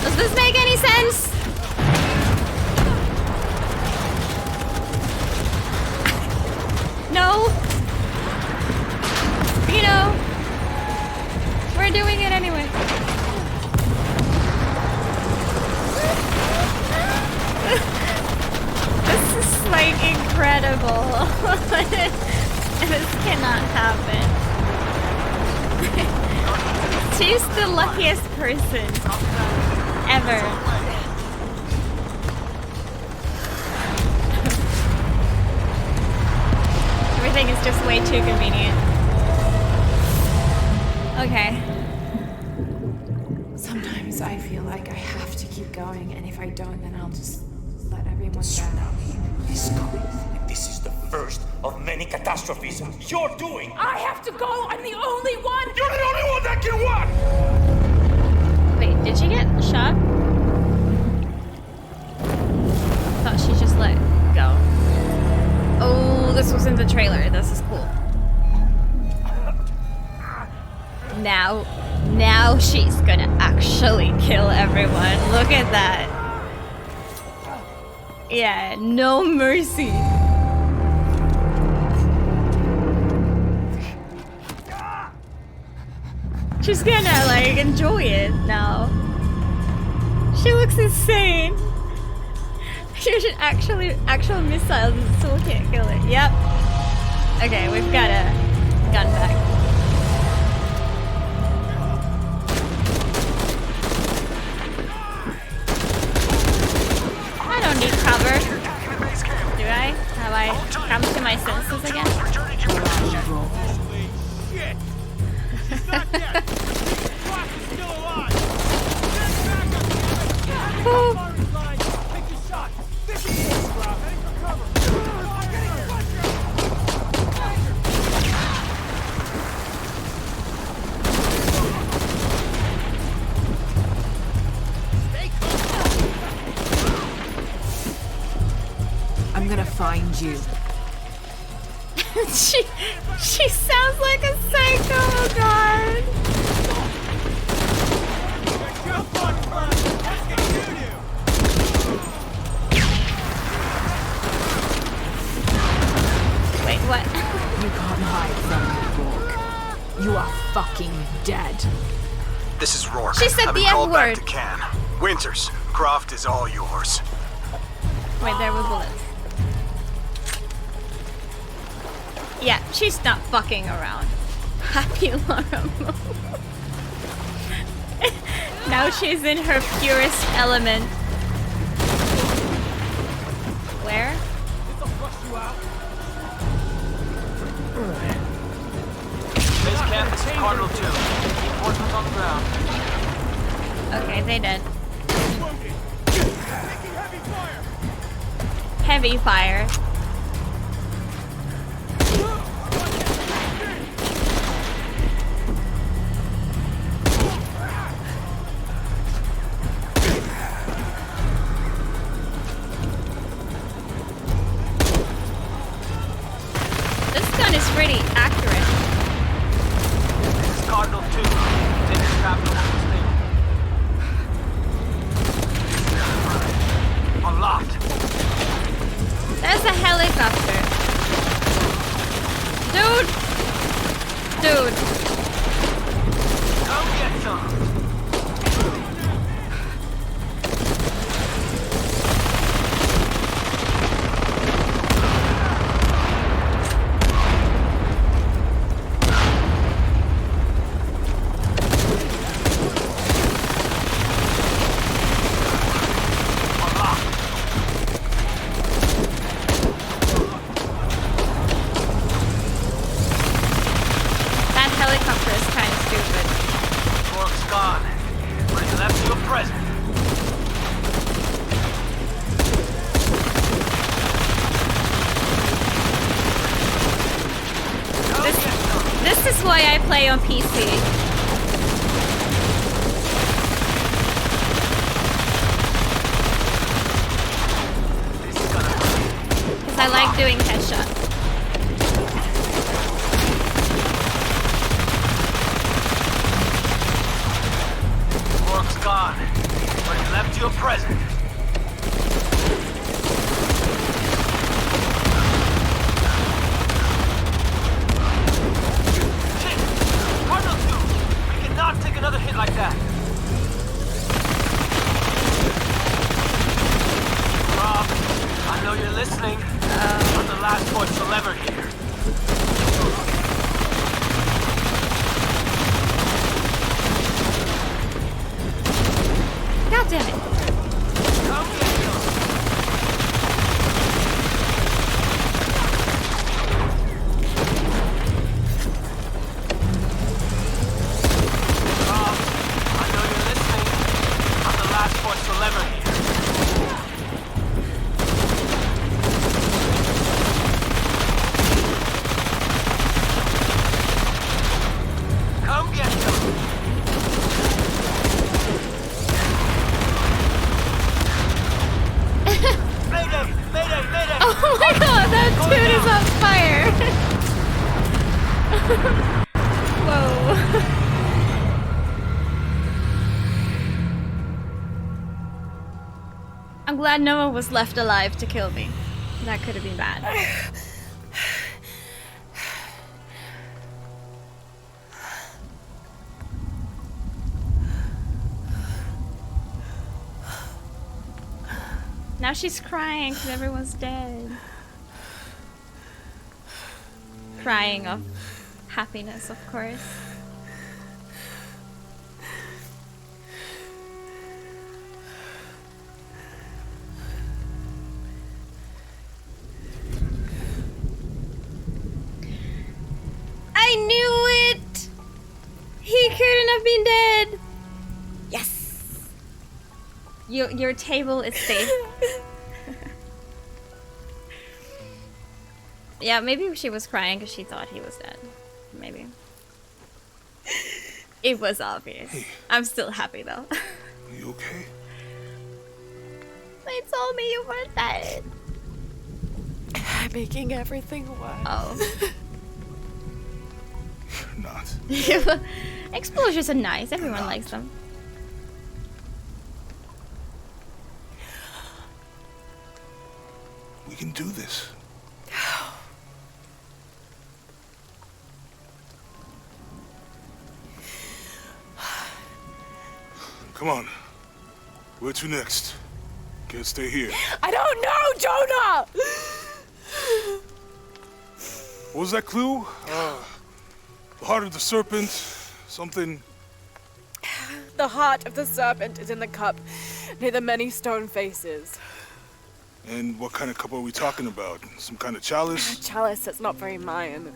A: Does this make any sense? No. You know, we're doing it anyway. This is like incredible. This cannot happen. She's the luckiest person ever. Everything is just way too convenient. Okay.
B: Sometimes I feel like I have to keep going, and if I don't, then I'll just let everyone down.
S: Is coming. This is the first of many catastrophes you're doing.
B: I have to go! I'm the only one!
S: You're the only one that can walk!
A: Wait, did she get shot? Thought she just let go. Oh, this was in the trailer. This is cool. Now she's gonna actually kill everyone. Look at that. Yeah, no mercy. She's gonna like enjoy it now. She looks insane. She should actual missiles still can't kill it. Yep. Okay, we've got a gun back. I don't need cover. Do I? Have I come to my senses again?
O: Shit! He's not dead! Rock is still alive! Take your shot! 50 meters, Rob. Heading for cover.
B: I'm gonna find you.
A: she sounds like a psycho, oh god. Wait, what?
B: You can't hide from me, Rourke. You are fucking dead.
R: This is Rourke.
A: She said
R: I've
A: the
R: been called back
A: N-word.
R: to Cannes. Winters, Croft is all yours.
A: Wait, there were bullets. Yeah, she's not fucking around. Happy Laura Moon. Now she's in her purest element. Where?
F: Base camp is Cardinal 2. Reinforcements on the ground.
A: Okay, they did. Heavy fire. This gun is pretty accurate.
F: This is Cardinal 2. Take this capital on the station. Unlocked.
A: There's a helicopter. Dude!
F: Come get some.
A: That helicopter is kind of stupid.
F: Rourke's gone. But he left you a present.
A: This is why I play on PC. Because I like doing headshots.
F: Rourke's gone. But he left you a present. Shit! Cardinal 2! We cannot take another hit like that. Rob, I know you're listening. I'm the last voice you'll ever hear.
A: God damn it.
F: Come get some. Rob, I know you're listening. I'm the last voice you'll ever hear. Come get some. Mayday! Mayday! Mayday!
A: Oh my god, that dude is on fire! Whoa. I'm glad no one was left alive to kill me. That could have been bad. Now she's crying because everyone's dead. Crying of happiness, of course. I knew it! He couldn't have been dead! Yes! Your table is safe. Yeah, maybe she was crying because she thought he was dead. Maybe. It was obvious.
C: Hey.
A: I'm still happy though.
C: You okay?
A: They told me you were dead.
Q: Making everything worse.
A: Oh.
C: You're not.
A: Explosions are nice. Everyone likes them.
C: We can do this. Come on. Where to next? Can't stay here.
Q: I don't know, Jonah!
C: What was that clue? The heart of the serpent, something.
Q: The heart of the serpent is in the cup, near the many stone faces.
C: And what kind of cup are we talking about? Some kind of chalice?
Q: A chalice that's not very mine.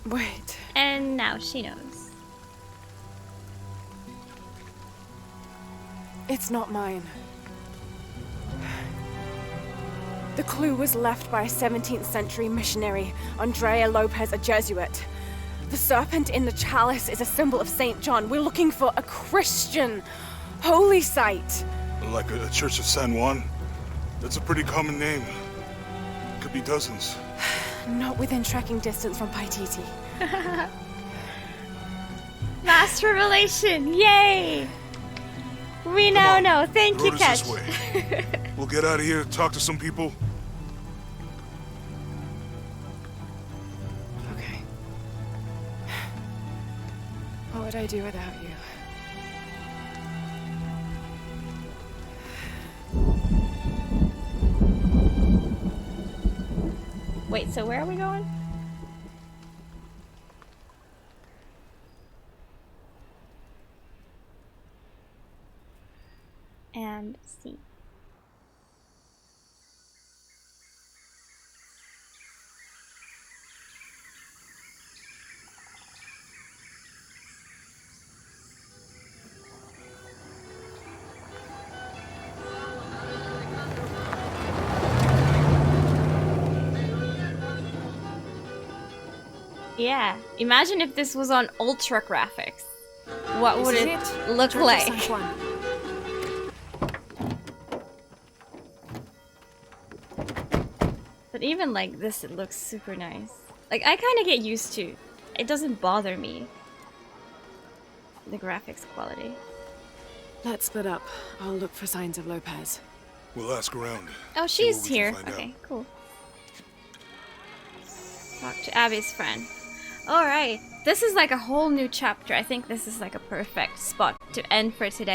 Q: Wait.
A: And now she knows.
Q: It's not mine. The clue was left by a 17th century missionary, Andrea Lopez, a Jesuit. The serpent in the chalice is a symbol of St. John. We're looking for a Christian holy site.
C: Like a Church of San Juan? That's a pretty common name. Could be dozens.
Q: Not within trekking distance from Paititi.
A: Last revelation! Yay! We now know. Thank you, Ketch.
C: This way. We'll get out of here, talk to some people.
Q: Okay. What would I do without you?
A: Wait, so where are we going? And see. Yeah, imagine if this was on ultra graphics. What would it look like? But even like this, it looks super nice. Like, I kind of get used to. It doesn't bother me. The graphics quality.
Q: Let's split up. I'll look for signs of Lopez.
C: We'll ask around.
A: Oh, she's here. Okay, cool. Talk to Abby's friend. Alright, this is like a whole new chapter. I think this is like a perfect spot to end for today.